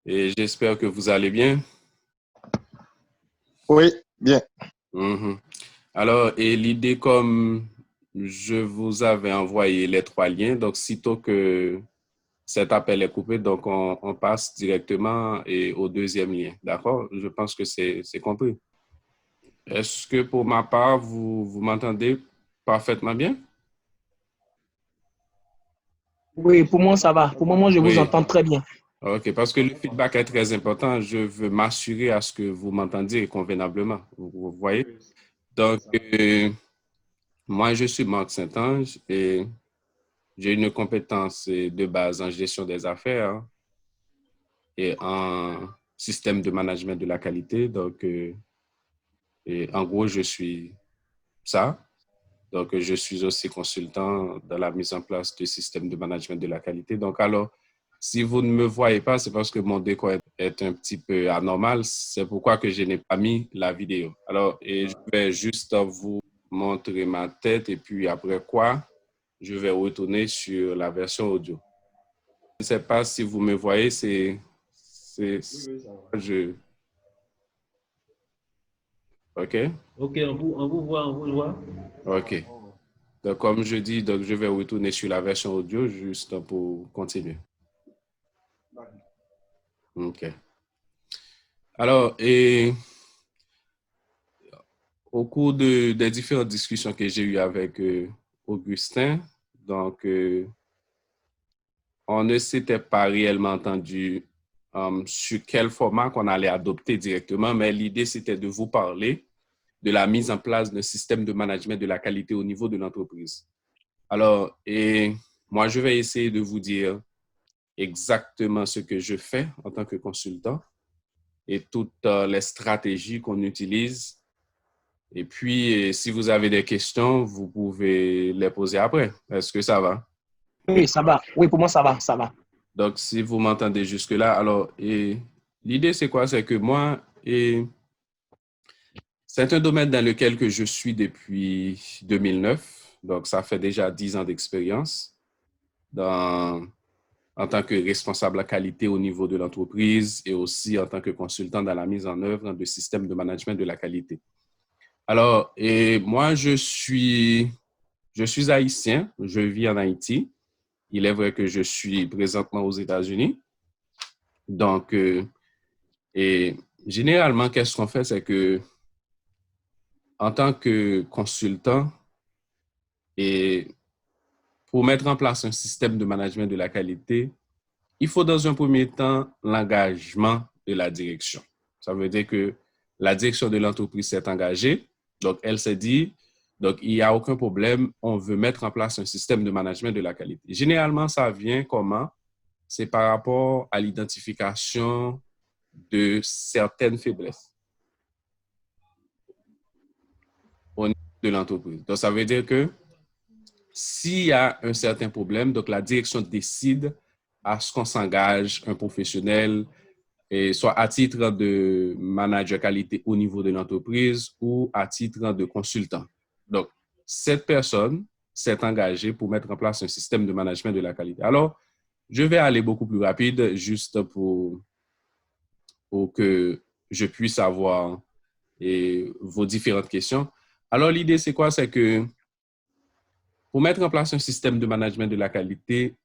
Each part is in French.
et j'espère que vous allez bien. Oui, bien. Mhm. Alors, et l'idée, comme je vous avais envoyé les trois liens, donc sitôt que cet appel est coupé, donc on passe directement au deuxième lien. D'accord? Je pense que c'est compris. Est-ce que pour ma part, vous m'entendez parfaitement bien? Oui, pour moi, ça va. Pour le moment, je vous Oui. entends très bien. OK, parce que le feedback est très important. Je veux m'assurer à ce que vous m'entendiez convenablement. Vous voyez? Donc, moi, je suis Marc Saint-Ange et j'ai une compétence de base en gestion des affaires et en système de management de la qualité. Donc, et en gros, je suis ça. Donc, je suis aussi consultant dans la mise en place de systèmes de management de la qualité. Donc, alors, si vous ne me voyez pas, c'est parce que mon décor est un petit peu anormal. C'est pourquoi que je n'ai pas mis la vidéo. Alors, et je vais juste vous montrer ma tête et puis après quoi, je vais retourner sur la version audio. Je ne sais pas si vous me voyez, je, OK? Ok, on vous voit, on vous voit. OK. Donc, comme je dis, donc, je vais retourner sur la version audio juste pour continuer. OK. Alors, et au cours des différentes discussions que j'ai eues avec Augustin, donc, on ne s'était pas réellement entendu sur quel format qu'on allait adopter directement, mais l'idée, c'était de vous parler de la mise en place d'un système de management de la qualité au niveau de l'entreprise. Alors, et moi, je vais essayer de vous dire exactement ce que je fais en tant que consultant et toutes les stratégies qu'on utilise. Et puis, si vous avez des questions, vous pouvez les poser après. Est-ce que ça va? Oui, ça va. Oui, pour moi, ça va, ça va. Donc, si vous m'entendez jusque-là, alors, l'idée, c'est quoi? C'est que moi, c'est un domaine dans lequel que je suis depuis 2009. Donc, ça fait déjà 10 ans d'expérience en tant que responsable à qualité au niveau de l'entreprise et aussi en tant que consultant dans la mise en œuvre de systèmes de management de la qualité. Alors, et moi, je suis haïtien, je vis en Haïti. Il est vrai que je suis présentement aux États-Unis. Donc, et généralement, qu'est-ce qu'on fait, c'est que en tant que consultant et pour mettre en place un système de management de la qualité, il faut dans un premier temps l'engagement de la direction. Ça veut dire que la direction de l'entreprise s'est engagée, donc elle s'est dit, donc il n'y a aucun problème, on veut mettre en place un système de management de la qualité. Généralement, ça vient comment? C'est par rapport à l'identification de certaines faiblesses au niveau de l'entreprise. Donc, ça veut dire que s'il y a un certain problème, donc la direction décide à ce qu'on s'engage un professionnel, et soit à titre de manager qualité au niveau de l'entreprise ou à titre de consultant. Donc, cette personne s'est engagée pour mettre en place un système de management de la qualité. Alors, je vais aller beaucoup plus rapide juste pour que je puisse avoir vos différentes questions. Alors, l'idée, c'est quoi? C'est que pour mettre en place un système de management de la qualité,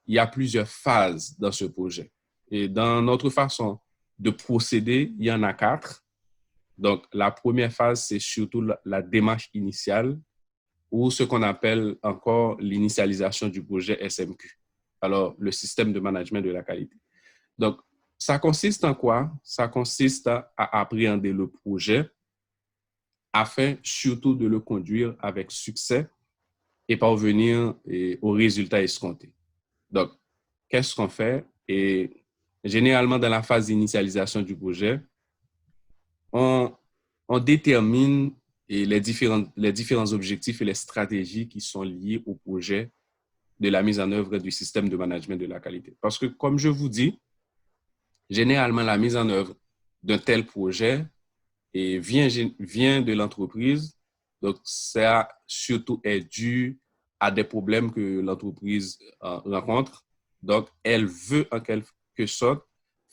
il y a plusieurs phases dans ce projet. Et dans notre façon de procéder, il y en a 4. Donc, la première phase, c'est surtout la démarche initiale ou ce qu'on appelle encore l'initialisation du projet SMQ. Alors, le système de management de la qualité. Donc, ça consiste en quoi? Ça consiste à appréhender le projet afin surtout de le conduire avec succès et parvenir aux résultats escomptés. Donc, qu'est-ce qu'on fait? Et généralement, dans la phase d'initialisation du projet, on, on détermine les différents objectifs et les stratégies qui sont liés au projet de la mise en œuvre du système de management de la qualité. Parce que, comme je vous dis, généralement, la mise en œuvre d'un tel projet vient de l'entreprise. Donc, ça surtout est dû à des problèmes que l'entreprise rencontre. Donc, elle veut en quelque sorte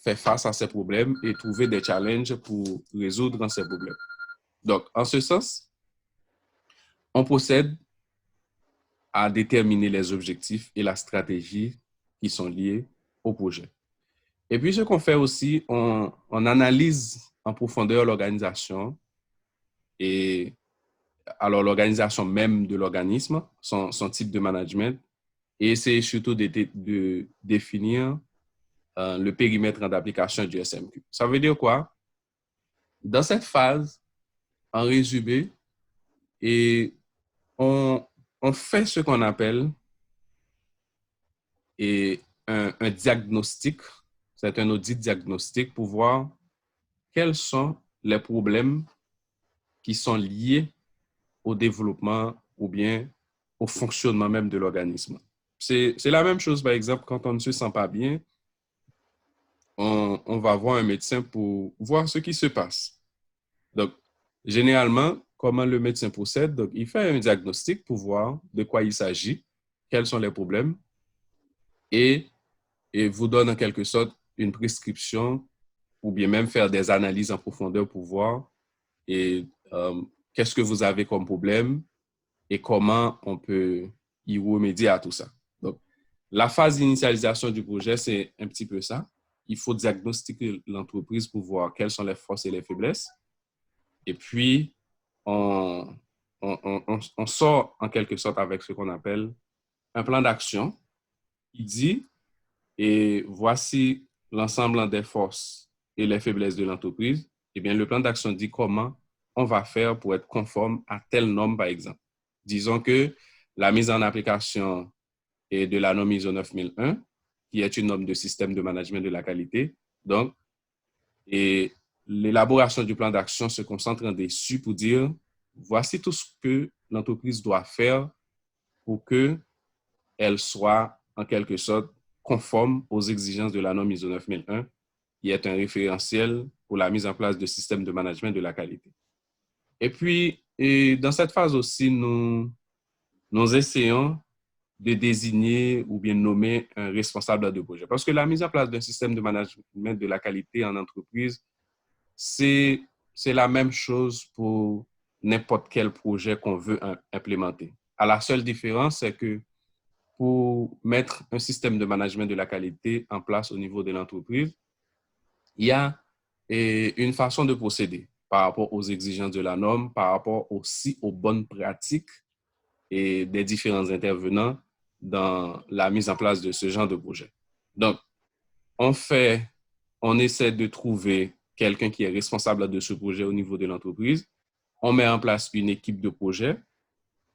faire face à ces problèmes et trouver des challenges pour résoudre ces problèmes. Donc, en ce sens, on procède à déterminer les objectifs et la stratégie qui sont liés au projet. Et puis, ce qu'on fait aussi, on analyse en profondeur l'organisation et alors l'organisation même de l'organisme, son type de management, et essayer surtout de définir le périmètre d'application du SMQ. Ça veut dire quoi? Dans cette phase, en résumé, et on fait ce qu'on appelle un diagnostic, c'est un audit diagnostique pour voir quels sont les problèmes qui sont liés au développement ou bien au fonctionnement même de l'organisme. C'est la même chose, par exemple, quand on ne se sent pas bien, on va voir un médecin pour voir ce qui se passe. Donc, généralement, comment le médecin procède? Donc, il fait un diagnostic pour voir de quoi il s'agit, quels sont les problèmes, et, et vous donne en quelque sorte une prescription ou bien même faire des analyses en profondeur pour voir et, qu'est-ce que vous avez comme problème et comment on peut y remédier à tout ça. Donc, la phase d'initialisation du projet, c'est un petit peu ça. Il faut diagnostiquer l'entreprise pour voir quelles sont les forces et les faiblesses. Et puis, on sort en quelque sorte avec ce qu'on appelle un plan d'action qui dit, et voici l'ensemble des forces et les faiblesses de l'entreprise. Eh bien, le plan d'action dit comment on va faire pour être conforme à telle norme, par exemple. Disons que la mise en application est de la norme ISO 9001, qui est une norme de système de management de la qualité. Donc, et l'élaboration du plan d'action se concentre en dessus pour dire, voici tout ce que l'entreprise doit faire pour qu'elle soit en quelque sorte conforme aux exigences de la norme ISO 9001, qui est un référentiel pour la mise en place de systèmes de management de la qualité. Et puis, dans cette phase aussi, nous essayons de désigner ou bien nommer un responsable de projet. Parce que la mise en place d'un système de management de la qualité en entreprise, c'est la même chose pour n'importe quel projet qu'on veut implémenter. À la seule différence, c'est que pour mettre un système de management de la qualité en place au niveau de l'entreprise, il y a une façon de procéder par rapport aux exigences de la norme, par rapport aussi aux bonnes pratiques et des différents intervenants dans la mise en place de ce genre de projet. Donc, on essaie de trouver quelqu'un qui est responsable de ce projet au niveau de l'entreprise. On met en place une équipe de projet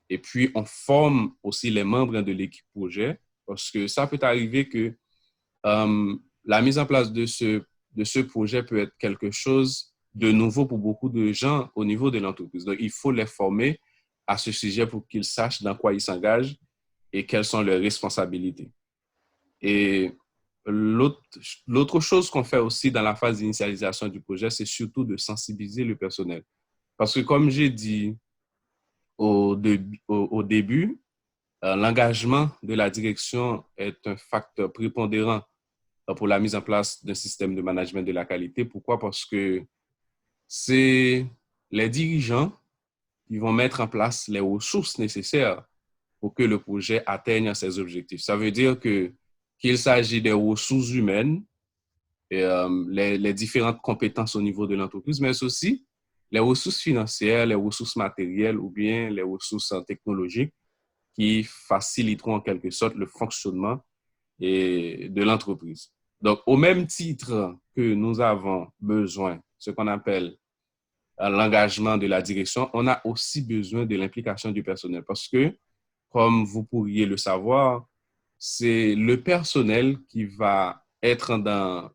et puis on forme aussi les membres de l'équipe projet parce que ça peut arriver que la mise en place de ce projet peut être quelque chose de nouveau pour beaucoup de gens au niveau de l'entreprise. Donc, il faut les former à ce sujet pour qu'ils sachent dans quoi ils s'engagent et quelles sont leurs responsabilités. Et l'autre chose qu'on fait aussi dans la phase d'initialisation du projet, c'est surtout de sensibiliser le personnel. Parce que comme j'ai dit au début, l'engagement de la direction est un facteur prépondérant pour la mise en place d'un système de management de la qualité. Pourquoi? Parce que c'est les dirigeants qui vont mettre en place les ressources nécessaires pour que le projet atteigne ses objectifs. Ça veut dire qu'il s'agit des ressources humaines, et, les différentes compétences au niveau de l'entreprise, mais aussi les ressources financières, les ressources matérielles ou bien les ressources technologiques qui faciliteront en quelque sorte le fonctionnement de l'entreprise. Donc, au même titre que nous avons besoin, ce qu'on appelle l'engagement de la direction, on a aussi besoin de l'implication du personnel parce que, comme vous pourriez le savoir, c'est le personnel qui va être dans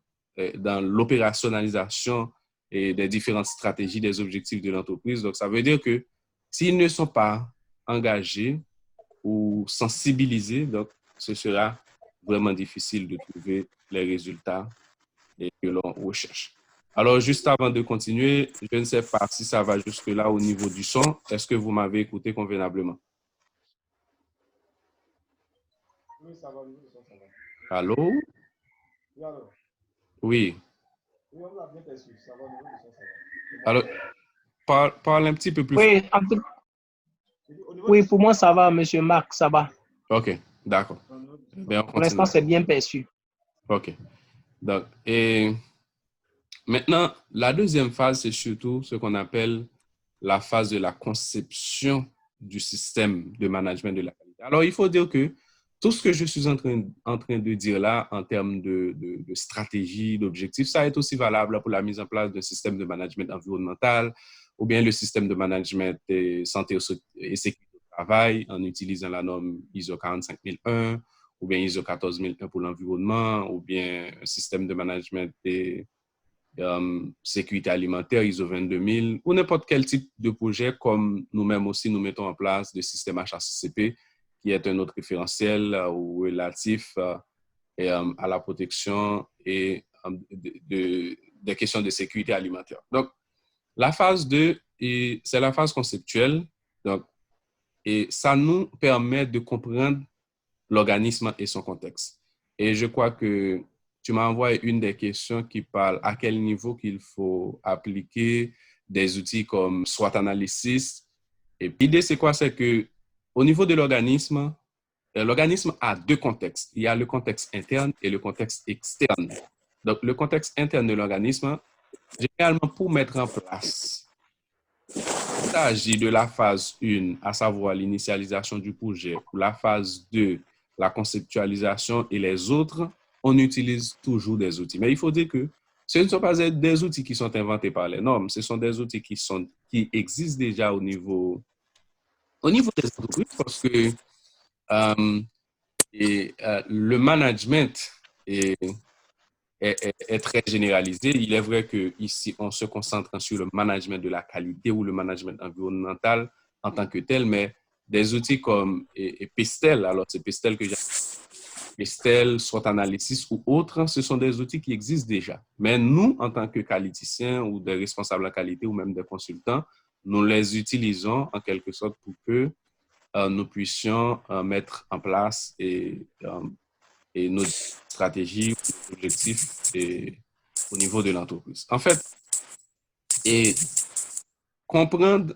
l'opérationnalisation et des différentes stratégies, des objectifs de l'entreprise. Donc, ça veut dire que s'ils ne sont pas engagés ou sensibilisés, donc ce sera vraiment difficile de trouver les résultats que l'on recherche. Alors, juste avant de continuer, je ne sais pas si ça va jusque-là au niveau du son. Est-ce que vous m'avez écouté convenablement? Oui, ça va, ça va. Allô? Oui, alors. Oui. Alors, parle un petit peu plus fort. Oui, oui, pour moi, ça va, Monsieur Marc, ça va. OK, d'accord. Ben, on Pour l'instant, continue. c'est bien perçu. OK. Donc, et maintenant, la deuxième phase, c'est surtout ce qu'on appelle la phase de la conception du système de management de la qualité. Alors, il faut dire que tout ce que je suis en train de dire là, en termes de stratégie, d'objectifs, ça est aussi valable pour la mise en place d'un système de management environnemental ou bien le système de management santé et sécurité au travail en utilisant la norme ISO 45001 ou bien ISO 14001 pour l'environnement ou bien un système de management sécurité alimentaire, ISO 22000, ou n'importe quel type de projet, comme nous-mêmes aussi, nous mettons en place le système HACCP, qui est un autre référentiel relatif à la protection et des questions de sécurité alimentaire. Donc, la phase 2, c'est la phase conceptuelle. Donc, et ça nous permet de comprendre l'organisme et son contexte. Et je crois que tu m'as envoyé une des questions qui parle à quel niveau qu'il faut appliquer des outils comme SWOT Analysis. Et l'idée, c'est quoi? C'est que au niveau de l'organisme a deux contextes. Il y a le contexte interne et le contexte externe. Donc, le contexte interne de l'organisme, généralement, pour mettre en place, il s'agit de la phase 1, à savoir l'initialisation du projet, ou la phase 2, la conceptualisation et les autres, on utilise toujours des outils. Mais il faut dire que ce ne sont pas des outils qui sont inventés par les normes, ce sont des outils qui existent déjà au niveau des entreprises parce que le management est, est très généralisé. Il est vrai qu'ici, on se concentre sur le management de la qualité ou le management environnemental en tant que tel, mais des outils comme Pestel, alors c'est Pestel que j'ai Pestel, SWOT Analysis ou autres, ce sont des outils qui existent déjà. Mais nous, en tant que qualiticiens ou des responsables en qualité ou même des consultants, nous les utilisons en quelque sorte pour que nous puissions mettre en place et nos stratégies, nos objectifs au niveau de l'entreprise. En fait, et comprendre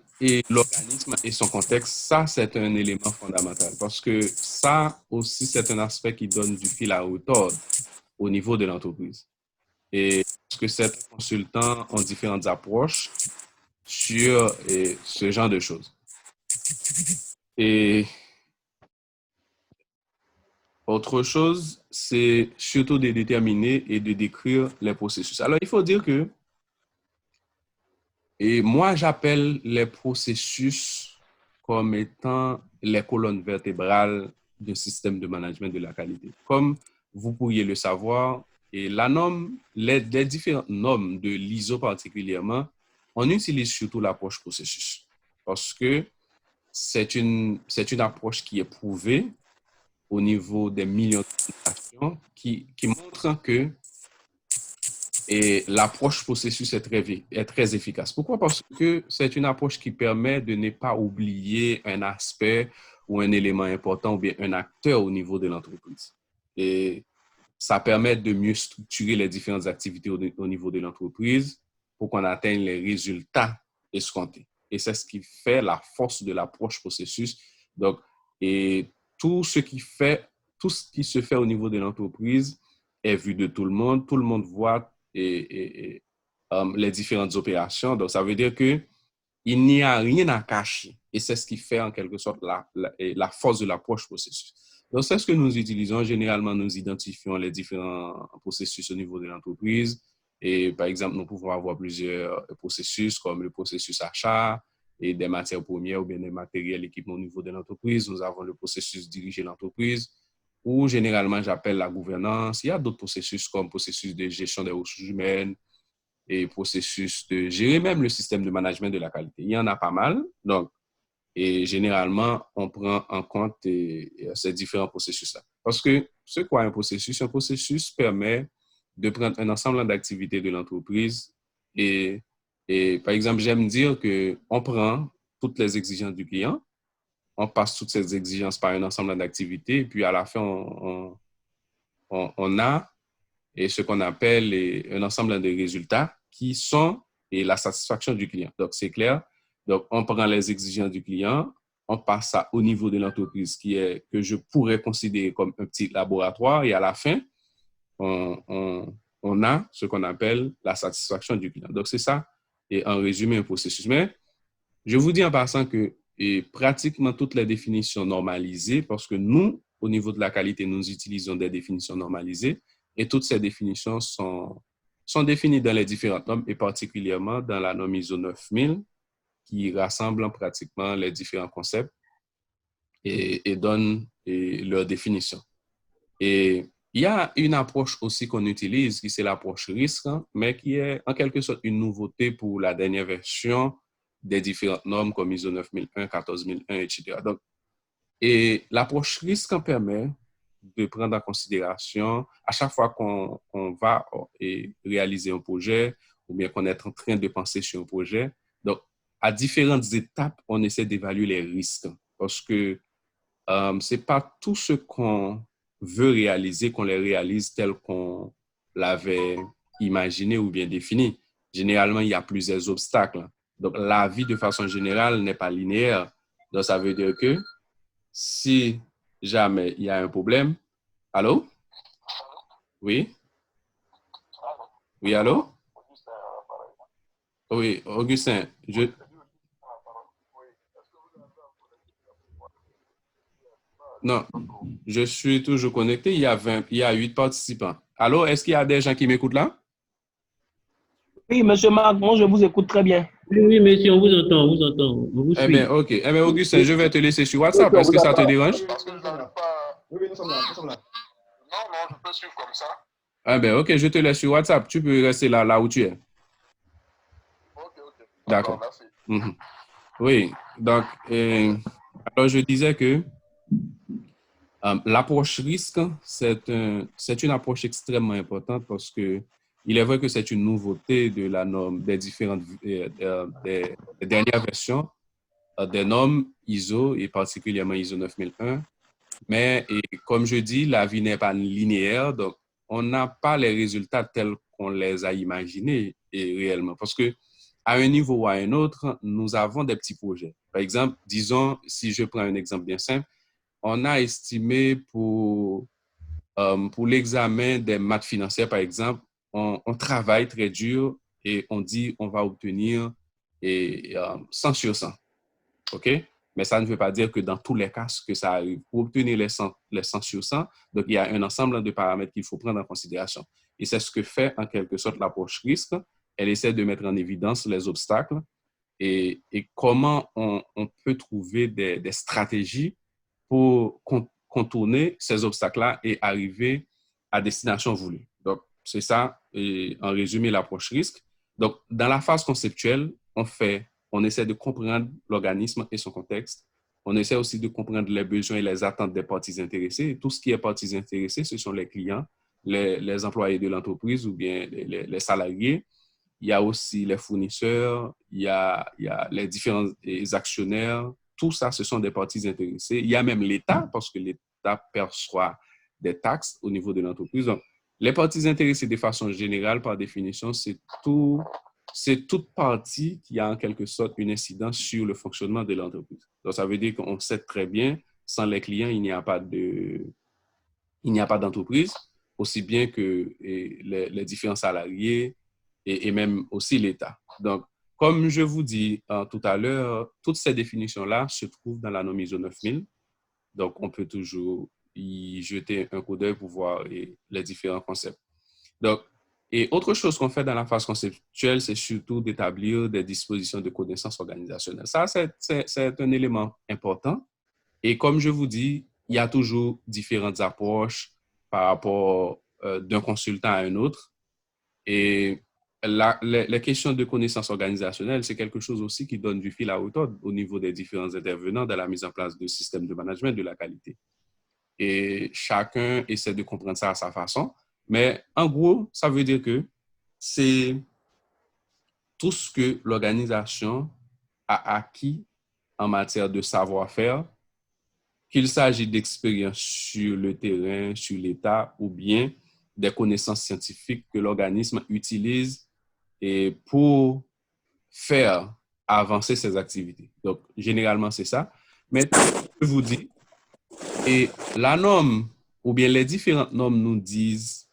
l'organisme et son contexte, ça, c'est un élément fondamental parce que ça aussi, c'est un aspect qui donne du fil à retordre au niveau de l'entreprise. Et parce que certains consultants ont différentes approches sur ce genre de choses. Et autre chose, c'est surtout de déterminer et de décrire les processus. Alors, il faut dire que moi, j'appelle les processus comme étant les colonnes vertébrales d'un système de management de la qualité. Comme vous pourriez le savoir, et la norme, les différentes normes de l'ISO particulièrement, on utilise surtout l'approche processus parce que c'est une approche qui est prouvée au niveau des millions d'applications qui montrent que l'approche processus est très efficace. Pourquoi? Parce que c'est une approche qui permet de ne pas oublier un aspect ou un élément important ou bien un acteur au niveau de l'entreprise. Et ça permet de mieux structurer les différentes activités au niveau de l'entreprise pour qu'on atteigne les résultats escomptés. Et c'est ce qui fait la force de l'approche processus. Donc, et tout ce qui se fait au niveau de l'entreprise est vu de tout le monde voit les différentes opérations. Donc, ça veut dire qu'il n'y a rien à cacher. Et c'est ce qui fait en quelque sorte la force de l'approche processus. Donc, c'est ce que nous utilisons. Généralement, nous identifions les différents processus au niveau de l'entreprise. Et par exemple, nous pouvons avoir plusieurs processus comme le processus achat et des matières premières ou bien des matériels, équipements au niveau de l'entreprise. Nous avons le processus diriger l'entreprise ou généralement, j'appelle la gouvernance. Il y a d'autres processus comme processus de gestion des ressources humaines et processus de gérer même le système de management de la qualité. Il y en a pas mal. Donc, et généralement, on prend en compte ces différents processus-là. Parce que c'est quoi un processus? Un processus permet de prendre un ensemble d'activités de l'entreprise et par exemple, j'aime dire qu'on prend toutes les exigences du client, on passe toutes ces exigences par un ensemble d'activités et puis à la fin, on a ce qu'on appelle un ensemble de résultats qui sont et la satisfaction du client. Donc, c'est clair. Donc, on prend les exigences du client, on passe ça au niveau de l'entreprise que je pourrais considérer comme un petit laboratoire et à la fin, on a ce qu'on appelle la satisfaction du client. Donc, c'est ça, et en résumé, un processus. Mais je vous dis en passant que pratiquement toutes les définitions normalisées, parce que nous, au niveau de la qualité, nous utilisons des définitions normalisées et toutes ces définitions sont définies dans les différentes normes et particulièrement dans la norme ISO 9000 qui rassemble pratiquement les différents concepts et donne leur définition. Et il y a une approche aussi qu'on utilise, qui c'est l'approche risque, mais qui est en quelque sorte une nouveauté pour la dernière version des différentes normes comme ISO 9001, 14001, etc. Donc, et l'approche risque permet de prendre en considération à chaque fois qu'on va réaliser un projet ou bien qu'on est en train de penser sur un projet. Donc, à différentes étapes, on essaie d'évaluer les risques parce que ce n'est pas tout ce qu'on veut réaliser qu'on les réalise tel qu'on l'avait imaginé ou bien défini. Généralement, il y a plusieurs obstacles. Donc, la vie, de façon générale, n'est pas linéaire. Donc, ça veut dire que si jamais il y a un problème, allô? Oui? Oui, allô? Oui, Augustin, non, je suis toujours connecté. Il y a 8 participants. Allô, est-ce qu'il y a des gens qui m'écoutent là? Oui, monsieur Marc, moi, je vous écoute très bien. Oui, oui, monsieur, on vous entend, on vous entend, on vous Eh bien, suit. OK. Eh bien, Augustin, je vais te laisser sur Oui, WhatsApp. on Est-ce vous que ça te entend. dérange? Parce que je n'arrive pas. Oui, nous sommes là, nous sommes là. Non, non, je peux suivre comme ça. Eh bien, OK, je te laisse sur WhatsApp. Tu peux rester là où tu es. Ok, ok. D'accord. Merci. Mhm. Oui, donc, alors je disais que l'approche risque, c'est une approche extrêmement importante parce que il est vrai que c'est une nouveauté de la norme des différentes des dernières versions des normes ISO et particulièrement ISO 9001. Mais comme je dis, la vie n'est pas linéaire, donc on n'a pas les résultats tels qu'on les a imaginés réellement. Parce que à un niveau ou à un autre, nous avons des petits projets. Par exemple, disons, si je prends un exemple bien simple, on a estimé pour l'examen des maths financières, par exemple, on travaille très dur et on dit on va obtenir 100 sur 100. OK? Mais ça ne veut pas dire que dans tous les cas, que ça arrive. Pour obtenir les 100 sur 100, donc il y a un ensemble de paramètres qu'il faut prendre en considération. Et c'est ce que fait en quelque sorte l'approche risque. Elle essaie de mettre en évidence les obstacles et comment on peut trouver des stratégies pour contourner ces obstacles-là et arriver à destination voulue. Donc, c'est ça, et en résumé, l'approche risque. Donc, dans la phase conceptuelle, on essaie de comprendre l'organisme et son contexte. On essaie aussi de comprendre les besoins et les attentes des parties intéressées. Et tout ce qui est parties intéressées, ce sont les clients, les employés de l'entreprise ou bien les salariés. Il y a aussi les fournisseurs, il y a les différents actionnaires. Tout ça, ce sont des parties intéressées. Il y a même l'État, parce que l'État perçoit des taxes au niveau de l'entreprise. Donc, les parties intéressées, de façon générale, par définition, c'est toute partie qui a en quelque sorte une incidence sur le fonctionnement de l'entreprise. Donc, ça veut dire qu'on sait très bien, sans les clients, il n'y a pas d'entreprise, aussi bien que les différents salariés et même aussi l'État. Donc, comme je vous dis tout à l'heure, toutes ces définitions-là se trouvent dans la norme ISO 9000. Donc, on peut toujours y jeter un coup d'œil pour voir les différents concepts. Donc, et autre chose qu'on fait dans la phase conceptuelle, c'est surtout d'établir des dispositions de connaissances organisationnelles. Ça, c'est un élément important. Et comme je vous dis, il y a toujours différentes approches par rapport d'un consultant à un autre. Et les questions de connaissances organisationnelles, c'est quelque chose aussi qui donne du fil à retordre au niveau des différents intervenants dans la mise en place de systèmes de management de la qualité. Et chacun essaie de comprendre ça à sa façon. Mais en gros, ça veut dire que c'est tout ce que l'organisation a acquis en matière de savoir-faire, qu'il s'agit d'expérience sur le terrain, sur l'État, ou bien des connaissances scientifiques que l'organisme utilise et pour faire avancer ses activités. Donc, généralement, c'est ça. Mais je vous dis, et la norme, ou bien les différentes normes nous disent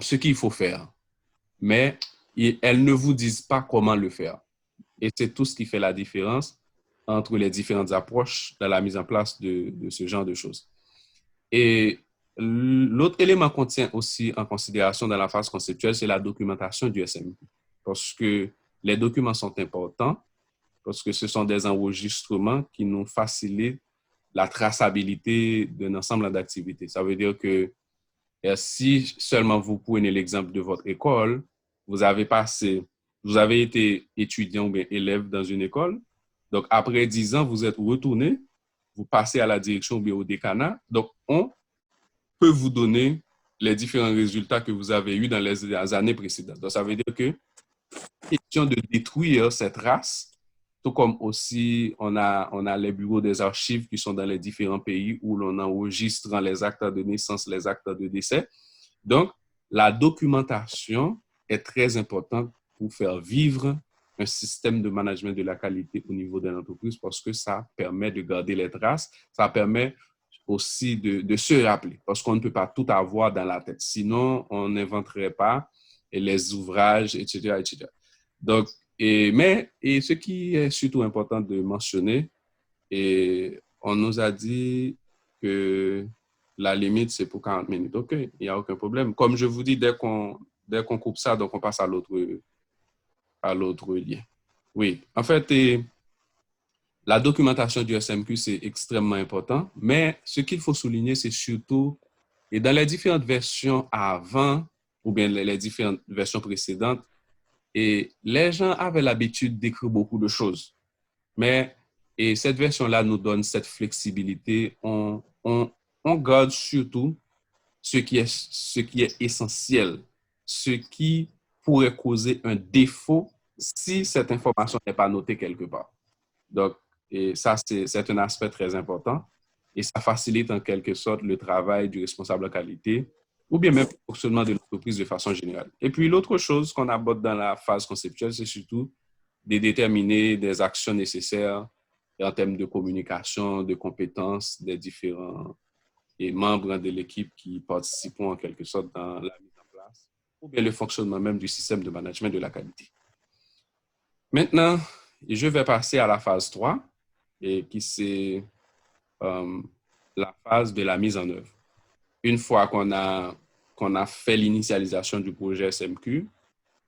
ce qu'il faut faire, mais elles ne vous disent pas comment le faire. Et c'est tout ce qui fait la différence entre les différentes approches dans la mise en place de ce genre de choses. Et l'autre élément qu'on tient aussi en considération dans la phase conceptuelle, c'est la documentation du SMQ. Parce que les documents sont importants, parce que ce sont des enregistrements qui nous facilitent la traçabilité d'un ensemble d'activités. Ça veut dire que si seulement vous prenez l'exemple de votre école, vous avez été étudiant ou bien élève dans une école, donc après 10 ans, vous êtes retourné, vous passez à la direction ou bien au décanat, donc on peut vous donner les différents résultats que vous avez eus dans les années précédentes. Donc ça veut dire que question de détruire cette race, tout comme aussi on a les bureaux des archives qui sont dans les différents pays où l'on enregistre les actes de naissance, les actes de décès. Donc, la documentation est très importante pour faire vivre un système de management de la qualité au niveau de l'entreprise parce que ça permet de garder les traces, ça permet aussi de se rappeler parce qu'on ne peut pas tout avoir dans la tête. Sinon, on n'inventerait pas les ouvrages, etc., etc. Donc, mais ce qui est surtout important de mentionner, et on nous a dit que la limite, c'est pour 40 minutes. OK, il n'y a aucun problème. Comme je vous dis, dès qu'on coupe ça, donc on passe à l'autre lien. Oui, en fait, la documentation du SMQ, c'est extrêmement important, mais ce qu'il faut souligner, c'est surtout, et dans les différentes versions avant, ou bien les différentes versions précédentes, et les gens avaient l'habitude d'écrire beaucoup de choses. Mais et cette version-là nous donne cette flexibilité. On garde surtout ce qui est essentiel, ce qui pourrait causer un défaut si cette information n'est pas notée quelque part. Donc, et ça, c'est un aspect très important et ça facilite en quelque sorte le travail du responsable de qualité ou bien même le fonctionnement de l'entreprise de façon générale. Et puis, l'autre chose qu'on aborde dans la phase conceptuelle, c'est surtout de déterminer des actions nécessaires en termes de communication, de compétences des différents membres de l'équipe qui participeront en quelque sorte dans la mise en place ou bien le fonctionnement même du système de management de la qualité. Maintenant, je vais passer à la phase 3, et qui c'est la phase de la mise en œuvre. Une fois qu'on a fait l'initialisation du projet SMQ,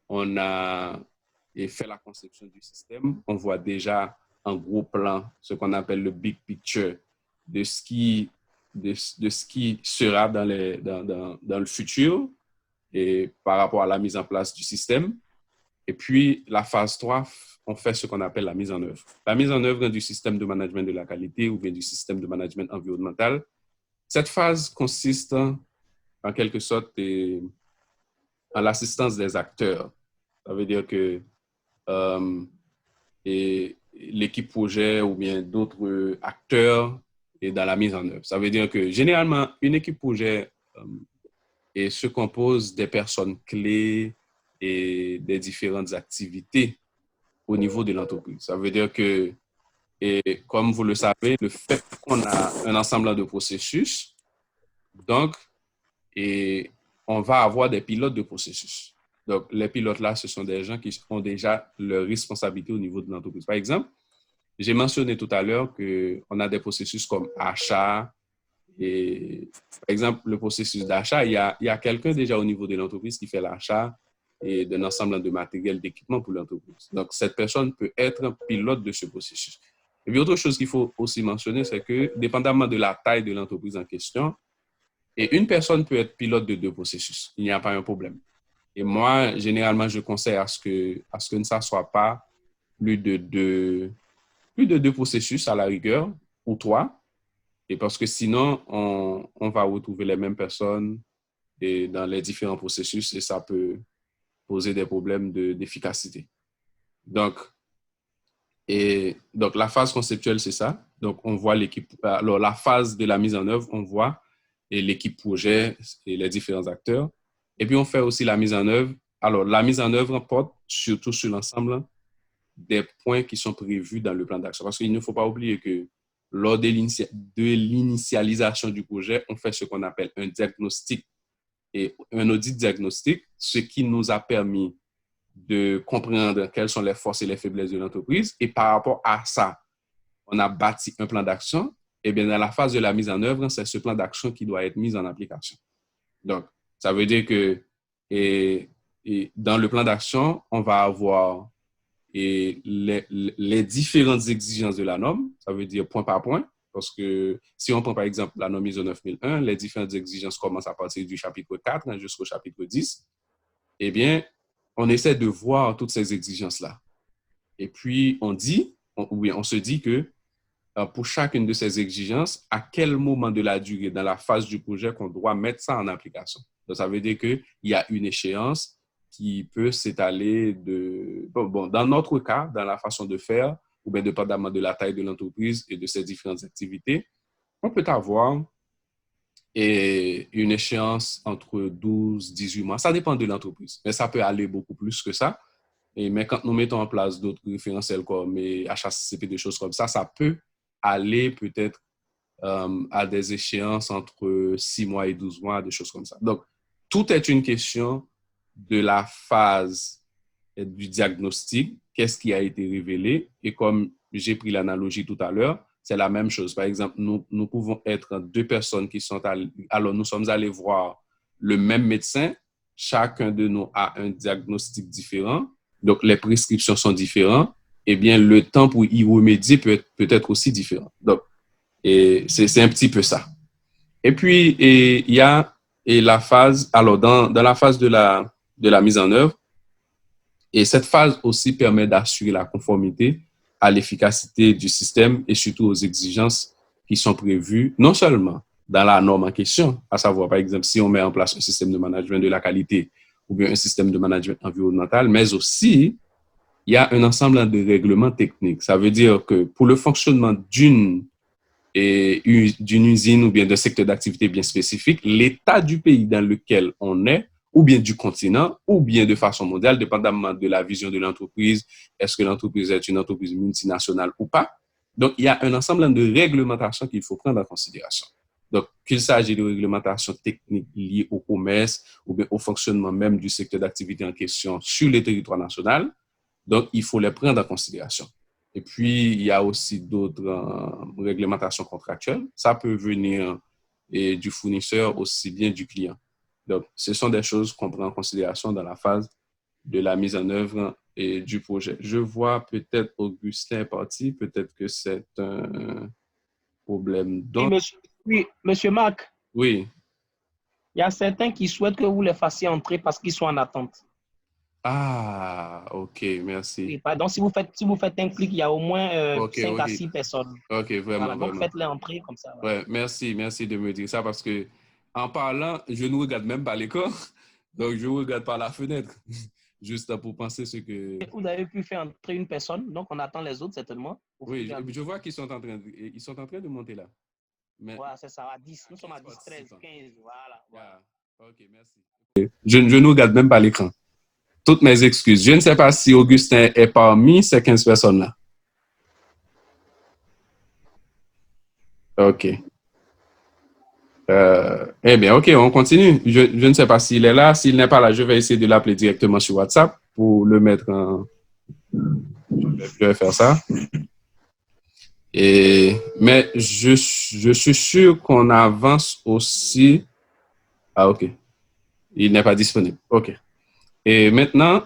on a fait la conception du système, on voit déjà en gros plan ce qu'on appelle le big picture de ce qui sera dans le futur et par rapport à la mise en place du système. Et puis, la phase 3, on fait ce qu'on appelle la mise en œuvre. La mise en œuvre du système de management de la qualité ou bien du système de management environnemental. Cette phase consiste en quelque sorte en l'assistance des acteurs. Ça veut dire que l'équipe projet ou bien d'autres acteurs est dans la mise en œuvre. Ça veut dire que généralement, une équipe projet se compose des personnes clés et des différentes activités au niveau de l'entreprise. Ça veut dire que, et comme vous le savez, le fait qu'on a un ensemble de processus, donc, et on va avoir des pilotes de processus. Donc, les pilotes-là, ce sont des gens qui ont déjà leur responsabilité au niveau de l'entreprise. Par exemple, j'ai mentionné tout à l'heure qu'on a des processus comme achat. Et, par exemple, le processus d'achat, il y a quelqu'un déjà au niveau de l'entreprise qui fait l'achat et d'un ensemble de matériel, d'équipement pour l'entreprise. Donc, cette personne peut être un pilote de ce processus. Et puis, autre chose qu'il faut aussi mentionner, c'est que, dépendamment de la taille de l'entreprise en question, et une personne peut être pilote de 2 processus. Il n'y a pas un problème. Et moi, généralement, je conseille à ce que ça ne soit pas plus de deux processus à la rigueur, ou 3. Et parce que sinon, on va retrouver les mêmes personnes dans les différents processus et ça peut poser des problèmes d'efficacité. Donc, la phase conceptuelle, c'est ça. Donc, on voit l'équipe. Alors, la phase de la mise en œuvre, on voit et l'équipe projet et les différents acteurs. Et puis, on fait aussi la mise en œuvre. Alors, la mise en œuvre porte surtout sur l'ensemble des points qui sont prévus dans le plan d'action. Parce qu'il ne faut pas oublier que lors de l'initialisation du projet, on fait ce qu'on appelle un diagnostic et un audit diagnostique, ce qui nous a permis de comprendre quelles sont les forces et les faiblesses de l'entreprise. Et par rapport à ça, on a bâti un plan d'action. Et bien, dans la phase de la mise en œuvre, c'est ce plan d'action qui doit être mis en application. Donc, ça veut dire que dans le plan d'action, on va avoir les différentes exigences de la norme, ça veut dire point par point, parce que si on prend par exemple la norme ISO 9001, les différentes exigences commencent à partir du chapitre 4 jusqu'au chapitre 10, eh bien, on essaie de voir toutes ces exigences-là. Et puis, on se dit que pour chacune de ces exigences, à quel moment de la durée dans la phase du projet qu'on doit mettre ça en application. Donc, ça veut dire qu'il y a une échéance qui peut s'étaler dans notre cas, dans la façon de faire, ou bien dépendamment de la taille de l'entreprise et de ses différentes activités, on peut avoir une échéance entre 12-18 mois. Ça dépend de l'entreprise, mais ça peut aller beaucoup plus que ça. Mais quand nous mettons en place d'autres référentiels comme HACCP, des choses comme ça peut aller peut-être à des échéances entre 6 mois et 12 mois, des choses comme ça. Donc, tout est une question de la phase du diagnostic, qu'est-ce qui a été révélé. Et comme j'ai pris l'analogie tout à l'heure, c'est la même chose. Par exemple, nous pouvons être deux personnes qui sont allées, alors nous sommes allés voir le même médecin, chacun de nous a un diagnostic différent, donc les prescriptions sont différentes, eh bien, le temps pour y remédier peut être aussi différent. Donc, c'est un petit peu ça. Et puis, il y a la phase, alors dans la phase de la mise en œuvre, et cette phase aussi permet d'assurer la conformité à l'efficacité du système et surtout aux exigences qui sont prévues, non seulement dans la norme en question, à savoir, par exemple, si on met en place un système de management de la qualité ou bien un système de management environnemental, mais aussi, il y a un ensemble de règlements techniques. Ça veut dire que pour le fonctionnement d'une usine ou bien d'un secteur d'activité bien spécifique, l'état du pays dans lequel on est, ou bien du continent, ou bien de façon mondiale, dépendamment de la vision de l'entreprise, est-ce que l'entreprise est une entreprise multinationale ou pas. Donc, il y a un ensemble de réglementations qu'il faut prendre en considération. Donc, qu'il s'agit de réglementations techniques liées au commerce ou bien au fonctionnement même du secteur d'activité en question sur le territoire national, donc, il faut les prendre en considération. Et puis, il y a aussi d'autres réglementations contractuelles. Ça peut venir du fournisseur aussi bien du client. Donc, ce sont des choses qu'on prend en considération dans la phase de la mise en œuvre et du projet. Je vois peut-être Augustin est parti, peut-être que c'est un problème. Donc, monsieur Marc, oui. il y a certains qui souhaitent que vous les fassiez entrer parce qu'ils sont en attente. Ah, ok, merci. Oui, pardon, si vous faites un clic, il y a au moins 5 à 6 personnes. Ok, vraiment, Voilà, donc vraiment. faites-les entrer comme ça. Voilà. Ouais, merci de me dire ça parce que en parlant, je ne regarde même pas l'écran, donc je regarde par la fenêtre, juste pour penser ce que... Vous avez pu faire entrer une personne, donc on attend les autres certainement. Oui, je vois qu'ils sont en train de monter là. Mais... Voilà, c'est ça, à 10. Nous sommes à 10, 13, 15, voilà. Yeah. Ok, merci. Je ne regarde même pas l'écran. Toutes mes excuses. Je ne sais pas si Augustin est parmi ces 15 personnes-là. OK. Eh bien, OK, on continue. Je ne sais pas s'il est là. S'il n'est pas là, je vais essayer de l'appeler directement sur WhatsApp pour le mettre en... Je vais faire ça. Mais je suis sûr qu'on avance aussi... Ah, OK. Il n'est pas disponible. OK. Et maintenant,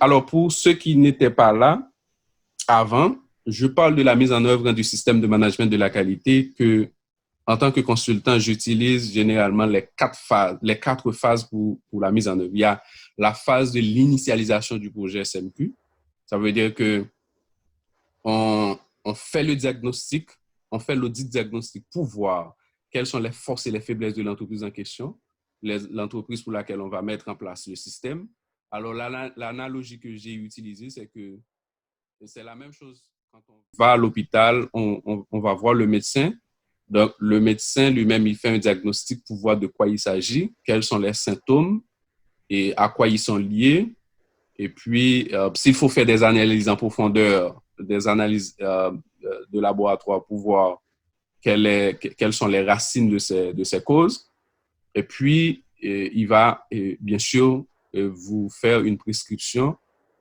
alors pour ceux qui n'étaient pas là avant, je parle de la mise en œuvre du système de management de la qualité que, en tant que consultant, j'utilise généralement les quatre phases pour la mise en œuvre. Il y a la phase de l'initialisation du projet SMQ. Ça veut dire que on fait le diagnostic, on fait l'audit diagnostic pour voir quelles sont les forces et les faiblesses de l'entreprise en question, l'entreprise pour laquelle on va mettre en place le système. Alors, l'analogie que j'ai utilisée, c'est que c'est la même chose quand on va à l'hôpital, on va voir le médecin Donc, le médecin lui-même, il fait un diagnostic pour voir de quoi il s'agit, quels sont les symptômes et à quoi ils sont liés. Et puis, s'il faut faire des analyses en profondeur, des analyses de laboratoire pour voir quelles sont les racines de ces causes. Et puis, il va, bien sûr, vous faire une prescription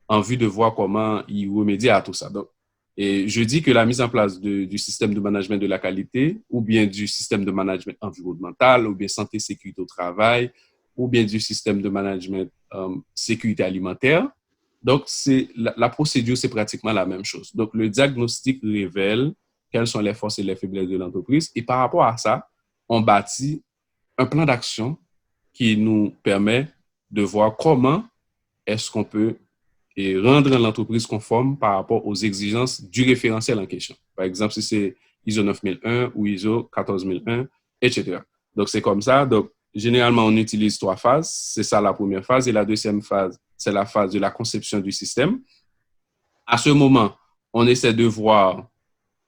en vue de voir comment il remédie à tout ça. Donc, et je dis que la mise en place du système de management de la qualité, ou bien du système de management environnemental, ou bien santé, sécurité au travail, ou bien du système de management sécurité alimentaire. Donc, la procédure, c'est pratiquement la même chose. Donc, le diagnostic révèle quelles sont les forces et les faiblesses de l'entreprise. Et par rapport à ça, on bâtit un plan d'action qui nous permet de voir comment est-ce qu'on peut rendre l'entreprise conforme par rapport aux exigences du référentiel en question. Par exemple, si c'est ISO 9001 ou ISO 14001, etc. Donc, c'est comme ça. Donc, généralement, on utilise 3 phases. C'est ça la première phase. Et la deuxième phase, c'est la phase de la conception du système. À ce moment, on essaie de voir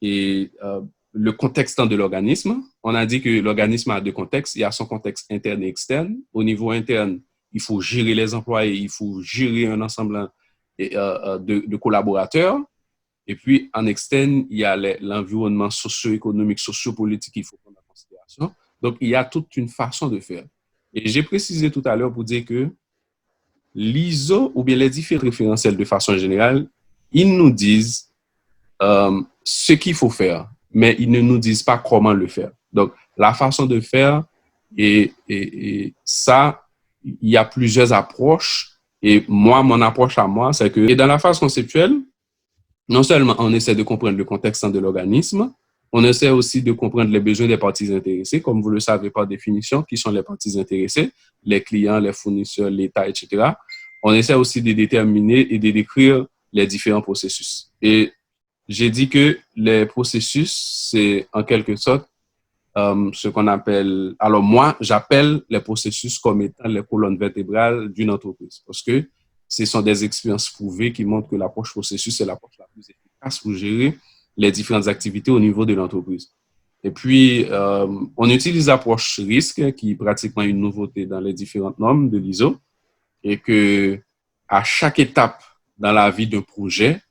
le contexte de l'organisme. On a dit que l'organisme a 2 contextes. Il y a son contexte interne et externe. Au niveau interne, il faut gérer les employés, il faut gérer un ensemble de collaborateurs. Et puis, en externe, il y a l'environnement socio-économique, socio-politique qu'il faut prendre en considération. Donc, il y a toute une façon de faire. Et j'ai précisé tout à l'heure pour dire que l'ISO, ou bien les différents référentiels de façon générale, ils nous disent ce qu'il faut faire, mais ils ne nous disent pas comment le faire. Donc, la façon de faire, et ça, il y a plusieurs approches. Et moi, mon approche à moi, c'est que dans la phase conceptuelle, non seulement on essaie de comprendre le contexte de l'organisme, on essaie aussi de comprendre les besoins des parties intéressées, comme vous le savez par définition, qui sont les parties intéressées, les clients, les fournisseurs, l'État, etc. On essaie aussi de déterminer et de décrire les différents processus. Et j'ai dit que les processus, c'est en quelque sorte ce qu'on appelle... Alors moi, j'appelle les processus comme étant les colonnes vertébrales d'une entreprise parce que ce sont des expériences prouvées qui montrent que l'approche processus est l'approche la plus efficace pour gérer les différentes activités au niveau de l'entreprise. Et puis, on utilise l'approche risque, qui est pratiquement une nouveauté dans les différentes normes de l'ISO, et que à chaque étape dans la vie d'un projet,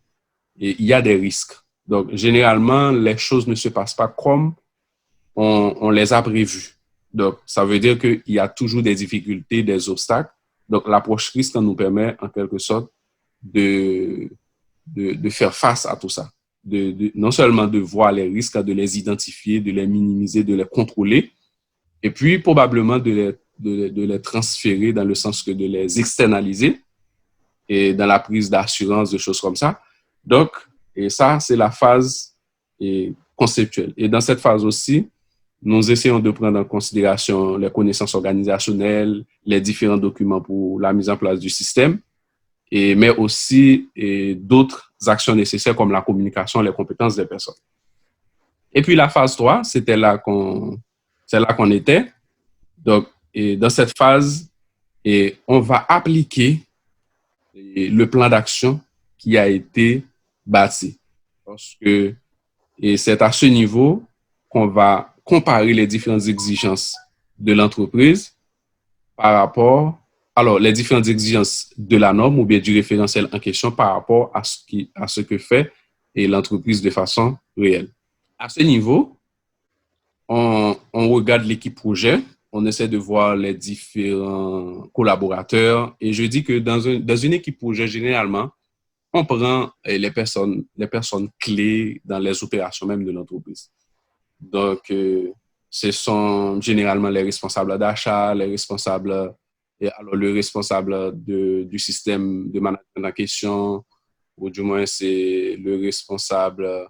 il y a des risques. Donc, généralement, les choses ne se passent pas comme on les a prévues. Donc, ça veut dire qu'il y a toujours des difficultés, des obstacles. Donc, l'approche risque nous permet, en quelque sorte, de faire face à tout ça. Non seulement de voir les risques, de les identifier, de les minimiser, de les contrôler, et puis probablement de les transférer dans le sens que de les externaliser et dans la prise d'assurance, de choses comme ça. Donc, et ça, c'est la phase conceptuelle. Et dans cette phase aussi, nous essayons de prendre en considération les connaissances organisationnelles, les différents documents pour la mise en place du système, mais aussi d'autres actions nécessaires comme la communication, les compétences des personnes. Et puis la phase 3, c'est là qu'on était. Donc, dans cette phase, on va appliquer le plan d'action qui a été bâti. Parce que c'est à ce niveau qu'on va comparer les différentes exigences de l'entreprise par rapport, alors les différentes exigences de la norme ou bien du référentiel en question par rapport à ce que fait l'entreprise de façon réelle. À ce niveau, on regarde l'équipe projet, on essaie de voir les différents collaborateurs et je dis que dans une équipe projet, généralement, on prend les personnes clés dans les opérations même de l'entreprise. Donc, ce sont généralement les responsables d'achat, le responsable du système de management en question, ou du moins c'est le responsable,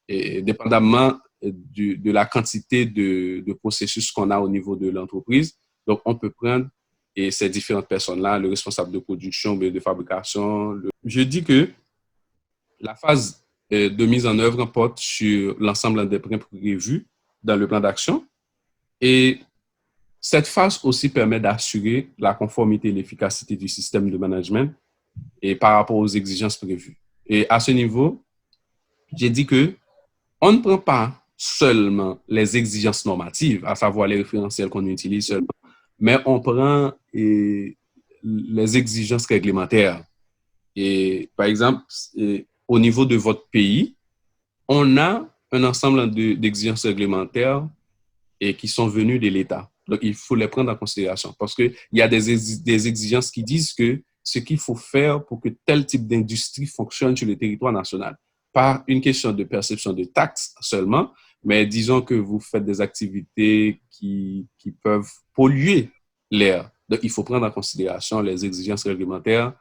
dépendamment de la quantité de processus qu'on a au niveau de l'entreprise. Donc, on peut prendre ces différentes personnes-là, le responsable de production, de fabrication. Je dis que la phase de mise en œuvre porte sur l'ensemble des points prévus dans le plan d'action. Et cette phase aussi permet d'assurer la conformité et l'efficacité du système de management et par rapport aux exigences prévues. Et à ce niveau, j'ai dit que on ne prend pas seulement les exigences normatives, à savoir les référentiels qu'on utilise seulement, mais on prend les exigences réglementaires. Et par exemple, au niveau de votre pays, on a un ensemble d'exigences réglementaires et qui sont venues de l'État. Donc, il faut les prendre en considération parce qu'il y a des exigences qui disent que ce qu'il faut faire pour que tel type d'industrie fonctionne sur le territoire national. Pas une question de perception de taxes seulement, mais disons que vous faites des activités qui peuvent polluer l'air. Donc, il faut prendre en considération les exigences réglementaires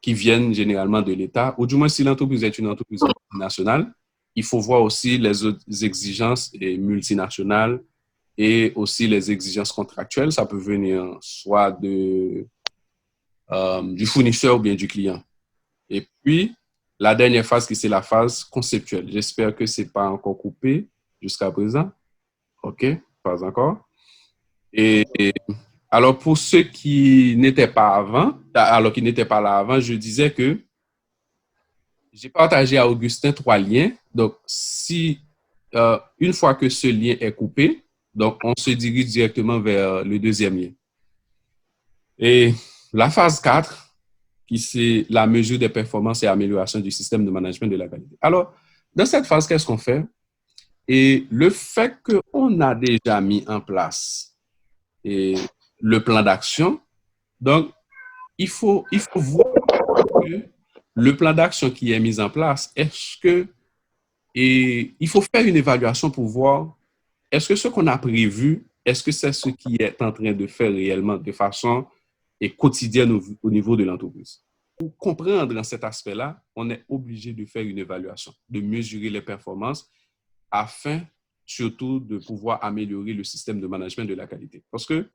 qui viennent généralement de l'État, ou du moins si l'entreprise est une entreprise nationale, il faut voir aussi les autres exigences multinationales et aussi les exigences contractuelles. Ça peut venir soit du fournisseur ou bien du client. Et puis, la dernière phase, qui c'est la phase conceptuelle. J'espère que ce n'est pas encore coupé jusqu'à présent. OK, pas encore. Et alors, pour ceux qui n'étaient pas là avant, je disais que j'ai partagé à Augustin 3 liens. Donc, si une fois que ce lien est coupé, donc on se dirige directement vers le deuxième lien. Et la phase 4, qui c'est la mesure des performances et amélioration du système de management de la qualité. Alors, dans cette phase, qu'est-ce qu'on fait? Et le fait qu'on a déjà mis en place le plan d'action, donc il faut voir que le plan d'action qui est mis en place, et il faut faire une évaluation pour voir est-ce que ce qu'on a prévu, est-ce que c'est ce qui est en train de faire réellement de façon quotidienne au niveau de l'entreprise. Pour comprendre dans cet aspect-là, on est obligé de faire une évaluation, de mesurer les performances afin surtout de pouvoir améliorer le système de management de la qualité. Parce que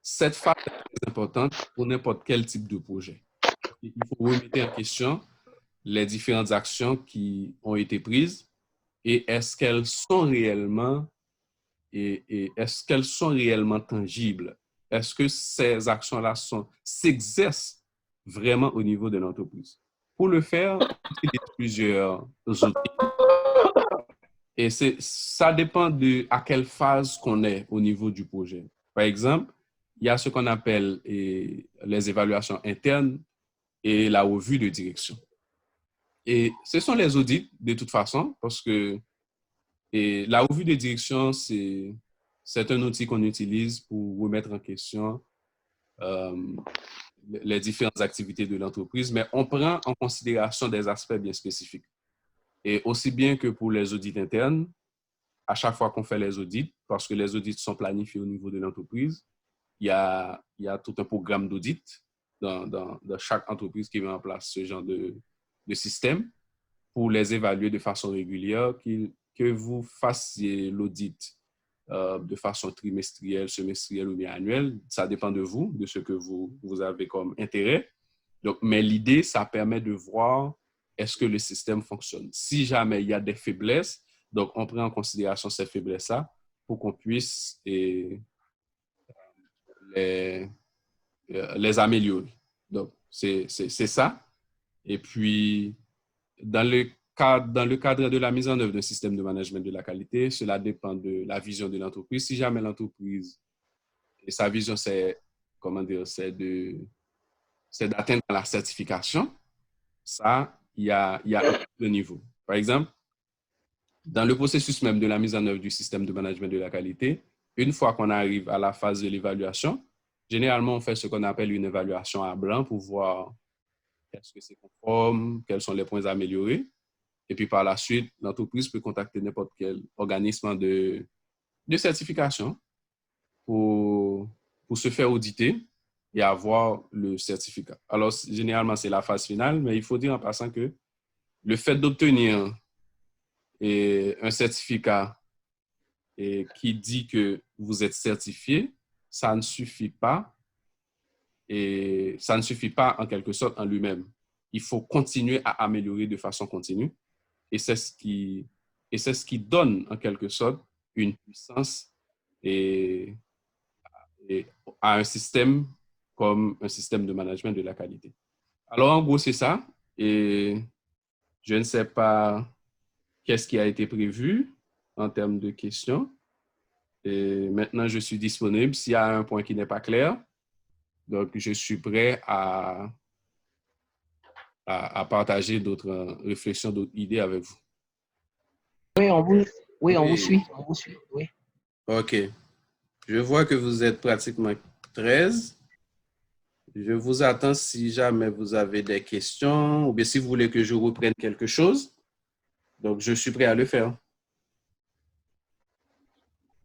cette phase est très importante pour n'importe quel type de projet. Il faut remettre en question les différentes actions qui ont été prises et est-ce qu'elles sont réellement tangibles? Est-ce que ces actions-là s'exercent vraiment au niveau de l'entreprise? Pour le faire, on utilise plusieurs outils et ça dépend à quelle phase qu'on est au niveau du projet. Par exemple, il y a ce qu'on appelle les évaluations internes et la revue de direction. Et ce sont les audits de toute façon, parce que la revue de direction, c'est un outil qu'on utilise pour remettre en question les différentes activités de l'entreprise, mais on prend en considération des aspects bien spécifiques. Et aussi bien que pour les audits internes, à chaque fois qu'on fait les audits, parce que les audits sont planifiés au niveau de l'entreprise, il y a tout un programme d'audit dans chaque entreprise qui met en place ce genre de système pour les évaluer de façon régulière, que vous fassiez l'audit de façon trimestrielle, semestrielle ou bien annuelle. Ça dépend de vous, de ce que vous avez comme intérêt. Donc, mais l'idée, ça permet de voir est-ce que le système fonctionne. Si jamais il y a des faiblesses, donc on prend en considération ces faiblesses-là pour qu'on puisse les améliorer. Donc, c'est ça. Et puis, dans le cadre de la mise en œuvre d'un système de management de la qualité, cela dépend de la vision de l'entreprise. Si jamais l'entreprise, et sa vision, c'est d'atteindre la certification, ça, il y a deux niveaux. Par exemple, dans le processus même de la mise en œuvre du système de management de la qualité, une fois qu'on arrive à la phase de l'évaluation, généralement, on fait ce qu'on appelle une évaluation à blanc pour voir est-ce que c'est conforme, quels sont les points à améliorer. Et puis par la suite, l'entreprise peut contacter n'importe quel organisme de certification pour se faire auditer et avoir le certificat. Alors, généralement, c'est la phase finale, mais il faut dire en passant que le fait d'obtenir un certificat qui dit que vous êtes certifié, ça ne suffit pas. Et ça ne suffit pas en quelque sorte en lui-même. Il faut continuer à améliorer de façon continue. Et c'est ce qui donne en quelque sorte une puissance à un système comme un système de management de la qualité. Alors en gros, c'est ça. Et je ne sais pas qu'est-ce qui a été prévu en termes de questions. Et maintenant, je suis disponible s'il y a un point qui n'est pas clair. Donc, je suis prêt à partager d'autres réflexions, d'autres idées avec vous. Oui, on vous Oui. suit. On vous suit, oui. OK. Je vois que vous êtes pratiquement 13. Je vous attends si jamais vous avez des questions ou bien si vous voulez que je reprenne quelque chose. Donc, je suis prêt à le faire.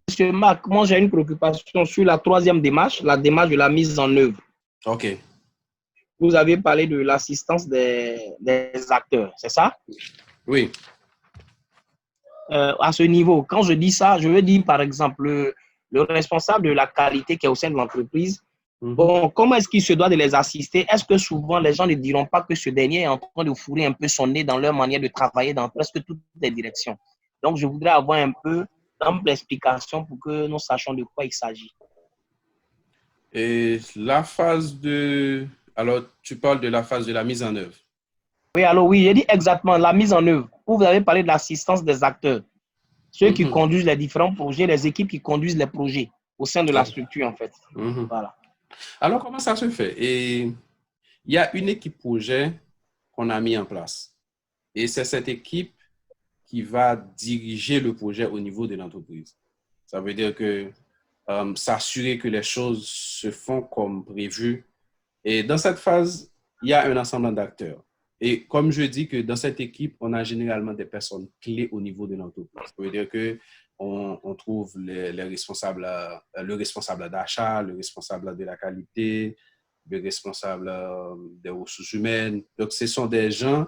Monsieur Marc, moi j'ai une préoccupation sur la troisième démarche, la démarche de la mise en œuvre. OK. Vous avez parlé de l'assistance des acteurs, c'est ça? Oui. À ce niveau, quand je dis ça, je veux dire par exemple le responsable de la qualité qui est au sein de l'entreprise. Bon, comment est-ce qu'il se doit de les assister? Est-ce que souvent les gens ne diront pas que ce dernier est en train de fourrer un peu son nez dans leur manière de travailler dans presque toutes les directions? Donc, je voudrais avoir un peu d'ample explication pour que nous sachions de quoi il s'agit. Et la phase de... Alors, tu parles de la phase de la mise en œuvre. Oui, alors oui, j'ai dit exactement la mise en œuvre. Vous avez parlé de l'assistance des acteurs, ceux qui conduisent les différents projets, les équipes qui conduisent les projets au sein de la structure, en fait. Voilà. Alors, comment ça se fait? Et il y a une équipe projet qu'on a mis en place. Et c'est cette équipe qui va diriger le projet au niveau de l'entreprise. Ça veut dire que s'assurer que les choses se font comme prévu. Et dans cette phase, il y a un ensemble d'acteurs. Et comme je dis que dans cette équipe, on a généralement des personnes clés au niveau de l'entreprise. Ça veut dire qu'on trouve les responsables, le responsable d'achat, le responsable de la qualité, le responsable des ressources humaines. Donc, ce sont des gens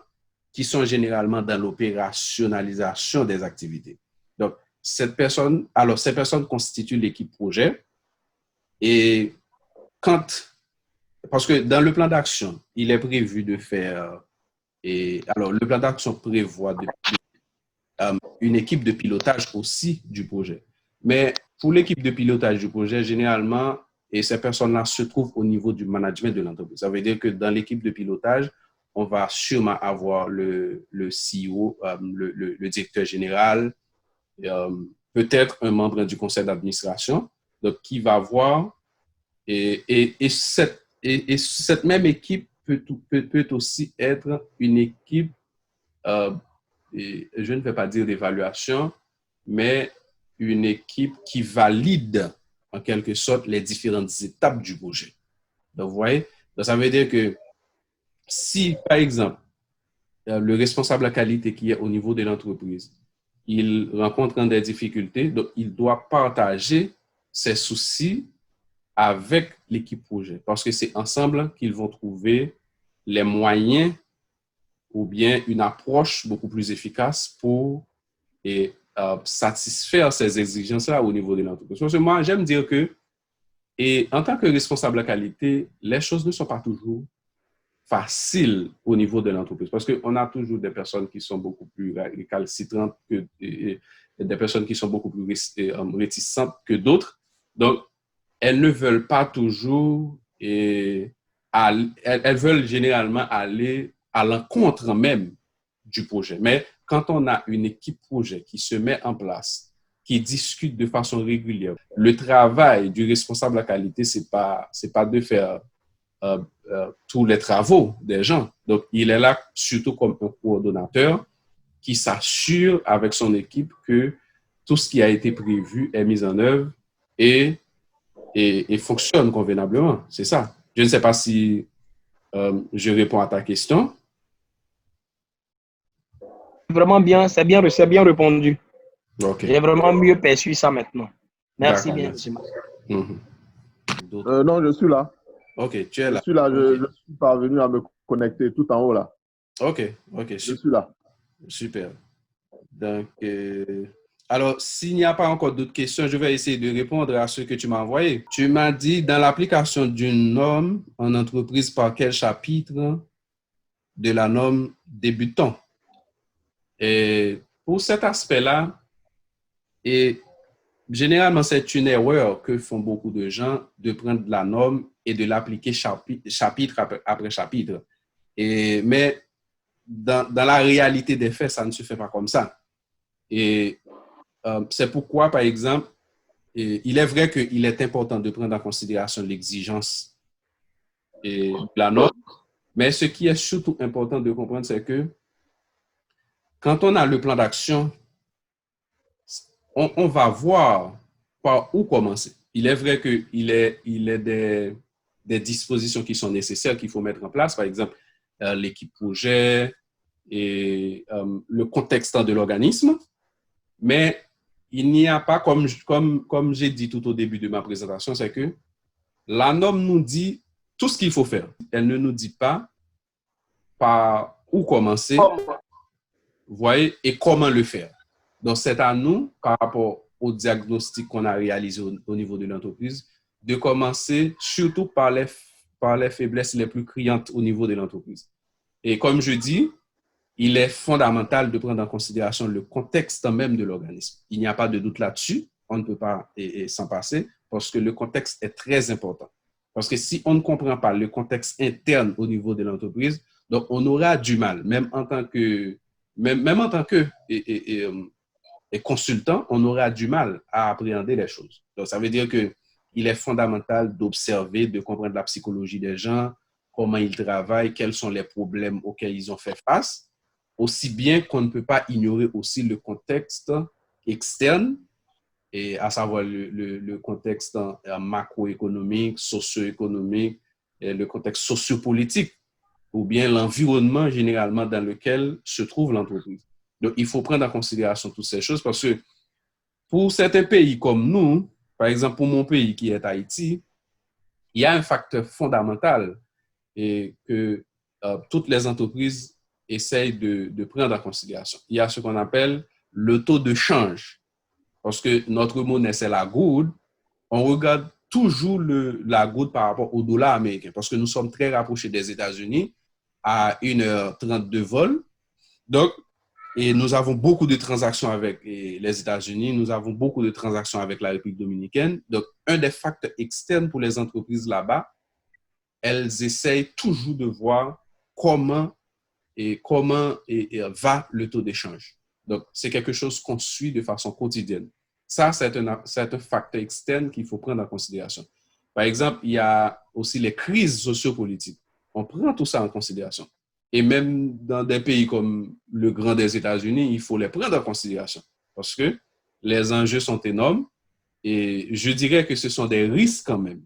qui sont généralement dans l'opérationnalisation des activités. Donc, ces personnes constituent l'équipe projet. Et parce que dans le plan d'action, il est prévu de faire, le plan d'action prévoit une équipe de pilotage aussi du projet. Mais pour l'équipe de pilotage du projet, généralement, et ces personnes-là se trouvent au niveau du management de l'entreprise. Ça veut dire que dans l'équipe de pilotage, on va sûrement avoir le CEO, le directeur général, peut-être un membre du conseil d'administration, donc qui va voir, et cette même équipe peut aussi être une équipe, et je ne vais pas dire d'évaluation, mais une équipe qui valide en quelque sorte les différentes étapes du projet. Donc, vous voyez, donc, ça veut dire que si, par exemple, le responsable de la qualité qui est au niveau de l'entreprise, il rencontre des difficultés, donc il doit partager ses soucis avec l'équipe projet, parce que c'est ensemble qu'ils vont trouver les moyens ou bien une approche beaucoup plus efficace pour satisfaire ces exigences-là au niveau de l'entreprise. Parce que moi, j'aime dire que, et en tant que responsable de la qualité, les choses ne sont pas toujours faciles au niveau de l'entreprise, parce qu'on a toujours des personnes qui sont beaucoup plus récalcitrantes que des personnes qui sont beaucoup plus réticentes que d'autres. Donc, elles ne veulent pas toujours, elles veulent généralement aller à l'encontre même du projet. Mais quand on a une équipe projet qui se met en place, qui discute de façon régulière, le travail du responsable de la qualité, c'est pas de faire tous les travaux des gens. Donc, il est là surtout comme un coordonnateur qui s'assure avec son équipe que tout ce qui a été prévu est mis en œuvre et fonctionne convenablement. C'est ça. Je ne sais pas si je réponds à ta question. Vraiment bien, c'est bien répondu. Okay. J'ai vraiment mieux perçu ça maintenant. Merci bien, merci. M. Non, je suis là. Ok, tu es là. Je suis là, je suis parvenu à me connecter tout en haut là. Ok, je suis là. Super. Donc, alors, s'il n'y a pas encore d'autres questions, je vais essayer de répondre à ce que tu m'as envoyé. Tu m'as dit, dans l'application d'une norme en entreprise, par quel chapitre de la norme débutons? Et pour cet aspect-là, et généralement, c'est une erreur que font beaucoup de gens de prendre la norme et de l'appliquer chapitre après chapitre. Mais dans la réalité des faits, ça ne se fait pas comme ça. Et c'est pourquoi, par exemple, il est vrai qu'il est important de prendre en considération l'exigence et la norme, mais ce qui est surtout important de comprendre, c'est que quand on a le plan d'action, on va voir par où commencer. Il est vrai qu'il est des dispositions qui sont nécessaires, qu'il faut mettre en place, par exemple, l'équipe projet et le contexte de l'organisme, mais il n'y a pas, comme j'ai dit tout au début de ma présentation, c'est que la norme nous dit tout ce qu'il faut faire. Elle ne nous dit pas par où commencer, vous voyez, et comment le faire. Donc, c'est à nous, par rapport au diagnostic qu'on a réalisé au niveau de l'entreprise, de commencer surtout par les faiblesses les plus criantes au niveau de l'entreprise. Et comme je dis, il est fondamental de prendre en considération le contexte même de l'organisme. Il n'y a pas de doute là-dessus, on ne peut pas s'en passer, parce que le contexte est très important. Parce que si on ne comprend pas le contexte interne au niveau de l'entreprise, donc on aura du mal, même en tant que consultant, on aura du mal à appréhender les choses. Donc ça veut dire qu'il est fondamental d'observer, de comprendre la psychologie des gens, comment ils travaillent, quels sont les problèmes auxquels ils ont fait face, aussi bien qu'on ne peut pas ignorer aussi le contexte externe, et à savoir le contexte macroéconomique, socio-économique, et le contexte sociopolitique, ou bien l'environnement généralement dans lequel se trouve l'entreprise. Donc, il faut prendre en considération toutes ces choses parce que pour certains pays comme nous, par exemple pour mon pays qui est Haïti, il y a un facteur fondamental et que toutes les entreprises essayent de prendre en considération. Il y a ce qu'on appelle le taux de change. Parce que notre monnaie, c'est la gourde, on regarde toujours la gourde par rapport au dollar américain. Parce que nous sommes très rapprochés des États-Unis à 1h30 de vol. Donc, et nous avons beaucoup de transactions avec les États-Unis, nous avons beaucoup de transactions avec la République dominicaine. Donc, un des facteurs externes pour les entreprises là-bas, elles essayent toujours de voir comment va le taux d'échange. Donc, c'est quelque chose qu'on suit de façon quotidienne. Ça, c'est un facteur externe qu'il faut prendre en considération. Par exemple, il y a aussi les crises sociopolitiques. On prend tout ça en considération. Et même dans des pays comme le grand des États-Unis, il faut les prendre en considération parce que les enjeux sont énormes et je dirais que ce sont des risques quand même.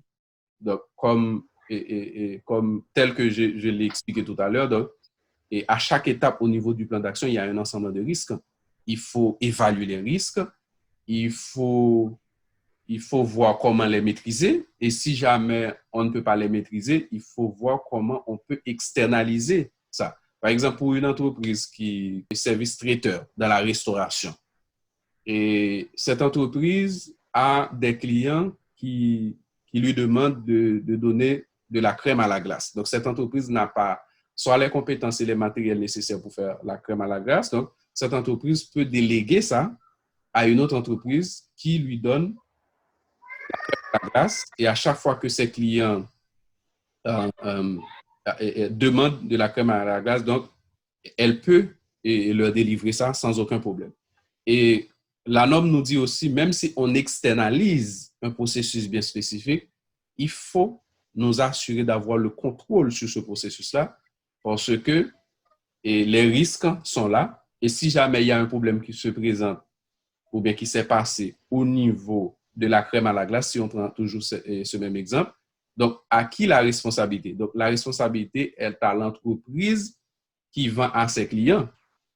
Donc, comme tel que je l'ai expliqué tout à l'heure, donc, et à chaque étape au niveau du plan d'action, il y a un ensemble de risques. Il faut évaluer les risques, il faut voir comment les maîtriser. Et si jamais on ne peut pas les maîtriser, il faut voir comment on peut externaliser ça. Par exemple, pour une entreprise qui est service traiteur dans la restauration, et cette entreprise a des clients qui lui demandent de donner de la crème à la glace. Donc, cette entreprise n'a pas soit les compétences et les matériels nécessaires pour faire la crème à la glace. Donc, cette entreprise peut déléguer ça à une autre entreprise qui lui donne la crème à la glace. Et à chaque fois que ses clients demandent de la crème à la glace, donc, elle peut leur délivrer ça sans aucun problème. Et la norme nous dit aussi, même si on externalise un processus bien spécifique, il faut nous assurer d'avoir le contrôle sur ce processus-là parce que les risques sont là. Et si jamais il y a un problème qui se présente ou bien qui s'est passé au niveau de la crème à la glace, si on prend toujours ce même exemple, donc à qui la responsabilité? Donc la responsabilité est à l'entreprise qui vend à ses clients.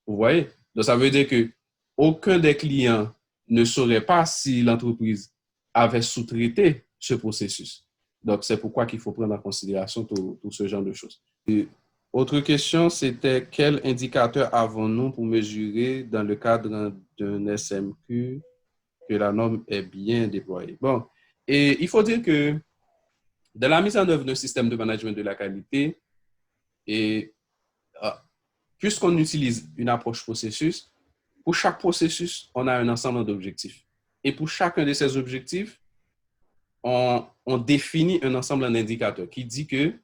Vous voyez? Donc ça veut dire que aucun des clients ne saurait pas si l'entreprise avait sous-traité ce processus. Donc, c'est pourquoi il faut prendre en considération tout ce genre de choses. Et autre question, c'était quel indicateur avons-nous pour mesurer dans le cadre d'un SMQ que la norme est bien déployée? Bon, et il faut dire que dans la mise en œuvre d'un système de management de la qualité, et puisqu'on utilise une approche processus, pour chaque processus, on a un ensemble d'objectifs. Et pour chacun de ces objectifs, on définit un ensemble d'indicateurs qui dit que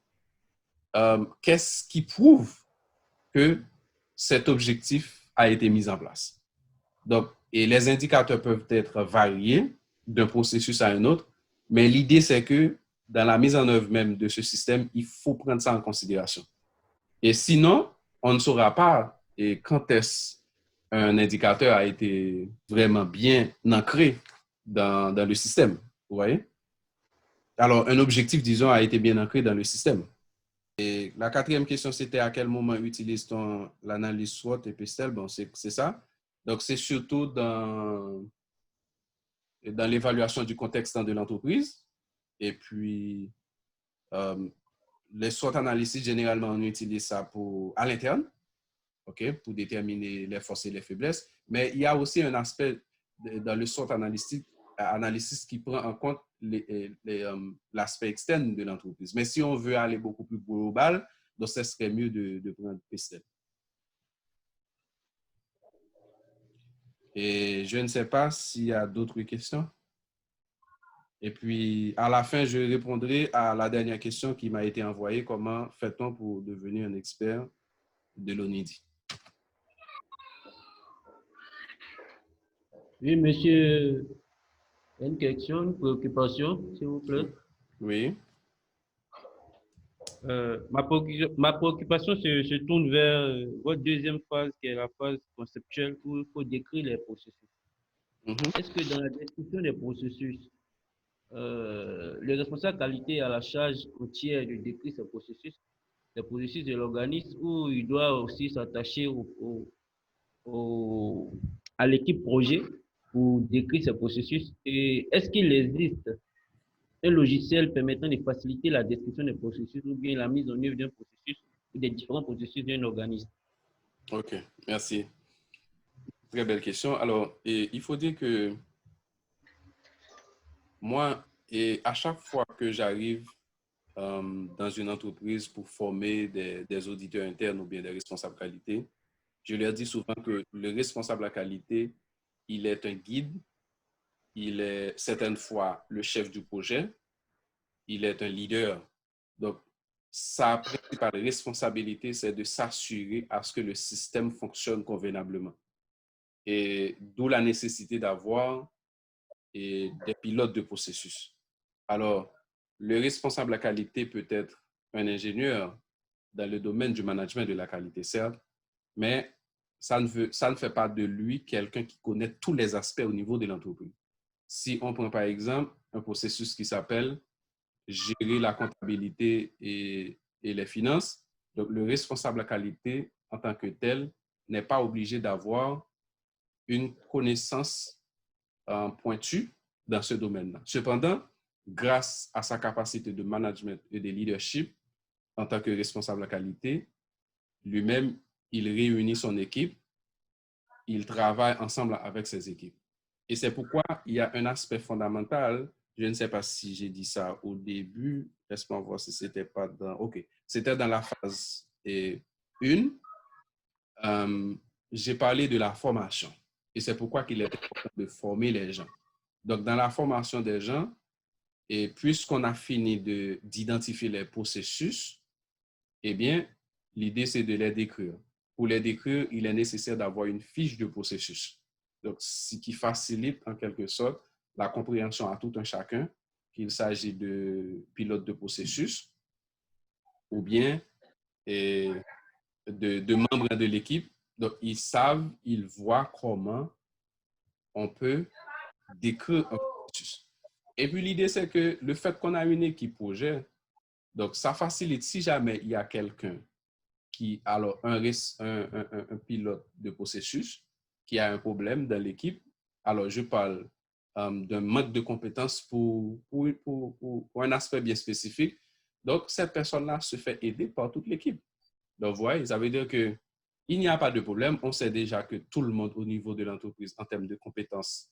qu'est-ce qui prouve que cet objectif a été mis en place. Donc, et les indicateurs peuvent être variés d'un processus à un autre, mais l'idée, c'est que dans la mise en œuvre même de ce système, il faut prendre ça en considération. Et sinon, on ne saura pas et quand est-ce un indicateur a été vraiment bien ancré dans le système. Vous voyez? Alors, un objectif, disons, a été bien ancré dans le système. Et la quatrième question, c'était à quel moment utilise-t-on l'analyse SWOT et PESTEL? Bon, c'est ça. Donc, c'est surtout dans l'évaluation du contexte de l'entreprise. Et puis, les SWOT analysis, généralement, on utilise ça à l'interne, okay, pour déterminer les forces et les faiblesses. Mais il y a aussi un aspect dans le SWOT analysis qui prend en compte l'aspect externe de l'entreprise. Mais si on veut aller beaucoup plus global, donc ce serait mieux de prendre PESTEL. Et je ne sais pas s'il y a d'autres questions. Et puis, à la fin, je répondrai à la dernière question qui m'a été envoyée. Comment fait-on pour devenir un expert de l'ONIDI? Oui, monsieur, une question, une préoccupation, s'il vous plaît. Oui. Ma préoccupation se tourne vers votre deuxième phase, qui est la phase conceptuelle, où il faut décrire les processus. Est-ce que dans la description des processus, le responsable qualité a la charge entière de décrire ces processus, les processus de l'organisme, ou il doit aussi s'attacher à l'équipe projet pour décrire ces processus? Et est-ce qu'il existe un logiciel permettant de faciliter la description des processus ou bien la mise en œuvre d'un processus ou des différents processus d'un organisme? OK, merci. Très belle question. Alors, il faut dire que moi, et à chaque fois que j'arrive dans une entreprise pour former des auditeurs internes ou bien des responsables qualité, je leur dis souvent que le responsable à qualité, il est un guide, il est certaines fois le chef du projet, il est un leader. Donc, sa principale responsabilité, c'est de s'assurer à ce que le système fonctionne convenablement. Et d'où la nécessité d'avoir des pilotes de processus. Alors, le responsable à qualité peut être un ingénieur dans le domaine du management de la qualité, certes, mais ça ne fait pas de lui quelqu'un qui connaît tous les aspects au niveau de l'entreprise. Si on prend par exemple un processus qui s'appelle gérer la comptabilité et les finances, donc le responsable à qualité en tant que tel n'est pas obligé d'avoir une connaissance pointue dans ce domaine-là. Cependant, grâce à sa capacité de management et de leadership en tant que responsable à qualité, lui-même, il réunit son équipe, il travaille ensemble avec ses équipes. Et c'est pourquoi il y a un aspect fondamental. Je ne sais pas si j'ai dit ça au début. Laisse-moi voir si c'était pas dans... OK. C'était dans la phase 1. J'ai parlé de la formation. Et c'est pourquoi il est important de former les gens. Donc, dans la formation des gens, et puisqu'on a fini d'identifier les processus, eh bien, l'idée, c'est de les décrire. Pour les décrire, il est nécessaire d'avoir une fiche de processus. Donc, ce qui facilite en quelque sorte la compréhension à tout un chacun, qu'il s'agit de pilotes de processus ou bien de membres de l'équipe. Donc, ils savent, ils voient comment on peut décrire un processus. Et puis, l'idée, c'est que le fait qu'on a une équipe projet, donc ça facilite si jamais il y a quelqu'un alors un pilote de processus qui a un problème dans l'équipe, alors je parle d'un manque de compétences pour un aspect bien spécifique. Donc, cette personne-là se fait aider par toute l'équipe. Donc, vous voyez, ça veut dire qu'il n'y a pas de problème. On sait déjà que tout le monde au niveau de l'entreprise, en termes de compétences,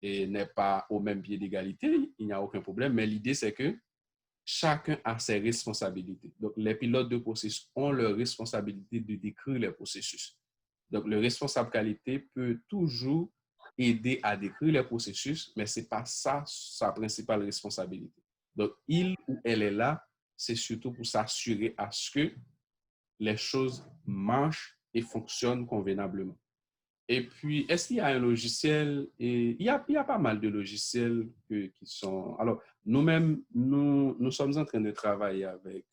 n'est pas au même pied d'égalité. Il n'y a aucun problème. Mais l'idée, c'est que chacun a ses responsabilités. Donc, les pilotes de processus ont leur responsabilité de décrire les processus. Donc, le responsable qualité peut toujours aider à décrire les processus, mais ce n'est pas ça sa principale responsabilité. Donc, il ou elle est là, c'est surtout pour s'assurer à ce que les choses marchent et fonctionnent convenablement. Et puis, est-ce qu'il y a un logiciel? Et il y a pas mal de logiciels qui sont... Alors, nous-mêmes, nous sommes en train de travailler avec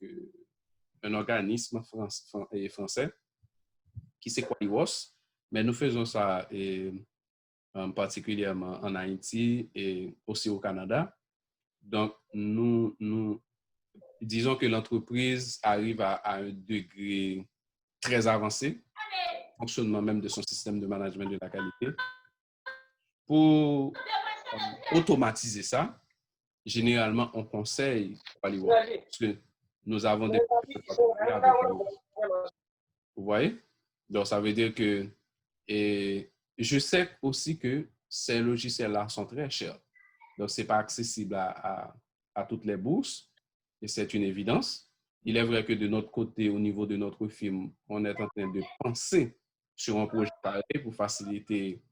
un organisme français qui c'est Qualiwos, mais nous faisons ça particulièrement en Haïti et aussi au Canada. Donc, nous disons que l'entreprise arrive à un degré très avancé, fonctionnement même de son système de management de la qualité. Pour automatiser ça, généralement, on conseille Qualiwos parce que nous avons des avec vous voyez? Donc, ça veut dire que et je sais aussi que ces logiciels-là sont très chers. Donc, ce n'est pas accessible à toutes les bourses et c'est une évidence. Il est vrai que de notre côté, au niveau de notre firme, on est en train de penser sur un projet pareil pour faciliter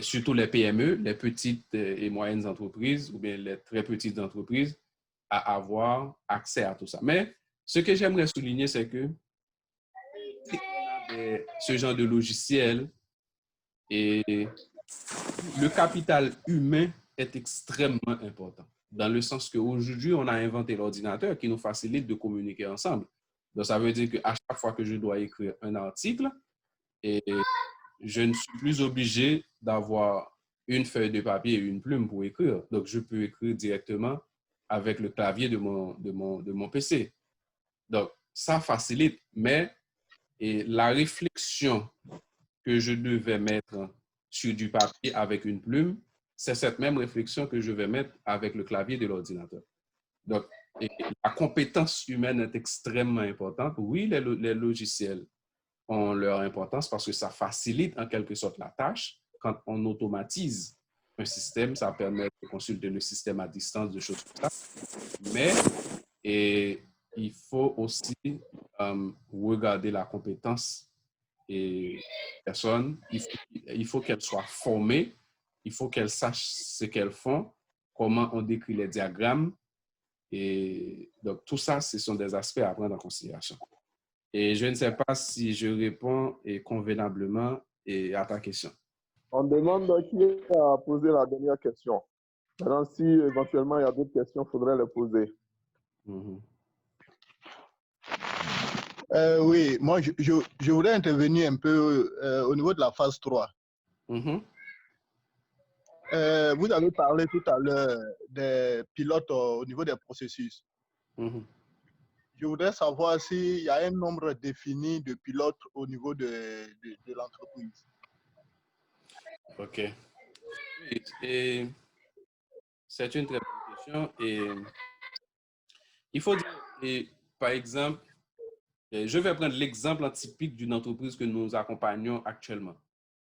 surtout les PME, les petites et moyennes entreprises ou bien les très petites entreprises à avoir accès à tout ça. Mais ce que j'aimerais souligner, c'est que ce genre de logiciel et le capital humain est extrêmement important. Dans le sens qu'aujourd'hui, on a inventé l'ordinateur qui nous facilite de communiquer ensemble. Donc, ça veut dire qu'à chaque fois que je dois écrire un article, et je ne suis plus obligé d'avoir une feuille de papier et une plume pour écrire. Donc, je peux écrire directement avec le clavier de mon PC. Donc, ça facilite, mais la réflexion que je devais mettre sur du papier avec une plume, c'est cette même réflexion que je vais mettre avec le clavier de l'ordinateur. Donc, la compétence humaine est extrêmement importante. Oui, les logiciels ont leur importance parce que ça facilite en quelque sorte la tâche. Quand on automatise un système, ça permet de consulter le système à distance, de choses comme ça. Mais il faut aussi regarder la compétence et personne. Il faut qu'elle soit formée, il faut qu'elle sache ce qu'elles font, comment on décrit les diagrammes. Et donc, tout ça, ce sont des aspects à prendre en considération. Et je ne sais pas si je réponds convenablement à ta question. On demande qui a posé la dernière question. Maintenant, si éventuellement il y a d'autres questions, il faudrait les poser. Oui, moi, je voudrais intervenir un peu au niveau de la phase 3. Vous avez parlé tout à l'heure des pilotes au niveau des processus. Je voudrais savoir s'il y a un nombre défini de pilotes au niveau de l'entreprise. OK. Et c'est une très bonne question. Et il faut dire, par exemple, je vais prendre l'exemple typique d'une entreprise que nous accompagnons actuellement.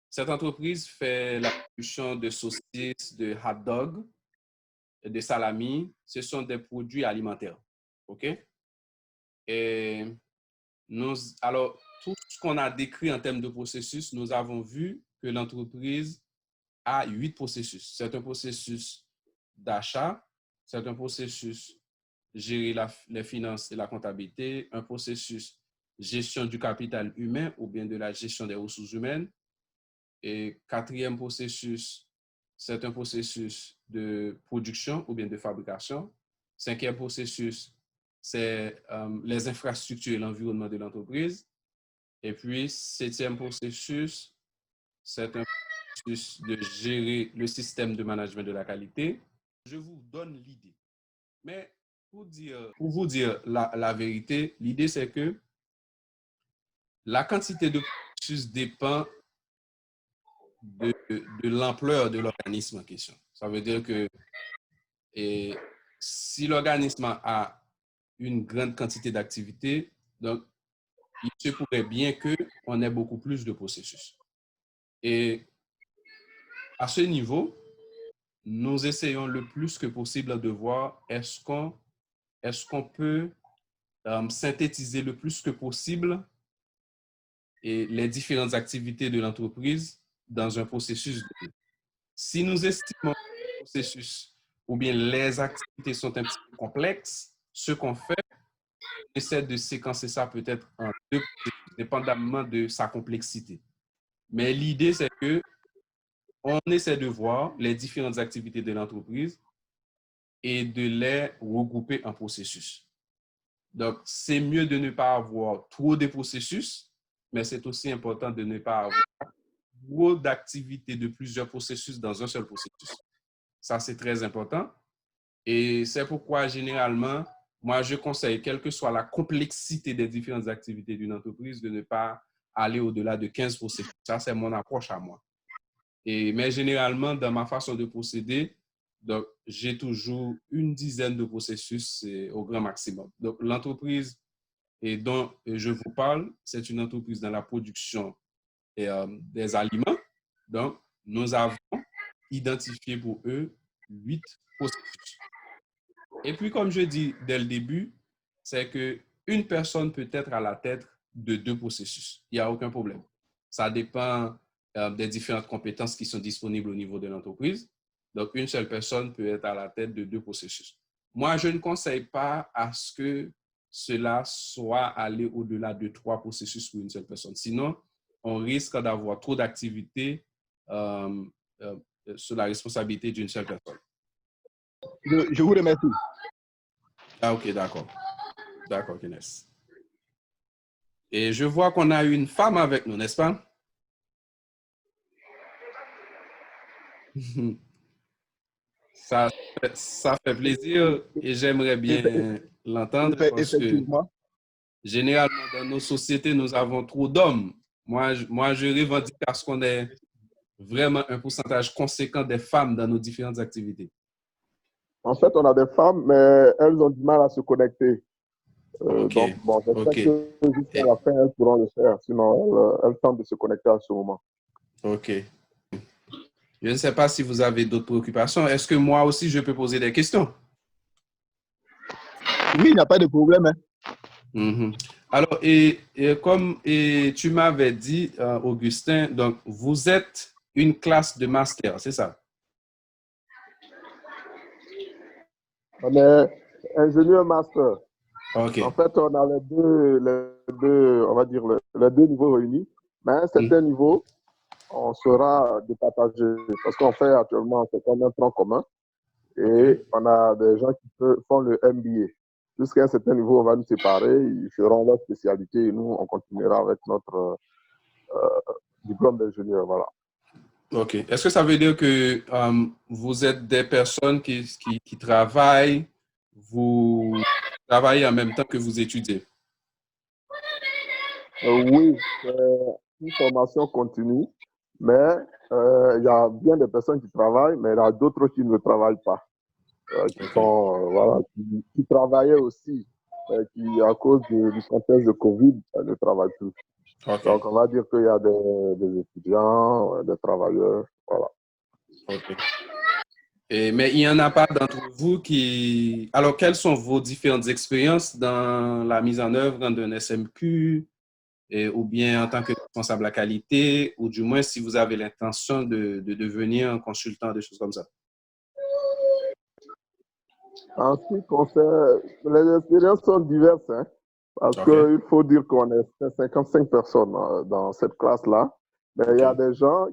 Cette entreprise fait la production de saucisses, de hot dogs, de salami. Ce sont des produits alimentaires. OK? Et alors, tout ce qu'on a décrit en termes de processus, nous avons vu que l'entreprise a 8 processus. C'est un processus d'achat, c'est un processus gérer les finances et la comptabilité, un processus gestion du capital humain ou bien de la gestion des ressources humaines. Et quatrième processus, c'est un processus de production ou bien de fabrication. Cinquième processus, c'est les infrastructures et l'environnement de l'entreprise. Et puis, septième processus, c'est un processus de gérer le système de management de la qualité. Je vous donne l'idée. Mais pour vous dire la vérité, l'idée, c'est que la quantité de processus dépend de l'ampleur de l'organisme en question. Ça veut dire que si l'organisme a une grande quantité d'activités, donc il se pourrait bien qu'on ait beaucoup plus de processus. Et à ce niveau, nous essayons le plus que possible de voir est-ce qu'on peut synthétiser le plus que possible les différentes activités de l'entreprise dans un processus. Si nous estimons que le processus ou bien les activités sont un petit peu complexes, ce qu'on fait, on essaie de séquencer ça peut-être en 2 processus dépendamment de sa complexité. Mais l'idée, c'est que on essaie de voir les différentes activités de l'entreprise et de les regrouper en processus. Donc, c'est mieux de ne pas avoir trop de processus, mais c'est aussi important de ne pas avoir trop d'activités de plusieurs processus dans un seul processus. Ça, c'est très important. Et c'est pourquoi, généralement, moi, je conseille, quelle que soit la complexité des différentes activités d'une entreprise, de ne pas aller au-delà de 15 processus. Ça, c'est mon approche à moi. Mais généralement, dans ma façon de procéder, donc, j'ai toujours une dizaine de processus au grand maximum. Donc, l'entreprise dont je vous parle, c'est une entreprise dans la production des aliments. Donc, nous avons identifié pour eux 8 processus. Et puis, comme je dis dès le début, c'est qu'une personne peut être à la tête de 2 processus. Il n'y a aucun problème. Ça dépend des différentes compétences qui sont disponibles au niveau de l'entreprise. Donc, une seule personne peut être à la tête de 2 processus. Moi, je ne conseille pas à ce que cela soit aller au-delà de 3 processus pour une seule personne. Sinon, on risque d'avoir trop d'activités sur la responsabilité d'une seule personne. Je vous remercie. Ah, ok, d'accord. D'accord, Kenneth. Et je vois qu'on a une femme avec nous, n'est-ce pas? Ça fait plaisir et j'aimerais bien l'entendre parce que généralement, dans nos sociétés, nous avons trop d'hommes. Moi, je revendique à ce qu'on ait vraiment un pourcentage conséquent des femmes dans nos différentes activités. En fait, on a des femmes, mais elles ont du mal à se connecter. Ok. Donc, bon, j'espère que jusqu'à la fin, elles pourront le faire. Sinon, elles tentent de se connecter à ce moment. Ok. Je ne sais pas si vous avez d'autres préoccupations. Est-ce que moi aussi, je peux poser des questions? Oui, il n'y a pas de problème. Hein. Mm-hmm. Alors, comme tu m'avais dit, Augustin, donc vous êtes une classe de master, c'est ça? On est ingénieur master. Okay. En fait, on a les deux, on va dire les 2 niveaux réunis. Mais à un certain niveau, on sera départagé parce qu'on fait actuellement un tronc commun et on a des gens qui font le MBA. Jusqu'à un certain niveau, on va nous séparer, ils feront leur spécialité et nous, on continuera avec notre diplôme d'ingénieur. Voilà. OK. Est-ce que ça veut dire que vous êtes des personnes qui travaillent, vous travaillez en même temps que vous étudiez? Oui, c'est une formation continue, mais il y a bien des personnes qui travaillent, mais il y a d'autres qui ne travaillent pas, qui travaillaient aussi, qui à cause du contexte de Covid, ne travaillent plus. Okay. Donc, on va dire qu'il y a des étudiants, des travailleurs, voilà. Okay. Mais il n'y en a pas d'entre vous qui... Alors, quelles sont vos différentes expériences dans la mise en œuvre d'un SMQ ou bien en tant que responsable à qualité, ou du moins si vous avez l'intention de devenir un consultant, des choses comme ça? En ce qui concerne, les expériences sont diverses, hein, parce qu'il faut dire qu'on est 55 personnes dans cette classe-là, mais il y a des gens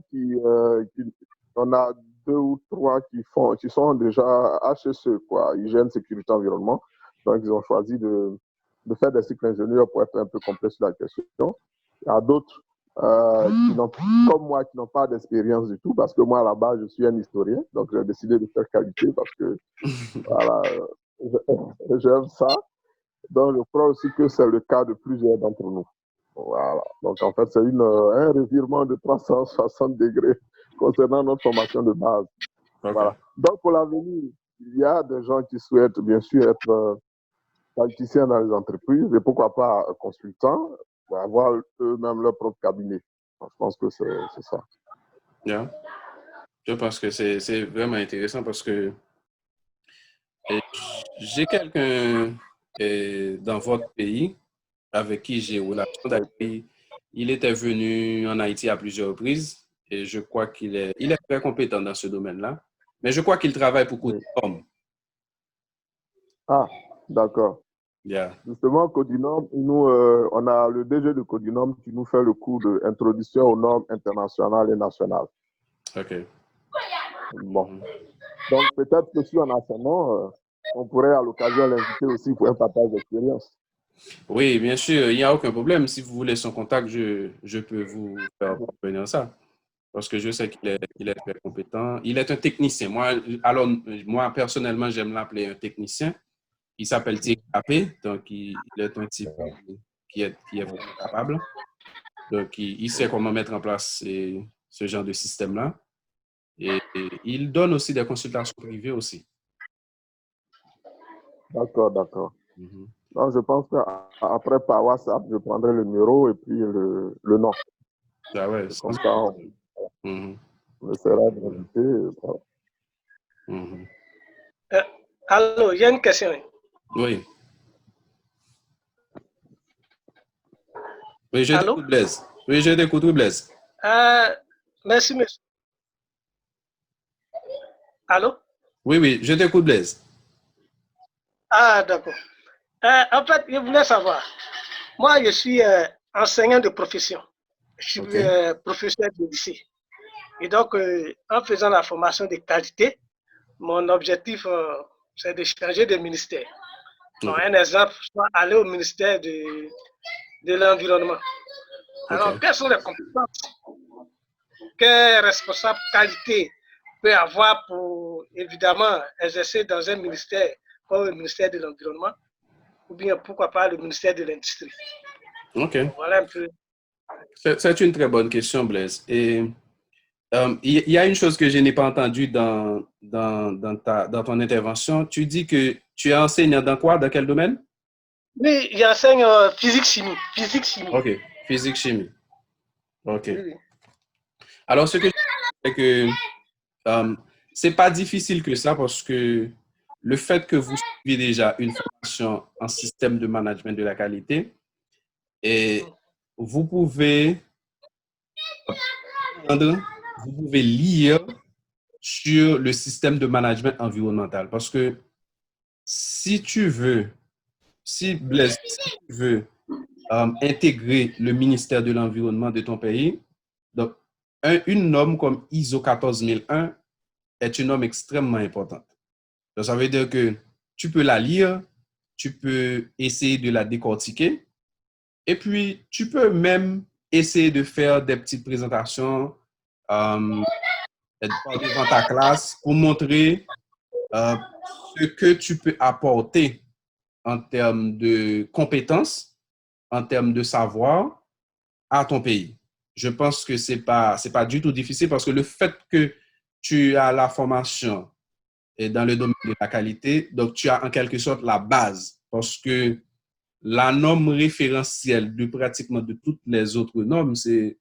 on a 2 ou 3 qui sont déjà HSE, quoi, hygiène, sécurité, environnement. Donc, ils ont choisi de faire des cycles ingénieurs pour être un peu complets sur la question. Il y a d'autres comme moi qui n'ont pas d'expérience du tout, parce que moi, à la base, je suis un historien, donc j'ai décidé de faire qualité parce que, voilà, j'aime ça. Donc, je crois aussi que c'est le cas de plusieurs d'entre nous. Voilà. Donc, en fait, c'est un revirement de 360 degrés concernant notre formation de base. Okay. Voilà. Donc, pour l'avenir, il y a des gens qui souhaitent, bien sûr, être qualiticiens dans les entreprises et pourquoi pas consultants, pour avoir eux-mêmes leur propre cabinet. Donc, je pense que c'est ça. Yeah. Je pense que c'est vraiment intéressant parce que j'ai quelqu'un dans votre pays avec qui j'ai relation d'accueil. Il était venu en Haïti à plusieurs reprises et je crois qu'il est très compétent dans ce domaine-là. Mais je crois qu'il travaille pour Codicom. Ah, d'accord. Yeah. Justement, Codinome, nous, on a le DG de Codinome qui nous fait le cours d'introduction aux normes internationales et nationales. OK. Bon. Donc, peut-être que si on a son nom, on pourrait à l'occasion l'inviter aussi pour un partage d'expérience. Oui, bien sûr, il n'y a aucun problème. Si vous voulez son contact, je peux vous faire parvenir ça. Parce que je sais qu'il est très compétent. Il est un technicien. Moi, personnellement, j'aime l'appeler un technicien. Il s'appelle Thierry Capé, donc il est un type qui est vraiment capable. Donc, il sait comment mettre en place ce genre de système-là. Et il donne aussi des consultations privées aussi. D'accord, d'accord. Donc, je pense qu'après, par WhatsApp, je prendrai le numéro et puis le nom. Ah ouais, comme ça, on essaiera de l'inviter. Allô, il y a une question. Oui. Oui, je t'écoute, Blaise. Oui, je t'écoute, Blaise. Merci, monsieur. Allô? Oui, je t'écoute, Blaise. Ah, d'accord. En fait, je voulais savoir. Moi, je suis enseignant de profession. Je suis professeur de lycée. Et donc, en faisant la formation de qualité, mon objectif, c'est de changer de ministère. Bon, un exemple, aller au ministère de l'Environnement. Alors, quelles sont les compétences qu'un responsable qualité peut avoir pour, évidemment, exercer dans un ministère comme le ministère de l'Environnement ou bien, pourquoi pas, le ministère de l'Industrie? OK. Voilà un peu. C'est une très bonne question, Blaise. Et il y a une chose que je n'ai pas entendue dans ton intervention. Tu dis que tu es enseignant dans quoi? Dans quel domaine? Oui, j'enseigne physique-chimie. Physique-chimie. OK, physique-chimie. OK. Oui. Alors, ce que je dis, c'est que c'est pas difficile que ça parce que le fait que vous suivez déjà une formation en système de management de la qualité, et vous pouvez lire sur le système de management environnemental. Parce que si Blaise, si tu veux intégrer le ministère de l'Environnement de ton pays, donc une norme comme ISO 14001 est une norme extrêmement importante. Donc, ça veut dire que tu peux la lire, tu peux essayer de la décortiquer, et puis tu peux même essayer de faire des petites présentations devant ta classe pour montrer ce que tu peux apporter en termes de compétences, en termes de savoir à ton pays. Je pense que c'est pas du tout difficile parce que le fait que tu as la formation et dans le domaine de la qualité, donc tu as en quelque sorte la base parce que la norme référentielle de pratiquement de toutes les autres normes, c'est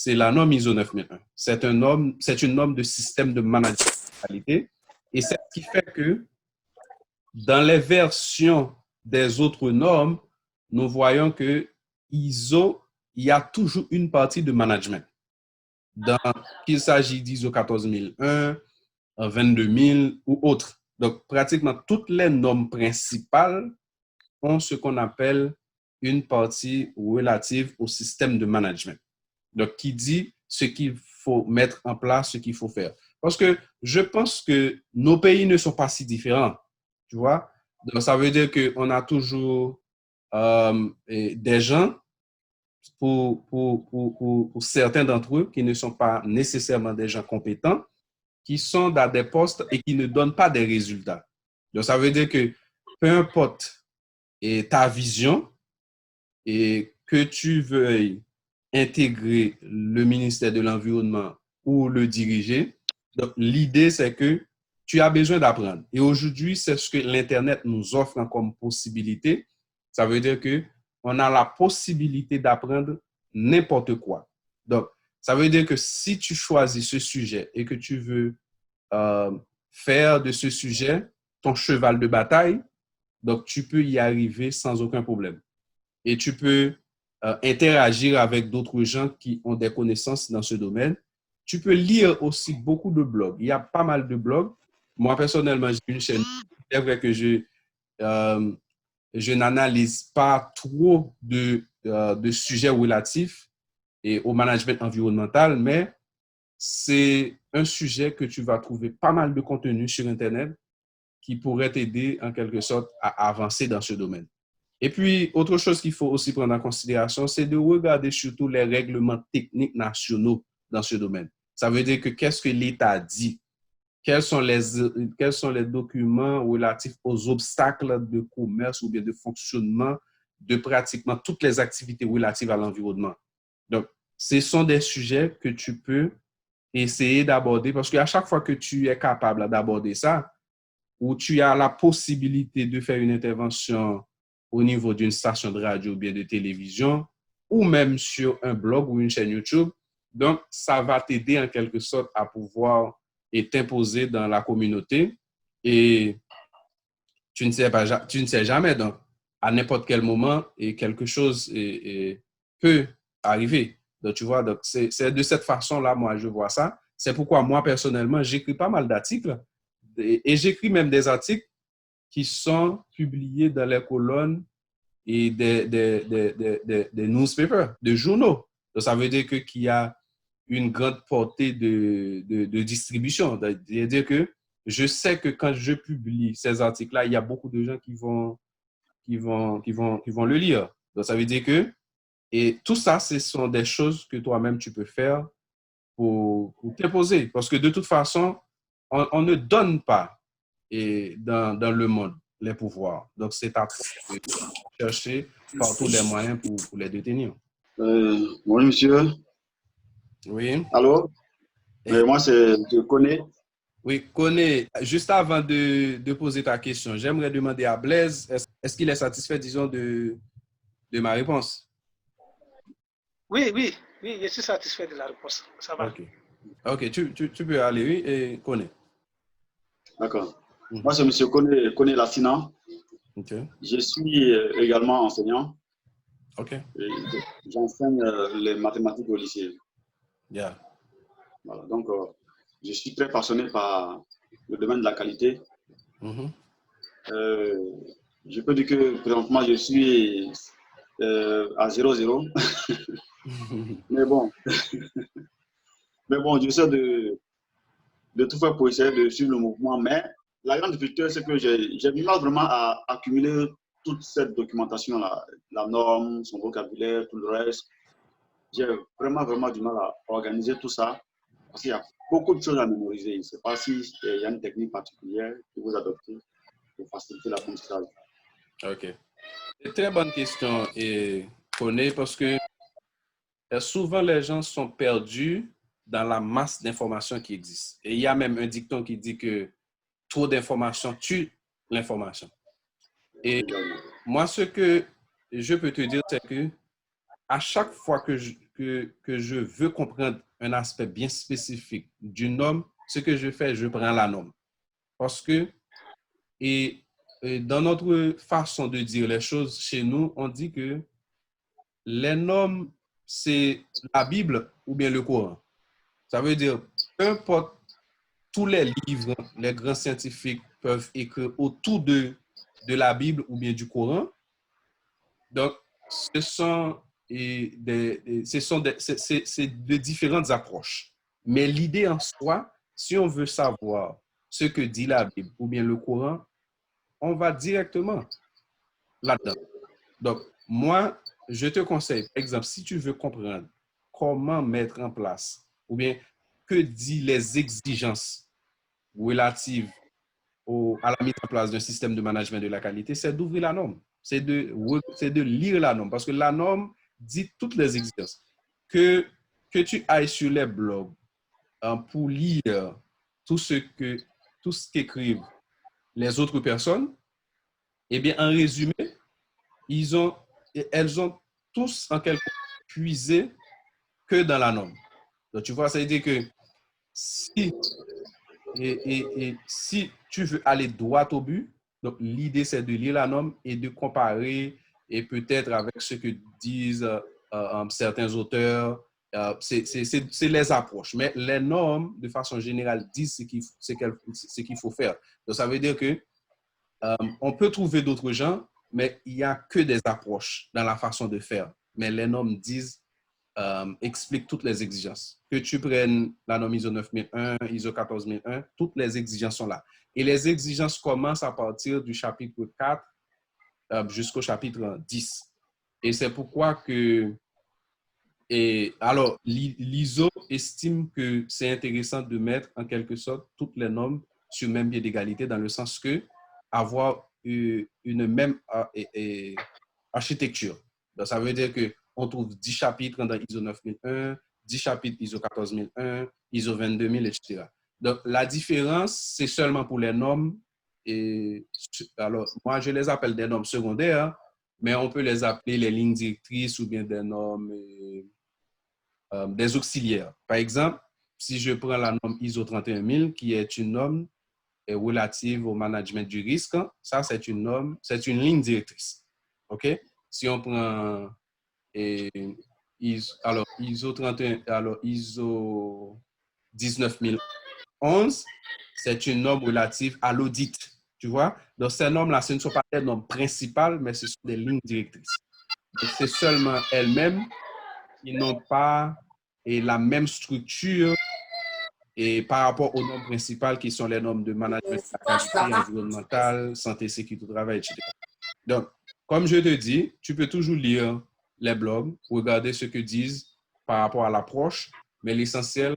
la norme ISO 9001. C'est une norme de système de management de qualité et c'est ce qui fait que dans les versions des autres normes, nous voyons que ISO, il y a toujours une partie de management. Qu'il s'agit d'ISO 14001, 22000 ou autres. Donc, pratiquement toutes les normes principales ont ce qu'on appelle une partie relative au système de management. Donc, qui dit ce qu'il faut mettre en place, ce qu'il faut faire. Parce que je pense que nos pays ne sont pas si différents, tu vois. Donc, ça veut dire qu'on a toujours des gens, pour certains d'entre eux, qui ne sont pas nécessairement des gens compétents, qui sont dans des postes et qui ne donnent pas des résultats. Donc, ça veut dire que peu importe ta vision et que tu veuilles intégrer le ministère de l'Environnement ou le diriger, donc l'idée, c'est que tu as besoin d'apprendre. Et aujourd'hui, c'est ce que l'Internet nous offre comme possibilité. Ça veut dire qu'on a la possibilité d'apprendre n'importe quoi. Donc, ça veut dire que si tu choisis ce sujet et que tu veux faire de ce sujet ton cheval de bataille, donc tu peux y arriver sans aucun problème. Et tu peux interagir avec d'autres gens qui ont des connaissances dans ce domaine. Tu peux lire aussi beaucoup de blogs. Il y a pas mal de blogs. Moi, personnellement, j'ai une chaîne. C'est vrai que je n'analyse pas trop de sujets relatifs et au management environnemental, mais c'est un sujet que tu vas trouver pas mal de contenu sur Internet qui pourrait t'aider en quelque sorte à avancer dans ce domaine. Et puis, autre chose qu'il faut aussi prendre en considération, c'est de regarder surtout les règlements techniques nationaux dans ce domaine. Ça veut dire que qu'est-ce que l'État dit? Quels sont les documents relatifs aux obstacles de commerce ou bien de fonctionnement de pratiquement toutes les activités relatives à l'environnement. Donc, ce sont des sujets que tu peux essayer d'aborder parce qu'à chaque fois que tu es capable d'aborder ça, ou tu as la possibilité de faire une intervention au niveau d'une station de radio ou bien de télévision, ou même sur un blog ou une chaîne YouTube, donc ça va t'aider en quelque sorte à pouvoir t'imposer dans la communauté et tu ne sais jamais, donc à n'importe quel moment et quelque chose peut arriver. Donc tu vois, donc c'est de cette façon-là, moi je vois ça. C'est pourquoi moi personnellement, j'écris pas mal d'articles et j'écris même des articles qui sont publiés dans les colonnes et des newspapers, des journaux. Donc ça veut dire qu'il y a une grande portée de distribution. C'est-à-dire que je sais que quand je publie ces articles-là, il y a beaucoup de gens qui vont le lire. Donc, ça veut dire que, et tout ça, ce sont des choses que toi-même, tu peux faire pour t'imposer. Parce que de toute façon, on ne donne pas dans le monde les pouvoirs. Donc, c'est à toi de chercher par tous les moyens pour les détenir. Bonjour, monsieur. Oui. Allô? Moi, je connais. Oui, connais. Juste avant de poser ta question, j'aimerais demander à Blaise, est-ce qu'il est satisfait, disons, de ma réponse? Oui, je suis satisfait de la réponse. Ça va. Ok, tu peux aller, oui, et connais. D'accord. Moi, c'est monsieur Koné Lassina. Okay. Je suis également enseignant. Ok. J'enseigne les mathématiques au lycée. Yeah. Voilà, donc, je suis très passionné par le domaine de la qualité. Je peux dire que présentement, je suis à 0-0. Mais bon, j'essaie de tout faire pour essayer de suivre le mouvement. Mais la grande difficulté, c'est que j'ai du mal vraiment à accumuler toute cette documentation-là, la norme, son vocabulaire, tout le reste. J'ai vraiment du mal à organiser tout ça. Parce qu'il y a beaucoup de choses à mémoriser. Je ne sais pas s'il y a une technique particulière que vous adoptez pour faciliter l'apprentissage. Ok. C'est une très bonne question, et Koné, parce que souvent les gens sont perdus dans la masse d'informations qui existent. Et il y a même un dicton qui dit que trop d'informations tue l'information. Et moi, ce que je peux te dire, c'est que à chaque fois que je veux comprendre un aspect bien spécifique d'une norme, ce que je fais, je prends la norme. Parce que, et dans notre façon de dire les choses chez nous, on dit que les normes, c'est la Bible ou bien le Coran. Ça veut dire, peu importe, tous les livres, les grands scientifiques peuvent écrire autour de la Bible ou bien du Coran. Donc, ce sont de différentes approches. Mais l'idée en soi, si on veut savoir ce que dit la Bible ou bien le Coran, on va directement là-dedans. Donc, moi, je te conseille, par exemple, si tu veux comprendre comment mettre en place ou bien que disent les exigences relatives à la mise en place d'un système de management de la qualité, c'est d'ouvrir la norme. C'est de lire la norme. Parce que la norme dit toutes les exigences. Que tu ailles sur les blogs pour lire tout ce qu'écrivent les autres personnes, eh bien, en résumé, elles ont tous en quelque sorte puisé que dans la norme. Donc, tu vois, ça veut dire que si tu veux aller droit au but, donc l'idée c'est de lire la norme et de comparer et peut-être avec ce que disent certains auteurs, c'est les approches. Mais les normes, de façon générale, disent ce qu'il faut faire. Donc ça veut dire que on peut trouver d'autres gens mais il n'y a que des approches dans la façon de faire. Mais les normes expliquent toutes les exigences. Que tu prennes la norme ISO 9001, ISO 14001, toutes les exigences sont là. Et les exigences commencent à partir du chapitre 4 jusqu'au chapitre 10. Et c'est pourquoi que l'ISO estime que c'est intéressant de mettre en quelque sorte toutes les normes sur le même pied d'égalité, dans le sens que avoir une même architecture. Donc, ça veut dire qu'on trouve 10 chapitres dans ISO 9001, 10 chapitres ISO 14001, ISO 22000, etc. Donc, la différence, c'est seulement pour les normes. Alors, moi, je les appelle des normes secondaires, mais on peut les appeler les lignes directrices ou bien des normes, des auxiliaires. Par exemple, si je prends la norme ISO 31000, qui est une norme relative au management du risque, ça, c'est une norme, c'est une ligne directrice. OK? Si on prend ISO 19011, c'est une norme relative à l'audit. Tu vois? Donc, ces normes-là, ce ne sont pas des normes principales, mais ce sont des lignes directrices. Donc, c'est seulement elles-mêmes qui n'ont pas la même structure et par rapport aux normes principales qui sont les normes de management de la qualité environnementale, santé, sécurité au travail, etc. Donc, comme je te dis, tu peux toujours lire les blogs, regarder ce que disent par rapport à l'approche, mais l'essentiel,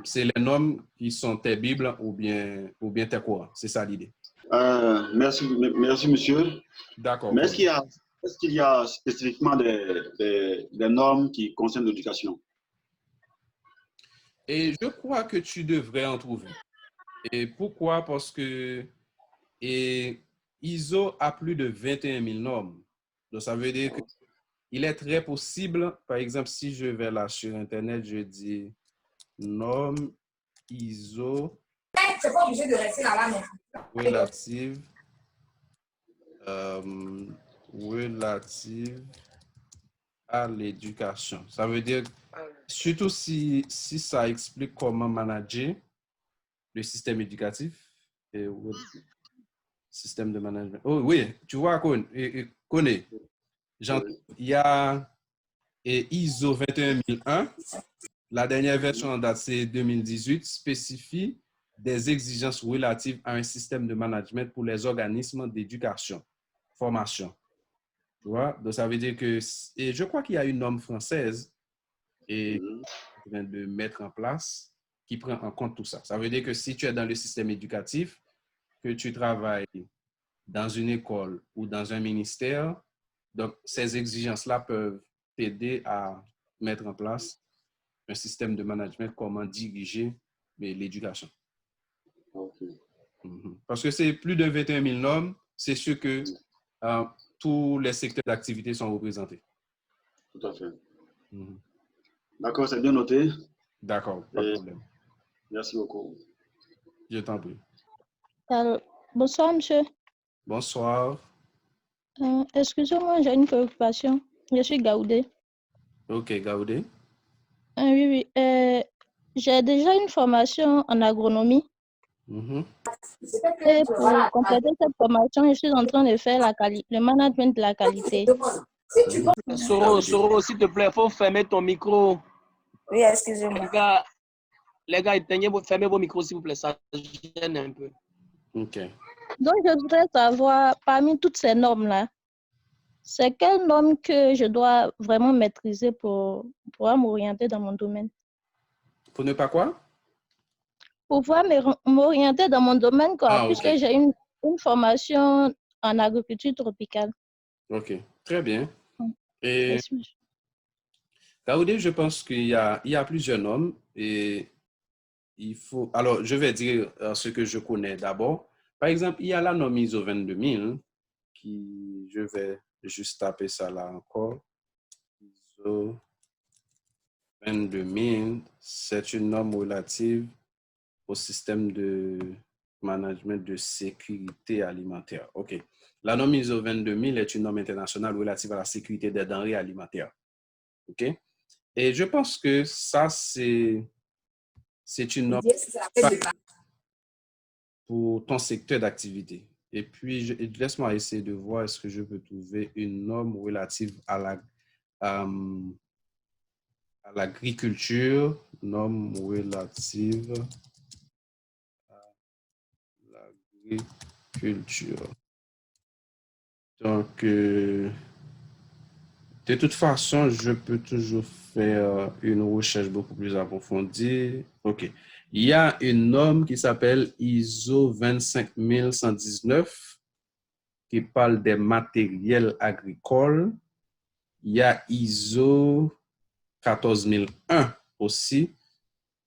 c'est les normes qui sont tes bibles ou bien tes courants. C'est ça l'idée. Merci, monsieur. D'accord. Mais est-ce qu'il y a spécifiquement des normes qui concernent l'éducation? Et je crois que tu devrais en trouver. Et pourquoi? Parce que ISO a plus de 21 000 normes. Donc, ça veut dire qu'il est très possible, par exemple, si je vais là sur Internet, je dis norme ISO c'est pas obligé de rester là non. relative à l'éducation. Ça veut dire, surtout si ça explique comment manager le système éducatif et le système de management. Oh oui, tu vois, connais. Il y a ISO 21001. La dernière version en date, c'est 2018, spécifie des exigences relatives à un système de management pour les organismes d'éducation, formation. Tu vois? Donc, ça veut dire que, et je crois qu'il y a une norme française qui vient de mettre en place qui prend en compte tout ça. Ça veut dire que si tu es dans le système éducatif, que tu travailles dans une école ou dans un ministère, donc ces exigences-là peuvent t'aider à mettre en place un système de management, comment diriger l'éducation. Okay. Parce que c'est plus de 21 000 normes, c'est sûr que tous les secteurs d'activité sont représentés. Tout à fait. D'accord, c'est bien noté. D'accord, pas de problème. Merci beaucoup. Je t'en prie. Bonsoir, monsieur. Bonsoir. Excusez-moi, j'ai une préoccupation. Je suis Gaoudé. Ok, Gaoudé. Oui. J'ai déjà une formation en agronomie. Et pour compléter cette formation, je suis en train de faire le management de la qualité. Soro, s'il te plaît, il faut fermer ton micro. Oui, excusez-moi. Les gars, fermez vos micros, s'il vous plaît, ça gêne un peu. Ok. Donc, je voudrais savoir, parmi toutes ces normes-là, c'est quelle norme que je dois vraiment maîtriser pour pouvoir m'orienter dans mon domaine? Pour ne pas quoi? Pour pouvoir m'orienter dans mon domaine, puisque okay. j'ai une formation en agriculture tropicale. Ok, très bien. Et Gaoudé, je pense qu'il y a plusieurs normes et il faut... Alors, je vais dire ce que je connais d'abord. Par exemple, il y a la norme ISO 22000 qui, je vais juste taper ça là encore. ISO 22000, c'est une norme relative au système de management de sécurité alimentaire. OK. La norme ISO 22000 est une norme internationale relative à la sécurité des denrées alimentaires. OK? Et je pense que ça, c'est une norme pour ton secteur d'activité. Et puis, laisse-moi essayer de voir est-ce que je peux trouver une norme relative à l'agriculture, norme relative à l'agriculture. Donc, de toute façon, je peux toujours faire une recherche beaucoup plus approfondie. OK. Il y a une norme qui s'appelle ISO 25119 qui parle des matériels agricoles. Il y a ISO 14001 aussi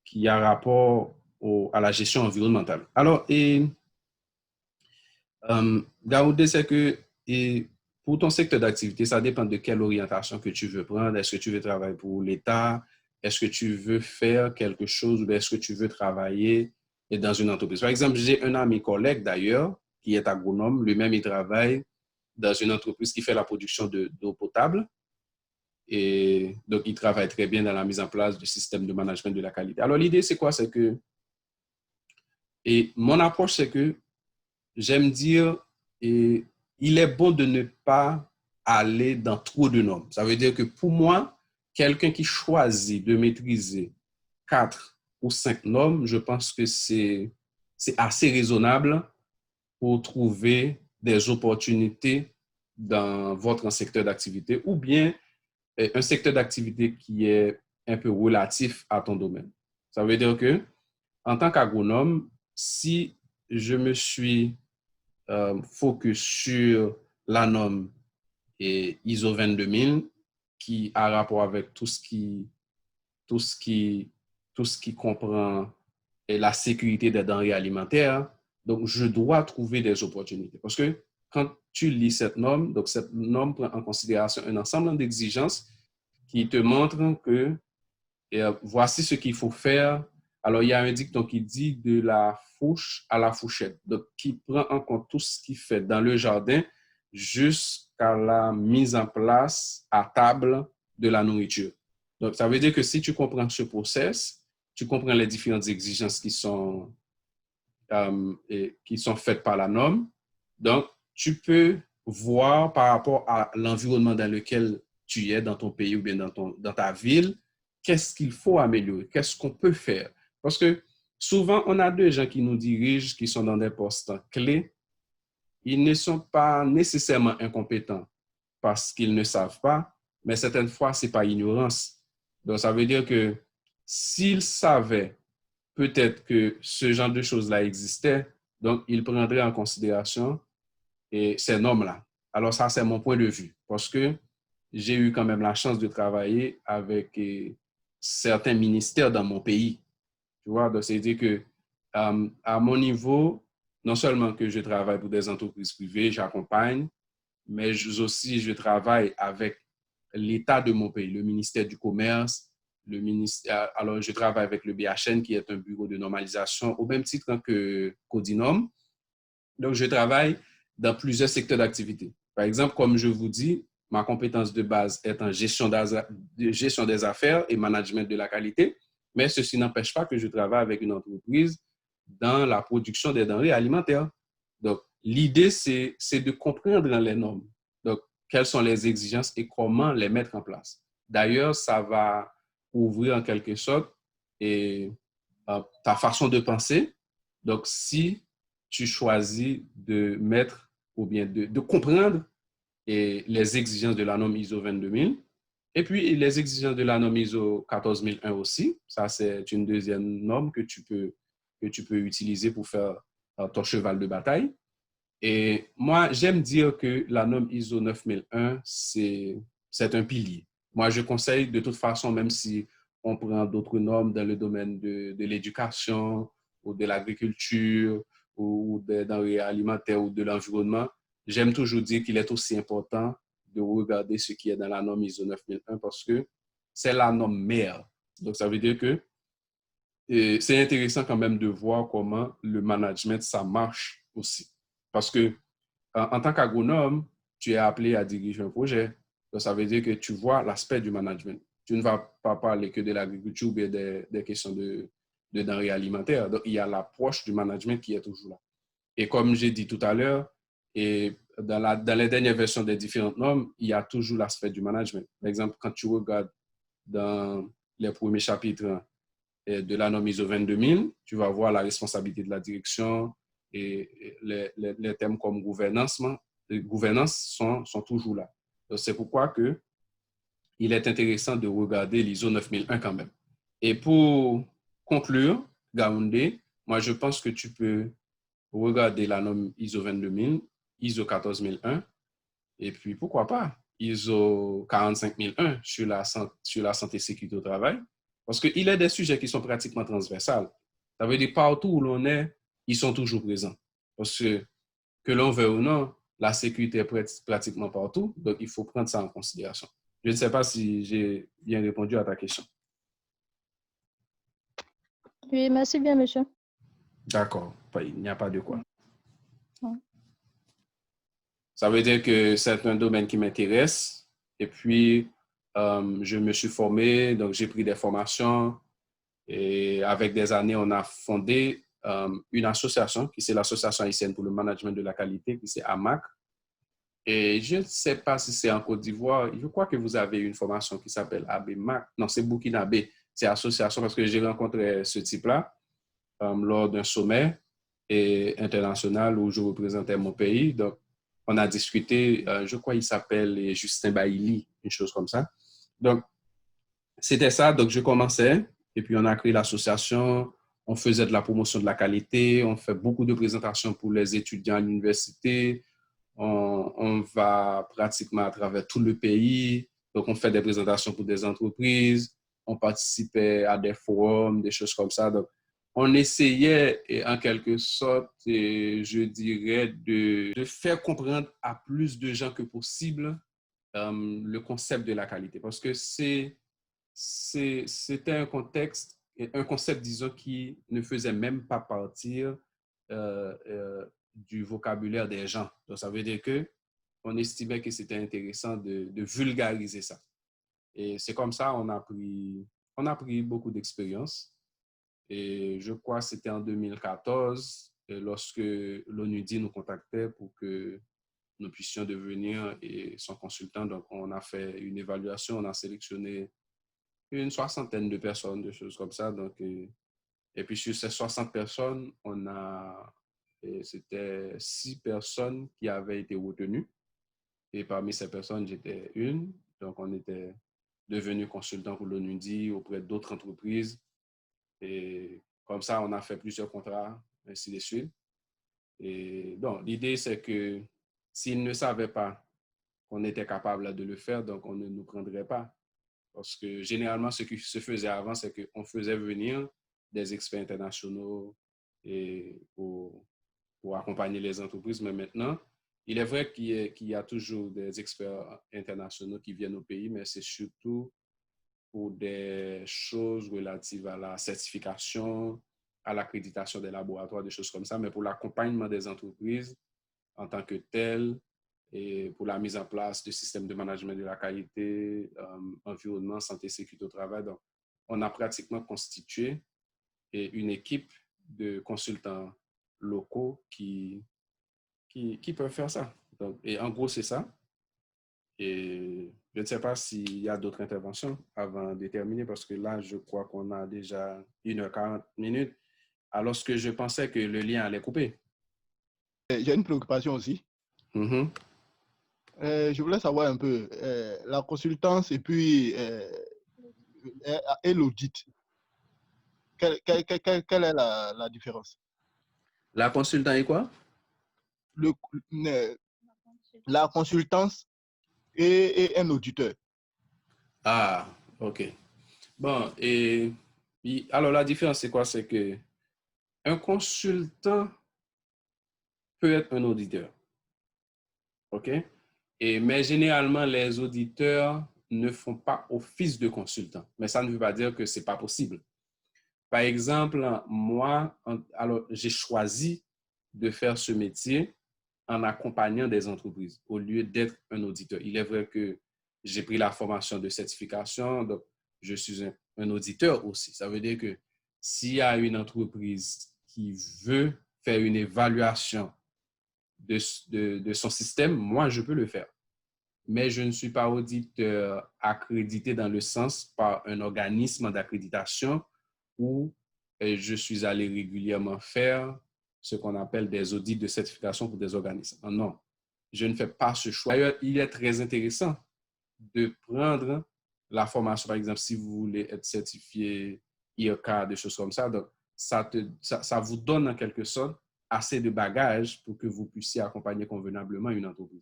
qui a rapport à la gestion environnementale. Alors, Gaoudé, c'est que pour ton secteur d'activité, ça dépend de quelle orientation que tu veux prendre. Est-ce que tu veux travailler pour l'État? Est-ce que tu veux faire quelque chose ou est-ce que tu veux travailler dans une entreprise? Par exemple, j'ai un ami collègue d'ailleurs qui est agronome. Lui-même, il travaille dans une entreprise qui fait la production d'eau potable. Et donc, il travaille très bien dans la mise en place du système de management de la qualité. Alors, l'idée, c'est quoi? C'est que, et mon approche, c'est que j'aime dire, il est bon de ne pas aller dans trop de normes. Ça veut dire que pour moi, quelqu'un qui choisit de maîtriser 4 ou 5 normes, je pense que c'est assez raisonnable pour trouver des opportunités dans votre secteur d'activité ou bien un secteur d'activité qui est un peu relatif à ton domaine. Ça veut dire que, en tant qu'agronome, si je me suis focus sur la norme ISO 22000 qui a rapport avec tout ce qui comprend la sécurité des denrées alimentaires, donc je dois trouver des opportunités. Parce que quand tu lis cette norme, donc cette norme prend en considération un ensemble d'exigences qui te montrent que voici ce qu'il faut faire. Alors, il y a un dicton qui dit de la fourche à la fourchette, donc qui prend en compte tout ce qui fait dans le jardin jusqu'à la mise en place à table de la nourriture. Donc, ça veut dire que si tu comprends ce process, tu comprends les différentes exigences qui sont faites par la norme. Donc, tu peux voir par rapport à l'environnement dans lequel tu es, dans ton pays ou bien dans ta ville, qu'est-ce qu'il faut améliorer, qu'est-ce qu'on peut faire. Parce que souvent, on a des gens qui nous dirigent, qui sont dans des postes clés. Ils ne sont pas nécessairement incompétents parce qu'ils ne savent pas, mais certaines fois, ce n'est pas ignorance. Donc, ça veut dire que s'ils savaient peut-être que ce genre de choses-là existait, donc ils prendraient en considération ces normes-là. Alors, ça, c'est mon point de vue parce que j'ai eu quand même la chance de travailler avec certains ministères dans mon pays. Tu vois, donc c'est-à-dire que à mon niveau, non seulement que je travaille pour des entreprises privées, j'accompagne, mais aussi je travaille avec l'État de mon pays, le ministère du Commerce, alors je travaille avec le BHN qui est un bureau de normalisation au même titre que Codinome. Donc, je travaille dans plusieurs secteurs d'activité. Par exemple, comme je vous dis, ma compétence de base est en gestion des affaires et management de la qualité, mais ceci n'empêche pas que je travaille avec une entreprise dans la production des denrées alimentaires. Donc, l'idée, c'est de comprendre les normes. Donc, quelles sont les exigences et comment les mettre en place. D'ailleurs, ça va ouvrir en quelque sorte ta façon de penser. Donc, si tu choisis de mettre ou bien de comprendre les exigences de la norme ISO 22000 et puis les exigences de la norme ISO 14001 aussi. Ça, c'est une deuxième norme que tu peux utiliser pour faire ton cheval de bataille. Et moi, j'aime dire que la norme ISO 9001, c'est un pilier. Moi, je conseille de toute façon, même si on prend d'autres normes dans le domaine de l'éducation ou de l'agriculture ou des denrées alimentaires ou de l'environnement, j'aime toujours dire qu'il est aussi important de regarder ce qui est dans la norme ISO 9001 parce que c'est la norme mère. Donc, ça veut dire que c'est intéressant quand même de voir comment le management, ça marche aussi. Parce que en tant qu'agronome, tu es appelé à diriger un projet. Donc, ça veut dire que tu vois l'aspect du management. Tu ne vas pas parler que de l'agriculture ou des questions de denrées alimentaires. Donc, il y a l'approche du management qui est toujours là. Et comme j'ai dit tout à l'heure, et dans les dernières versions des différentes normes, il y a toujours l'aspect du management. Par exemple, quand tu regardes dans les premiers chapitres de la norme ISO 22000, tu vas voir la responsabilité de la direction et les thèmes comme gouvernance sont toujours là. C'est pourquoi il est intéressant de regarder l'ISO 9001 quand même. Et pour conclure, Gaoundé, moi je pense que tu peux regarder la norme ISO 22000, ISO 14001, et puis pourquoi pas ISO 45001 sur la santé et sécurité au travail, parce qu'il y a des sujets qui sont pratiquement transversales. Ça veut dire partout où l'on est, ils sont toujours présents. Parce que l'on veut ou non, la sécurité est pratiquement partout, donc il faut prendre ça en considération. Je ne sais pas si j'ai bien répondu à ta question. Oui, merci bien, monsieur. D'accord, il n'y a pas de quoi. Ouais. Ça veut dire que c'est un domaine qui m'intéresse. Et puis, je me suis formé, donc j'ai pris des formations. Et avec des années, on a fondé une association, qui c'est l'Association haïtienne pour le management de la qualité, qui c'est AMAC. Et je ne sais pas si c'est en Côte d'Ivoire. Je crois que vous avez une formation qui s'appelle ABMAC. Non, c'est Burkinabé. C'est association parce que j'ai rencontré ce type-là lors d'un sommet international où je représentais mon pays. Donc, on a discuté, je crois qu'il s'appelle Justin Bailly, une chose comme ça. Donc, c'était ça. Donc, je commençais et puis on a créé l'association. On faisait de la promotion de la qualité. On fait beaucoup de présentations pour les étudiants à l'université. On va pratiquement à travers tout le pays. Donc, on fait des présentations pour des entreprises. On participait à des forums, des choses comme ça. Donc, on essayait en quelque sorte, je dirais, de faire comprendre à plus de gens que possible le concept de la qualité. Parce que c'était un concept, disons, qui ne faisait même pas partir du vocabulaire des gens. Donc, ça veut dire qu'on estimait que c'était intéressant de vulgariser ça. Et c'est comme ça on a pris beaucoup d'expérience. Et je crois que c'était en 2014, lorsque l'ONUDI nous contactait pour que nous puissions devenir son consultant. Donc, on a fait une évaluation, on a sélectionné une 60aine de personnes, des choses comme ça. Donc, et puis, sur ces 60 personnes, c'était 6 personnes qui avaient été retenues. Et parmi ces personnes, j'étais une. Donc, on était devenu consultant pour l'ONUDI auprès d'autres entreprises. Et comme ça, on a fait plusieurs contrats, ainsi de suite. Et donc, l'idée, c'est que s'ils ne savaient pas qu'on était capable de le faire, donc on ne nous prendrait pas. Parce que généralement, ce qui se faisait avant, c'est qu'on faisait venir des experts internationaux pour accompagner les entreprises. Mais maintenant, il est vrai qu'il y a toujours des experts internationaux qui viennent au pays, mais c'est surtout pour des choses relatives à la certification, à l'accréditation des laboratoires, des choses comme ça, mais pour l'accompagnement des entreprises en tant que telles et pour la mise en place de systèmes de management de la qualité, environnement, santé, sécurité au travail. Donc, on a pratiquement constitué une équipe de consultants locaux qui peuvent faire ça. Donc, et en gros, c'est ça. Et je ne sais pas s'il y a d'autres interventions avant de terminer, parce que là, je crois qu'on a déjà 1h40, alors que je pensais que le lien allait couper. J'ai une préoccupation aussi. Je voulais savoir un peu la consultance et puis et l'audit. Quelle est la différence? La consultance et quoi? La consultance et un auditeur. Ah, ok. Bon, alors la différence, c'est quoi? C'est que un consultant peut être un auditeur. OK? Mais généralement, les auditeurs ne font pas office de consultant. Mais ça ne veut pas dire que ce n'est pas possible. Par exemple, moi, alors j'ai choisi de faire ce métier en accompagnant des entreprises au lieu d'être un auditeur. Il est vrai que j'ai pris la formation de certification, donc je suis un auditeur aussi. Ça veut dire que s'il y a une entreprise qui veut faire une évaluation de son système, moi, je peux le faire. Mais je ne suis pas auditeur accrédité dans le sens par un organisme d'accréditation où je suis allé régulièrement faire ce qu'on appelle des audits de certification pour des organismes. Non, je ne fais pas ce choix. D'ailleurs, il est très intéressant de prendre la formation, par exemple, si vous voulez être certifié IRCA, des choses comme ça. Donc, ça vous donne en quelque sorte assez de bagages pour que vous puissiez accompagner convenablement une entreprise.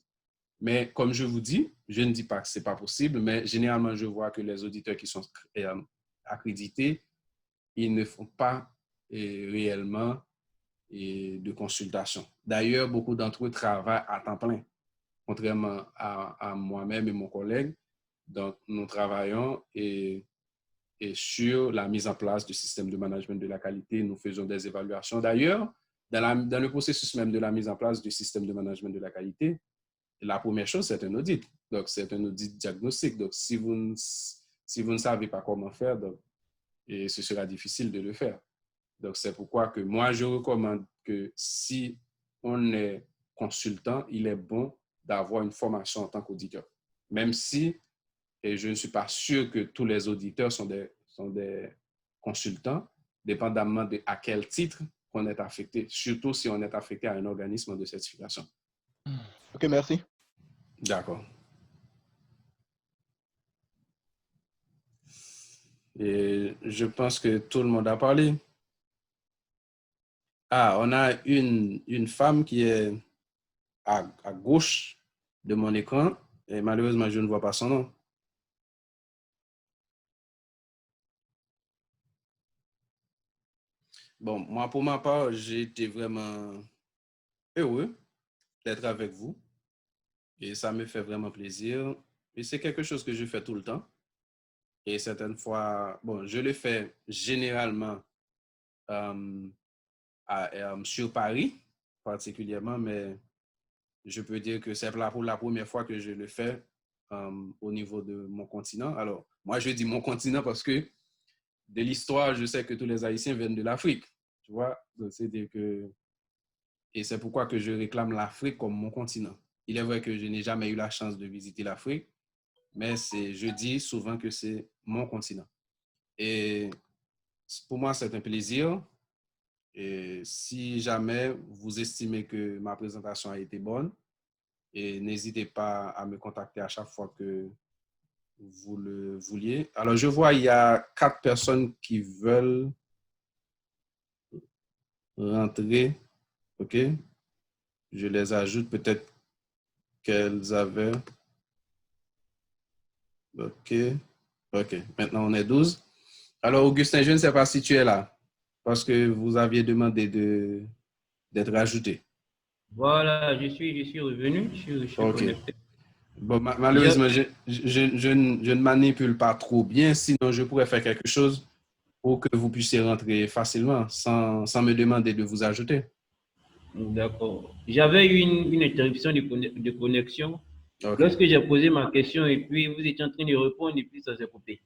Mais comme je vous dis, je ne dis pas que ce n'est pas possible, mais généralement, je vois que les auditeurs qui sont accrédités, ils ne font pas réellement de consultation. D'ailleurs, beaucoup d'entre eux travaillent à temps plein, contrairement à moi-même et mon collègue. Donc, nous travaillons et sur la mise en place du système de management de la qualité. Nous faisons des évaluations. D'ailleurs, dans le processus même de la mise en place du système de management de la qualité, la première chose, c'est un audit. Donc, c'est un audit diagnostique. Donc, si vous ne savez pas comment faire, donc, et ce sera difficile de le faire. Donc, c'est pourquoi que moi, je recommande que si on est consultant, il est bon d'avoir une formation en tant qu'auditeur. Même si, et je ne suis pas sûr que tous les auditeurs sont des consultants, dépendamment de à quel titre on est affecté, surtout si on est affecté à un organisme de certification. Ok, merci. D'accord. Et je pense que tout le monde a parlé. Ah, on a une femme qui est à gauche de mon écran et malheureusement, je ne vois pas son nom. Bon, moi, pour ma part, j'ai été vraiment heureux d'être avec vous et ça me fait vraiment plaisir. Et c'est quelque chose que je fais tout le temps. Et certaines fois, bon, je le fais généralement sur Paris particulièrement, mais je peux dire que c'est pour la première fois que je le fais au niveau de mon continent. Alors, moi, je dis mon continent parce que de l'histoire, je sais que tous les Haïtiens viennent de l'Afrique, tu vois. Donc, c'est-à-dire que... Et c'est pourquoi que je réclame l'Afrique comme mon continent. Il est vrai que je n'ai jamais eu la chance de visiter l'Afrique, mais je dis souvent que c'est mon continent. Et pour moi, c'est un plaisir. Et si jamais vous estimez que ma présentation a été bonne, et n'hésitez pas à me contacter à chaque fois que vous le vouliez. Alors, je vois, il y a 4 personnes qui veulent rentrer. OK? Je les ajoute, peut-être qu'elles avaient... OK. OK. Maintenant, on est 12. Alors, Augustin, je ne sais pas si tu es là, parce que vous aviez demandé d'être ajouté. Voilà, je suis revenu, je suis OK. connecté. Bon, malheureusement, je ne manipule pas trop bien, sinon je pourrais faire quelque chose pour que vous puissiez rentrer facilement sans me demander de vous ajouter. D'accord. J'avais eu une interruption de connexion lorsque j'ai posé ma question et puis vous étiez en train de répondre et puis ça s'est coupé.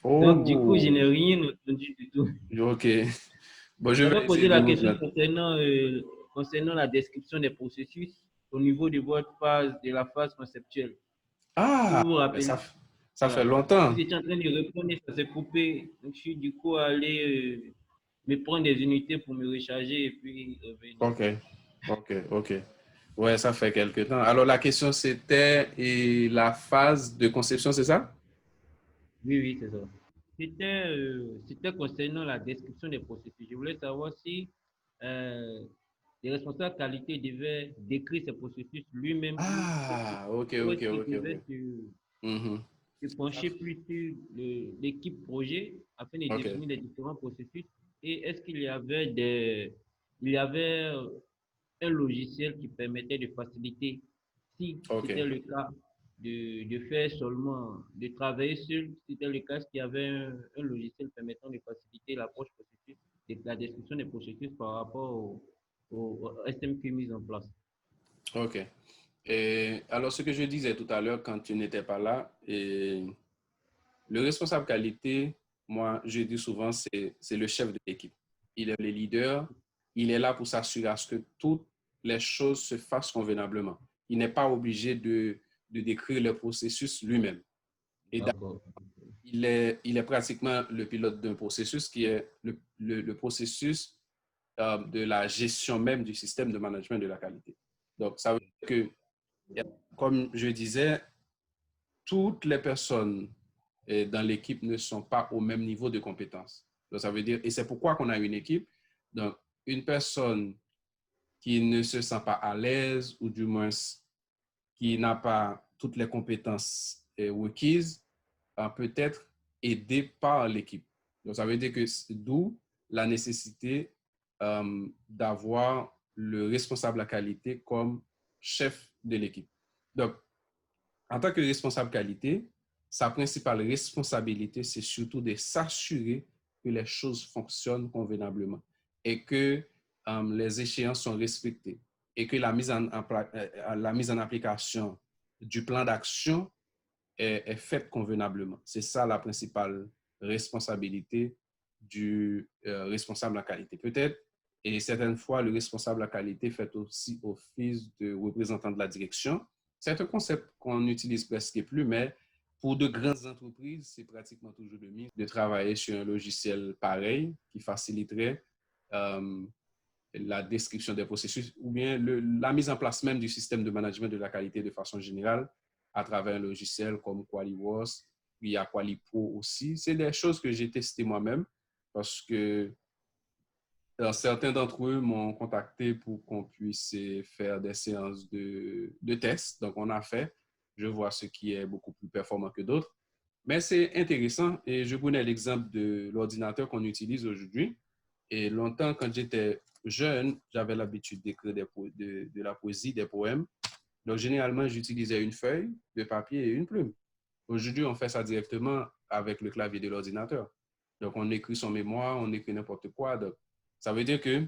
Oh. Donc, du coup, je n'ai rien entendu du tout. OK. Bon, je vais poser la question concernant concernant la description des processus au niveau de votre phase, de la phase conceptuelle. Ah, vous vous rappelez, ça fait longtemps. Vous étiez en train de répondre et ça s'est coupé. Donc, je suis du coup allé me prendre des unités pour me recharger et puis revenir. OK. Ouais, ça fait quelque temps. Alors, la question, c'était la phase de conception, c'est ça? Oui, c'est ça. C'était concernant la description des processus. Je voulais savoir si les responsables qualité devaient décrire ces processus lui-même. Ah, OK. Se pencher plus sur l'équipe projet afin de définir les différents processus. Et est-ce qu'il y avait un logiciel qui permettait de faciliter, si c'était le cas, de faire seulement, de travailler seul, si c'était le cas, est-ce qu'il y avait un logiciel permettant de faciliter l'approche processus, la description des processus par rapport au SMQ mis en place. OK. Et alors, ce que je disais tout à l'heure quand tu n'étais pas là, le responsable qualité, moi, je dis souvent, c'est le chef de l'équipe. Il est le leader, il est là pour s'assurer à ce que toutes les choses se fassent convenablement. Il n'est pas obligé de décrire le processus lui-même. Et il est pratiquement le pilote d'un processus qui est le processus de la gestion même du système de management de la qualité. Donc, ça veut dire que, comme je disais, toutes les personnes dans l'équipe ne sont pas au même niveau de compétence. Donc, ça veut dire, et c'est pourquoi qu'on a une équipe. Donc, une personne qui ne se sent pas à l'aise ou du moins qui n'a pas toutes les compétences requises peut être aidée par l'équipe. Donc, ça veut dire que d'où la nécessité d'avoir le responsable à qualité comme chef de l'équipe. Donc, en tant que responsable qualité, sa principale responsabilité, c'est surtout de s'assurer que les choses fonctionnent convenablement et que les échéances sont respectées et que la mise en application du plan d'action est faite convenablement. C'est ça la principale responsabilité du responsable à qualité. Peut-être, et certaines fois, le responsable à qualité fait aussi office de représentant de la direction. C'est un concept qu'on n'utilise presque plus, mais pour de grandes entreprises, c'est pratiquement toujours le mieux de travailler sur un logiciel pareil qui faciliterait la description des processus ou bien la mise en place même du système de management de la qualité de façon générale à travers un logiciel comme QualiWorks, il y a QualiPro aussi. C'est des choses que j'ai testées moi-même parce que certains d'entre eux m'ont contacté pour qu'on puisse faire des séances de tests. Donc, on a fait. Je vois ce qui est beaucoup plus performant que d'autres. Mais c'est intéressant et je connais l'exemple de l'ordinateur qu'on utilise aujourd'hui. Et longtemps, quand j'étais jeune, j'avais l'habitude d'écrire de la poésie, des poèmes. Donc, généralement, j'utilisais une feuille de papier et une plume. Aujourd'hui, on fait ça directement avec le clavier de l'ordinateur. Donc, on écrit son mémoire, on écrit n'importe quoi. Donc, ça veut dire que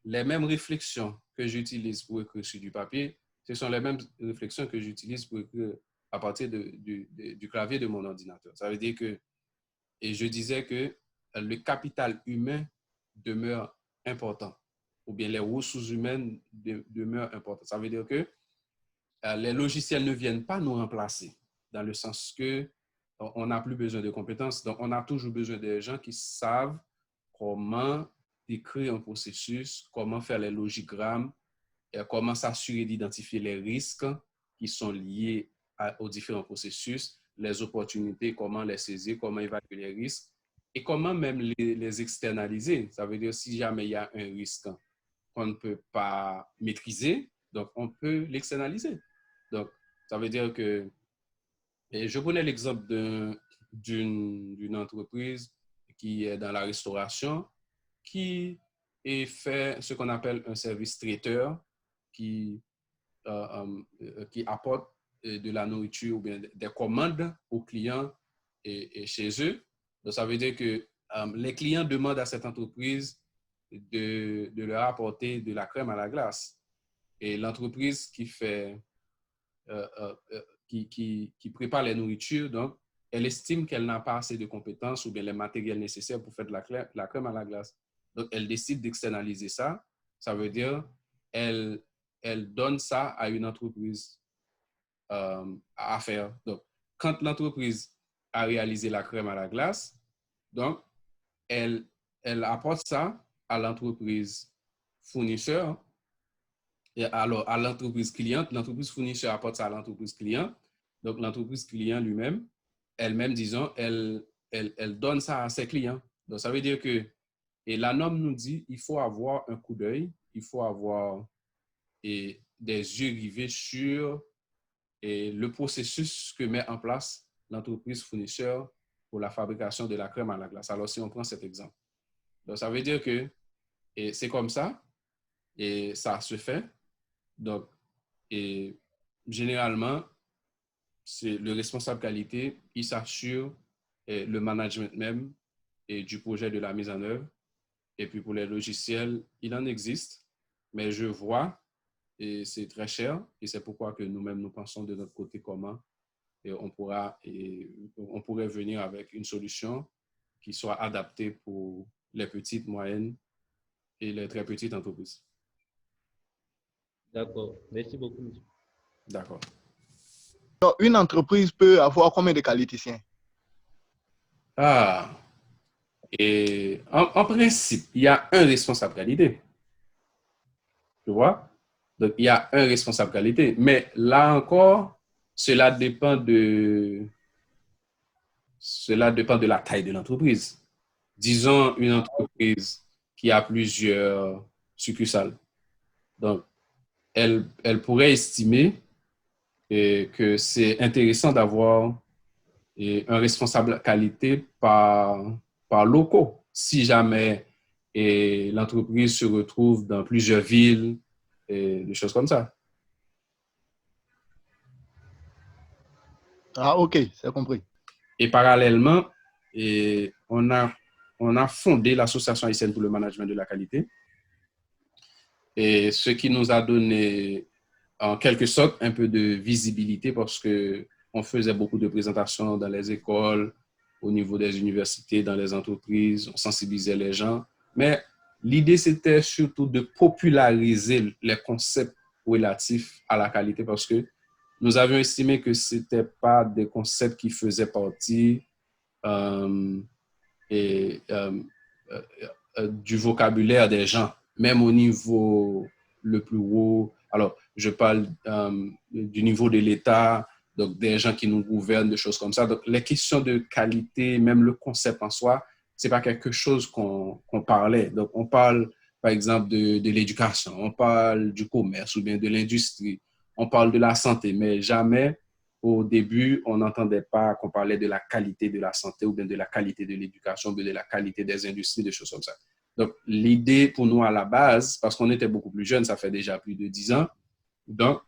les mêmes réflexions que j'utilise pour écrire sur du papier, ce sont les mêmes réflexions que j'utilise pour écrire à partir du clavier de mon ordinateur. Ça veut dire que, et je disais que le capital humain demeure important, ou bien les ressources humaines demeurent importantes. Ça veut dire que les logiciels ne viennent pas nous remplacer, dans le sens que on n'a plus besoin de compétences. Donc, on a toujours besoin de gens qui savent comment décrire un processus, comment faire les logigrammes, comment s'assurer d'identifier les risques qui sont liés aux différents processus, les opportunités, comment les saisir, comment évaluer les risques et comment même les externaliser. Ça veut dire si jamais il y a un risque qu'on ne peut pas maîtriser, donc on peut l'externaliser. Donc, ça veut dire que, et je connais l'exemple d'une entreprise qui est dans la restauration, qui fait ce qu'on appelle un service traiteur, qui apporte de la nourriture ou bien des commandes aux clients et chez eux. Donc, ça veut dire que les clients demandent à cette entreprise de leur apporter de la crème à la glace. Et l'entreprise qui fait, qui prépare les nourritures, donc, elle estime qu'elle n'a pas assez de compétences ou bien les matériels nécessaires pour faire de la crème à la glace. Donc, elle décide d'externaliser ça. Ça veut dire elle donne ça à une entreprise à faire. Donc, quand l'entreprise a réalisé la crème à la glace, donc, elle apporte ça à l'entreprise fournisseur, et alors à l'entreprise cliente. L'entreprise fournisseur apporte ça à l'entreprise cliente. Donc, l'entreprise client lui-même, elle-même, disons, elle donne ça à ses clients. Donc, ça veut dire que, et la norme nous dit, il faut avoir un coup d'œil, il faut avoir des yeux rivés sur le processus que met en place l'entreprise fournisseur pour la fabrication de la crème à la glace. Alors, si on prend cet exemple. Donc, ça veut dire que c'est comme ça et ça se fait. Donc, et généralement, c'est le responsable qualité, il s'assure le management même et du projet de la mise en œuvre. Et puis pour les logiciels, il en existe, mais je vois, et c'est très cher, et c'est pourquoi que nous-mêmes, nous pensons de notre côté comment on pourrait venir avec une solution qui soit adaptée pour les petites, moyennes et les très petites entreprises. D'accord. Merci beaucoup, monsieur. D'accord. Donc, une entreprise peut avoir combien de qualiticiens? Et en principe, il y a un responsable qualité. Tu vois? Donc, il y a un responsable qualité. Mais là encore, cela dépend de la taille de l'entreprise. Disons une entreprise qui a plusieurs succursales. Donc, elle pourrait estimer que c'est intéressant d'avoir un responsable qualité par locaux. Si jamais l'entreprise se retrouve dans plusieurs villes, et des choses comme ça. Ah, ok, c'est compris. Et parallèlement, on a fondé l'Association haïtienne pour le management de la qualité, et ce qui nous a donné en quelque sorte un peu de visibilité parce qu'on faisait beaucoup de présentations dans les écoles, au niveau des universités, dans les entreprises, on sensibilisait les gens. Mais l'idée, c'était surtout de populariser les concepts relatifs à la qualité parce que nous avions estimé que ce n'étaient pas des concepts qui faisaient partie du vocabulaire des gens, même au niveau le plus haut. Alors, je parle du niveau de l'État, donc des gens qui nous gouvernent, des choses comme ça. Donc, les questions de qualité, même le concept en soi, ce n'est pas quelque chose qu'on parlait. Donc, on parle, par exemple, de l'éducation, on parle du commerce ou bien de l'industrie, on parle de la santé, mais jamais, au début, on n'entendait pas qu'on parlait de la qualité de la santé ou bien de la qualité de l'éducation ou bien de la qualité des industries, des choses comme ça. Donc, l'idée pour nous à la base, parce qu'on était beaucoup plus jeunes, ça fait déjà plus de 10 ans, donc,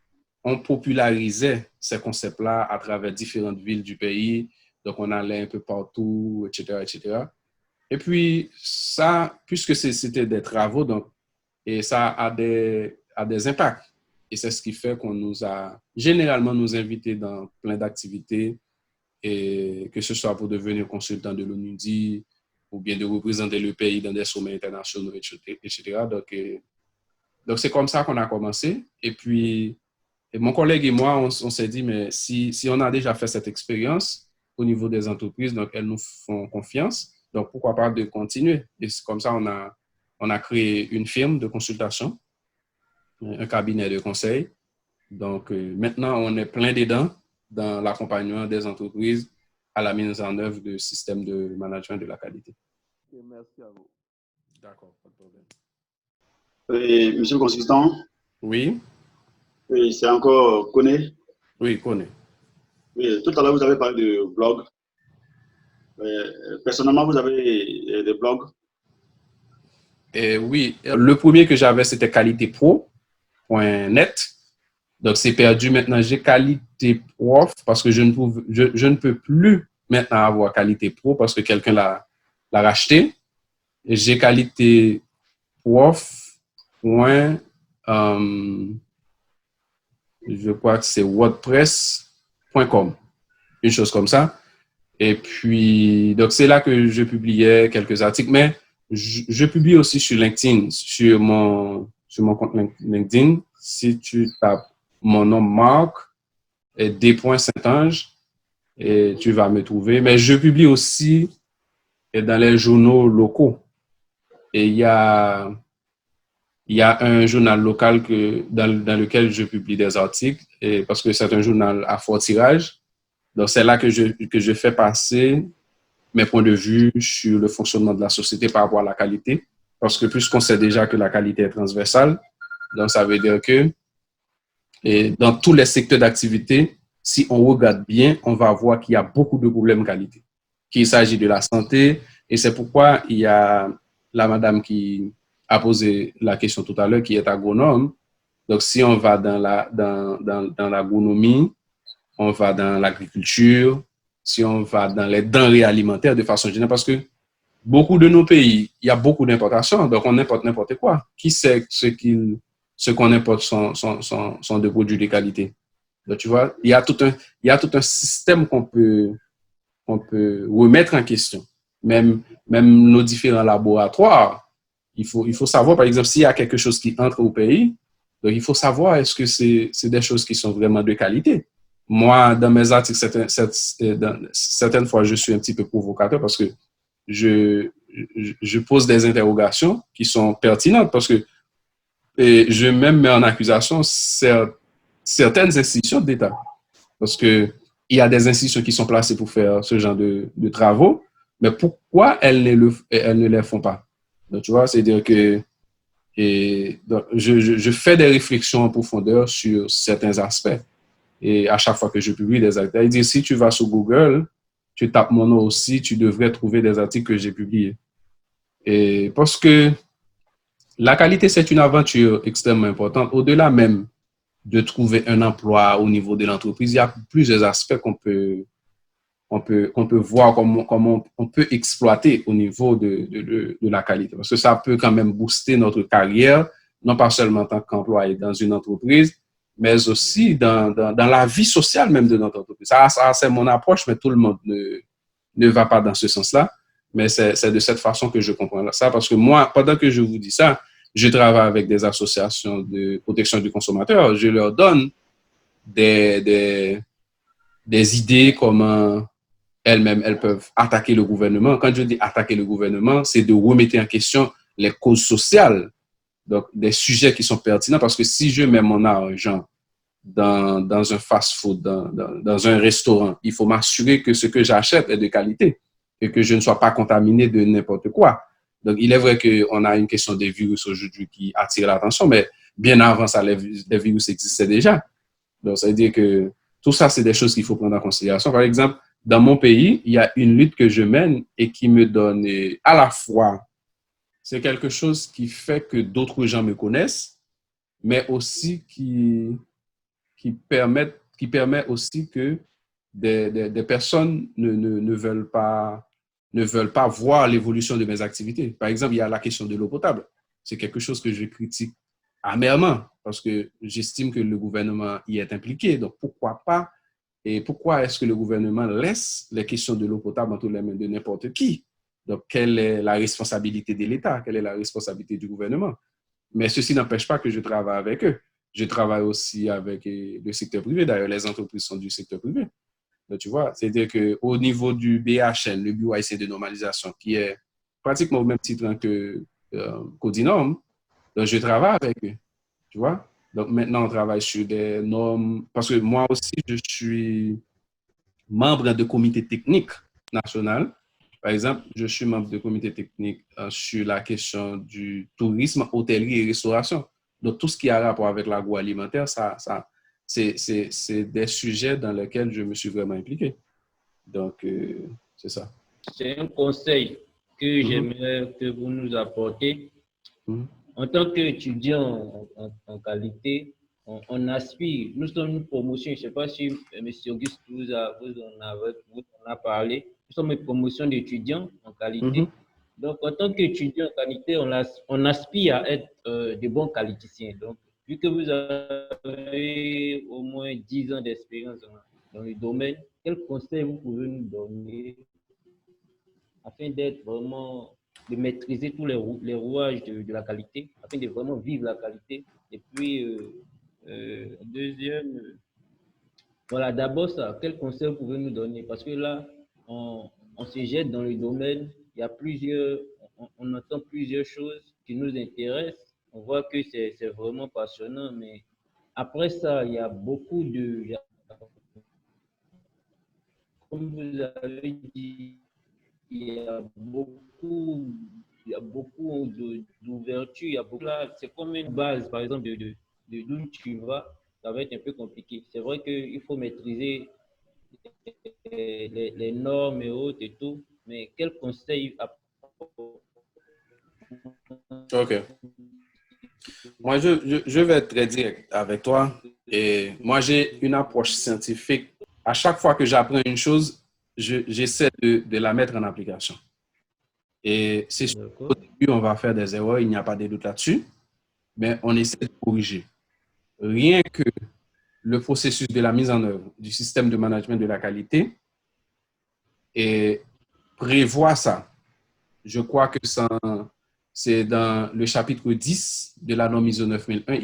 on popularisait ces concepts-là à travers différentes villes du pays. Donc, on allait un peu partout, etc., etc. Et puis, ça, puisque c'était des travaux, donc, et ça a des impacts. Et c'est ce qui fait qu'on nous a généralement nous invités dans plein d'activités, et que ce soit pour devenir consultant de l'ONUDI ou bien de représenter le pays dans des sommets internationaux, etc. Donc, c'est comme ça qu'on a commencé. Et puis, mon collègue et moi, on s'est dit, mais si on a déjà fait cette expérience au niveau des entreprises, donc elles nous font confiance, donc pourquoi pas de continuer? Et c'est comme ça, on a créé une firme de consultation, un cabinet de conseil. Donc, maintenant, on est plein dedans dans l'accompagnement des entreprises à la mise en œuvre de systèmes de management de la qualité. Merci à vous. D'accord, pas de problème. Et, monsieur le consultant? Oui. Oui, c'est encore Koné? Oui, Koné. Oui, tout à l'heure, vous avez parlé de blog. Personnellement, vous avez des blogs? Oui, le premier que j'avais, c'était qualitépro.net. Donc, c'est perdu maintenant. J'ai Qualité Prof parce que je ne peux plus maintenant avoir Qualité Pro parce que quelqu'un l'a racheté. Et j'ai Qualité Prof. Je crois que c'est wordpress.com. Une chose comme ça. Et puis, donc, c'est là que je publiais quelques articles. Mais je publie aussi sur LinkedIn, sur mon compte LinkedIn. Si tu tapes mon nom Marc et D.Saint-Ange, et tu vas me trouver. Mais je publie aussi dans les journaux locaux. Et il y a un journal local dans lequel je publie des articles, et parce que c'est un journal à fort tirage. Donc, c'est là que je fais passer mes points de vue sur le fonctionnement de la société par rapport à la qualité. Parce que puisqu'on sait déjà que la qualité est transversale, donc ça veut dire que dans tous les secteurs d'activité, si on regarde bien, on va voir qu'il y a beaucoup de problèmes qualité. Qu'il s'agit de la santé, et c'est pourquoi il y a la madame qui a posé la question tout à l'heure, qui est agronome. Donc, si on va dans l'agronomie, on va dans l'agriculture, si on va dans les denrées alimentaires de façon générale, parce que beaucoup de nos pays, il y a beaucoup d'importations, donc on importe n'importe quoi. Qui sait ce qu'on importe sont de produits de qualité? Donc, tu vois, il y a tout un système qu'on peut remettre en question. Même nos différents laboratoires, il faut savoir, par exemple, s'il y a quelque chose qui entre au pays, donc il faut savoir est-ce que c'est des choses qui sont vraiment de qualité. Moi, dans mes articles, certaines fois, je suis un petit peu provocateur parce que je pose des interrogations qui sont pertinentes parce que je même mets en accusation certaines institutions d'État. Parce qu'il y a des institutions qui sont placées pour faire ce genre de travaux, mais pourquoi elles ne les font pas? Donc, tu vois, c'est-à-dire que donc, je fais des réflexions en profondeur sur certains aspects. Et à chaque fois que je publie des articles, c'est-à-dire si tu vas sur Google, tu tapes mon nom aussi, tu devrais trouver des articles que j'ai publiés. Et parce que la qualité, c'est une aventure extrêmement importante. Au-delà même de trouver un emploi au niveau de l'entreprise, il y a plusieurs aspects qu'on peut voir, comment on peut exploiter au niveau de la qualité. Parce que ça peut quand même booster notre carrière, non pas seulement en tant qu'employé dans une entreprise, mais aussi dans la vie sociale même de notre entreprise. Ça c'est mon approche, mais tout le monde ne va pas dans ce sens-là. Mais c'est de cette façon que je comprends ça. Parce que moi, pendant que je vous dis ça, je travaille avec des associations de protection du consommateur. Je leur donne des idées comment elles-mêmes, elles peuvent attaquer le gouvernement. Quand je dis attaquer le gouvernement, c'est de remettre en question les causes sociales. Donc, des sujets qui sont pertinents. Parce que si je mets mon argent dans un fast-food, dans un restaurant, il faut m'assurer que ce que j'achète est de qualité et que je ne sois pas contaminé de n'importe quoi. Donc, il est vrai qu'on a une question des virus aujourd'hui qui attire l'attention, mais bien avant ça, les virus existaient déjà. Donc, ça veut dire que tout ça, c'est des choses qu'il faut prendre en considération. Par exemple, dans mon pays, il y a une lutte que je mène et qui me donne à la fois, c'est quelque chose qui fait que d'autres gens me connaissent, mais aussi qui permet aussi que des personnes ne veulent pas voir l'évolution de mes activités. Par exemple, il y a la question de l'eau potable. C'est quelque chose que je critique amèrement parce que j'estime que le gouvernement y est impliqué. Donc, pourquoi pas? Et pourquoi est-ce que le gouvernement laisse les questions de l'eau potable entre les mains de n'importe qui? Donc, quelle est la responsabilité de l'État? Quelle est la responsabilité du gouvernement? Mais ceci n'empêche pas que je travaille avec eux. Je travaille aussi avec le secteur privé. D'ailleurs, les entreprises sont du secteur privé. Donc, tu vois, c'est-à-dire qu'au niveau du BHN, le Bureau haïtien de normalisation, qui est pratiquement au même titre que Codinorm, donc je travaille avec eux. Tu vois? Donc, maintenant, on travaille sur des normes. Parce que moi aussi, je suis membre de comité technique national. Par exemple, je suis membre de comité technique sur la question du tourisme, hôtellerie et restauration. Donc, tout ce qui a rapport avec l'agroalimentaire, c'est des sujets dans lesquels je me suis vraiment impliqué. Donc, c'est ça. C'est un conseil que j'aimerais que vous nous apportez. En tant qu'étudiant en qualité, on aspire, nous sommes une promotion, je ne sais pas si M. Auguste vous en a parlé, nous sommes une promotion d'étudiants en qualité. Donc, en tant qu'étudiant en qualité, on aspire à être de bons qualiticiens. Donc, vu que vous avez au moins 10 ans d'expérience dans le domaine, quels conseils vous pouvez nous donner afin d'être vraiment, de maîtriser tous les rouages de la qualité, afin de vraiment vivre la qualité? Et puis, deuxième, voilà, d'abord ça, quel conseil vous pouvez nous donner? Parce que là, on se jette dans le domaine, il y a plusieurs, on entend plusieurs choses qui nous intéressent, on voit que c'est vraiment passionnant, mais après ça, il y a beaucoup comme vous avez dit, il y a beaucoup d'ouverture, il y a beaucoup là, c'est comme une base, par exemple, d'où tu vas, ça va être un peu compliqué. C'est vrai qu'il faut maîtriser les normes et autres et tout, mais quel conseil OK. Moi, je vais être très direct avec toi. Et moi, j'ai une approche scientifique. À chaque fois que j'apprends une chose, j'essaie de la mettre en application. Et c'est sûr qu'au début, on va faire des erreurs, il n'y a pas de doute là-dessus, mais on essaie de corriger. Rien que le processus de la mise en œuvre du système de management de la qualité prévoit ça. Je crois que c'est dans le chapitre 10 de la norme ISO 9001,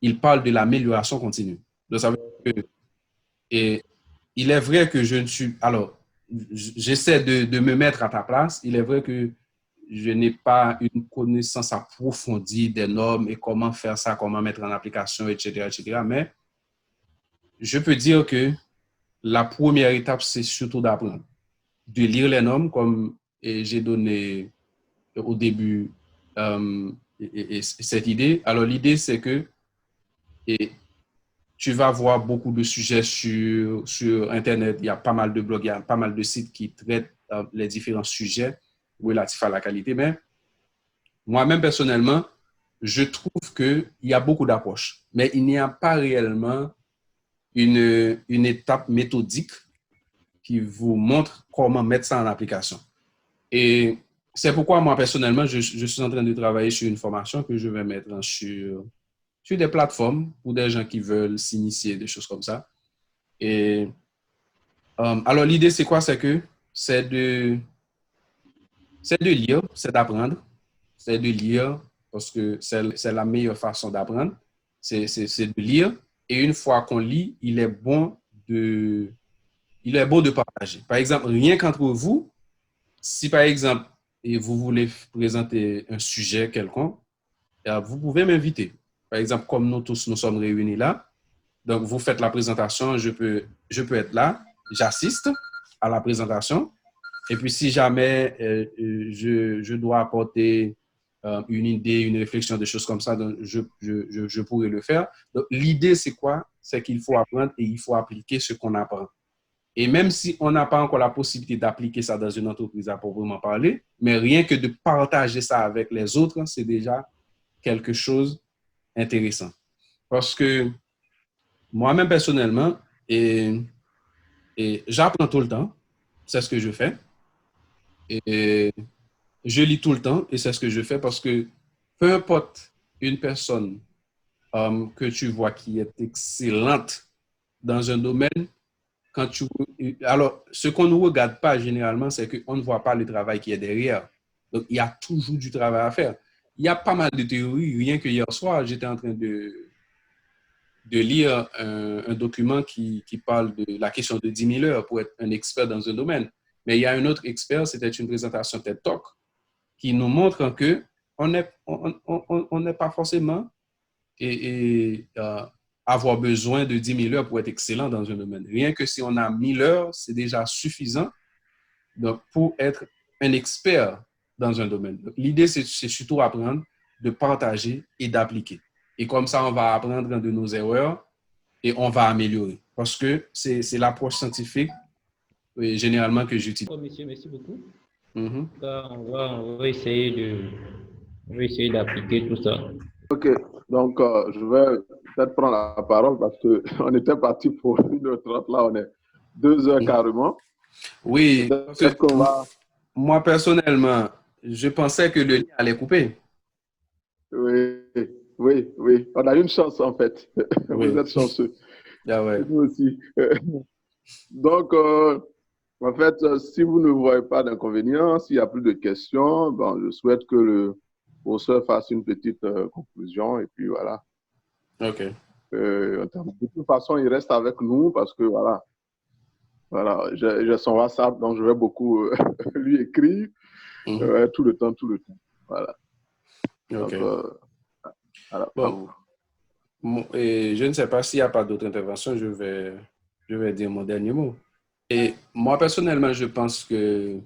il parle de l'amélioration continue. Donc, ça veut dire que, et il est vrai que je ne suis, alors, j'essaie de me mettre à ta place, il est vrai que je n'ai pas une connaissance approfondie des normes et comment faire ça, comment mettre en application, etc., etc., mais je peux dire que la première étape, c'est surtout d'apprendre, de lire les normes, comme j'ai donné au début cette idée. Alors, l'idée, c'est que tu vas voir beaucoup de sujets sur Internet. Il y a pas mal de blogs, il y a pas mal de sites qui traitent les différents sujets relatifs à la qualité. Mais moi-même, personnellement, je trouve qu'il y a beaucoup d'approches, mais il n'y a pas réellement une étape méthodique qui vous montre comment mettre ça en application. Et c'est pourquoi moi, personnellement, je suis en train de travailler sur une formation que je vais mettre sur des plateformes pour des gens qui veulent s'initier, des choses comme ça. Et alors, l'idée, c'est quoi? C'est de lire, c'est d'apprendre. C'est de lire parce que c'est la meilleure façon d'apprendre. C'est de lire. Et une fois qu'on lit, il est bon de partager. Par exemple, rien qu'entre vous, si par exemple, vous voulez présenter un sujet quelconque, vous pouvez m'inviter. Par exemple, comme nous tous, nous sommes réunis là. Donc, vous faites la présentation, je peux être là, j'assiste à la présentation. Et puis, si jamais je dois apporter une idée, une réflexion, des choses comme ça, donc je pourrais le faire. Donc, l'idée, c'est quoi? C'est qu'il faut apprendre et il faut appliquer ce qu'on apprend. Et même si on n'a pas encore la possibilité d'appliquer ça dans une entreprise à proprement parler, mais rien que de partager ça avec les autres, c'est déjà quelque chose d'intéressant. Parce que moi-même, personnellement, et j'apprends tout le temps, c'est ce que je fais. Et je lis tout le temps et c'est ce que je fais parce que peu importe une personne que tu vois qui est excellente dans un domaine, alors, ce qu'on ne regarde pas généralement, c'est qu'on ne voit pas le travail qui est derrière. Donc, il y a toujours du travail à faire. Il y a pas mal de théories. Rien que hier soir, j'étais en train de lire un document qui parle de la question de 10 000 heures pour être un expert dans un domaine. Mais il y a un autre expert, c'était une présentation TED Talk, qui nous montre qu'on n'est pas forcément avoir besoin de 10 000 heures pour être excellent dans un domaine. Rien que si on a 1000 heures, c'est déjà suffisant donc, pour être un expert dans un domaine. L'idée, c'est surtout apprendre, de partager et d'appliquer. Et comme ça, on va apprendre de nos erreurs et on va améliorer. Parce que c'est l'approche scientifique généralement que j'utilise. Oh, monsieur, merci beaucoup. Mm-hmm. On va essayer d'appliquer tout ça. OK. Donc, je vais peut-être prendre la parole parce qu'on était parti pour 1h30. Là, on est 2 heures carrément. Oui. Moi, personnellement, je pensais que le lien allait couper. Oui. On a une chance, en fait. Oui. Vous êtes chanceux. Ah ouais. Nous aussi. Donc, en fait, si vous ne voyez pas d'inconvénient, s'il n'y a plus de questions, bon, je souhaite que le professeur fasse une petite conclusion et puis voilà. OK. De toute façon, il reste avec nous parce que voilà, j'ai son WhatsApp, donc je vais beaucoup lui écrire tout le temps. Voilà. OK. Donc, voilà, bon. Et je ne sais pas s'il n'y a pas d'autres interventions, je vais dire mon dernier mot. Et moi, personnellement, je pense que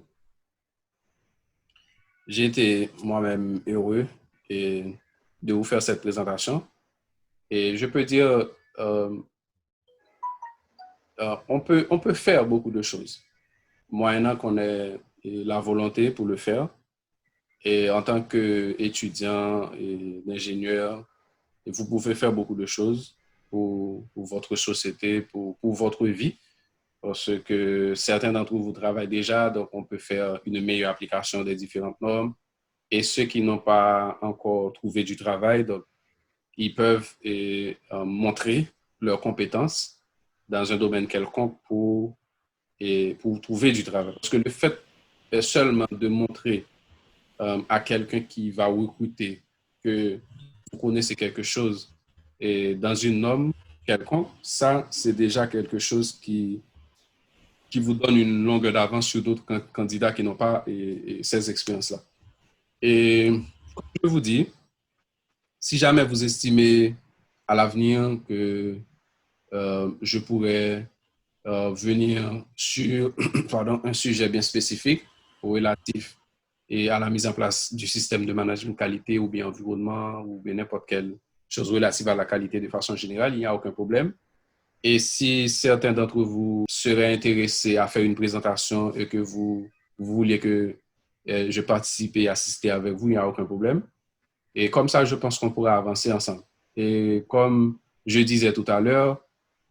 j'ai été moi-même heureux de vous faire cette présentation. Et je peux dire, on peut faire beaucoup de choses, moyennant qu'on ait la volonté pour le faire. Et en tant qu'étudiant et ingénieur, vous pouvez faire beaucoup de choses pour votre société, pour votre vie. Parce que certains d'entre vous travaillent déjà, donc on peut faire une meilleure application des différentes normes. Et ceux qui n'ont pas encore trouvé du travail, donc, ils peuvent montrer leurs compétences dans un domaine quelconque pour trouver du travail. Parce que le fait seulement de montrer à quelqu'un qui va recruter que vous connaissez quelque chose et dans une norme quelconque, ça, c'est déjà quelque chose qui vous donne une longueur d'avance sur d'autres candidats qui n'ont pas ces expériences-là. Et comme je vous dis, si jamais vous estimez à l'avenir que je pourrais venir sur un sujet bien spécifique relatif et à la mise en place du système de management qualité ou bien environnement ou bien n'importe quelle chose relative à la qualité de façon générale, il n'y a aucun problème. Et si certains d'entre vous seraient intéressés à faire une présentation et que vous vouliez que je participe et assiste avec vous, il n'y a aucun problème. Et comme ça, je pense qu'on pourra avancer ensemble. Et comme je disais tout à l'heure,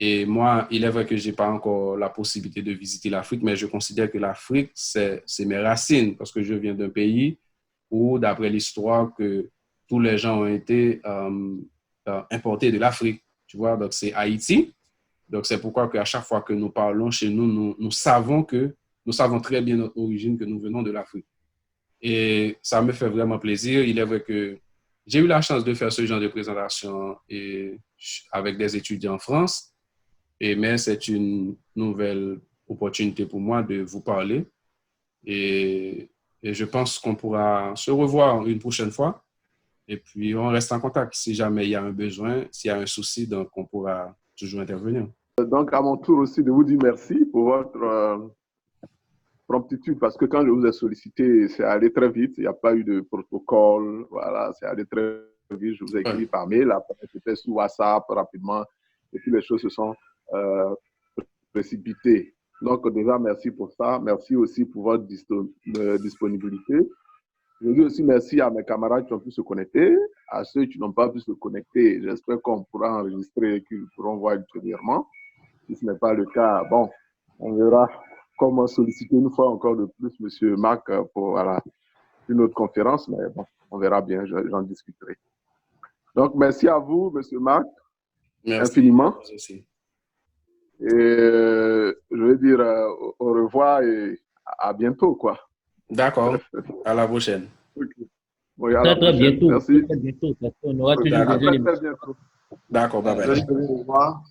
et moi, il est vrai que je n'ai pas encore la possibilité de visiter l'Afrique, mais je considère que l'Afrique, c'est mes racines, parce que je viens d'un pays où, d'après l'histoire, que tous les gens ont été importés de l'Afrique. Tu vois, donc c'est Haïti. Donc c'est pourquoi qu'à chaque fois que nous parlons chez nous, nous savons très bien notre origine, que nous venons de l'Afrique. Et ça me fait vraiment plaisir. Il est vrai que j'ai eu la chance de faire ce genre de présentation avec des étudiants en France. Mais c'est une nouvelle opportunité pour moi de vous parler. Et je pense qu'on pourra se revoir une prochaine fois. Et puis, on reste en contact. Si jamais il y a un besoin, s'il y a un souci, donc on pourra toujours intervenir. Donc, à mon tour aussi de vous dire merci pour votre promptitude, parce que quand je vous ai sollicité, c'est allé très vite. Il n'y a pas eu de protocole. Voilà, c'est allé très vite. Je vous ai écrit par mail. Après, c'était sur WhatsApp rapidement. Et puis, les choses se sont précipité. Donc, déjà, merci pour ça. Merci aussi pour votre disponibilité. Je dis aussi merci à mes camarades qui ont pu se connecter, à ceux qui n'ont pas pu se connecter. J'espère qu'on pourra enregistrer et qu'ils pourront voir ultérieurement. Si ce n'est pas le cas, bon, on verra comment solliciter une fois encore de plus M. Marc pour une autre conférence, mais bon, on verra bien, j'en discuterai. Donc, merci à vous, M. Marc, infiniment. Merci. Et je vais dire au revoir et à bientôt, quoi. D'accord. À la prochaine. Okay. Oui, à la Très prochaine. bientôt. Merci. Très bientôt. On aura toujours Très besoin. D'accord, bye bye. Au revoir.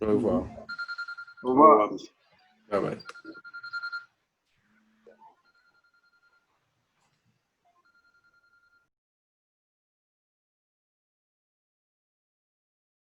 Au revoir. Au revoir. Bye bye.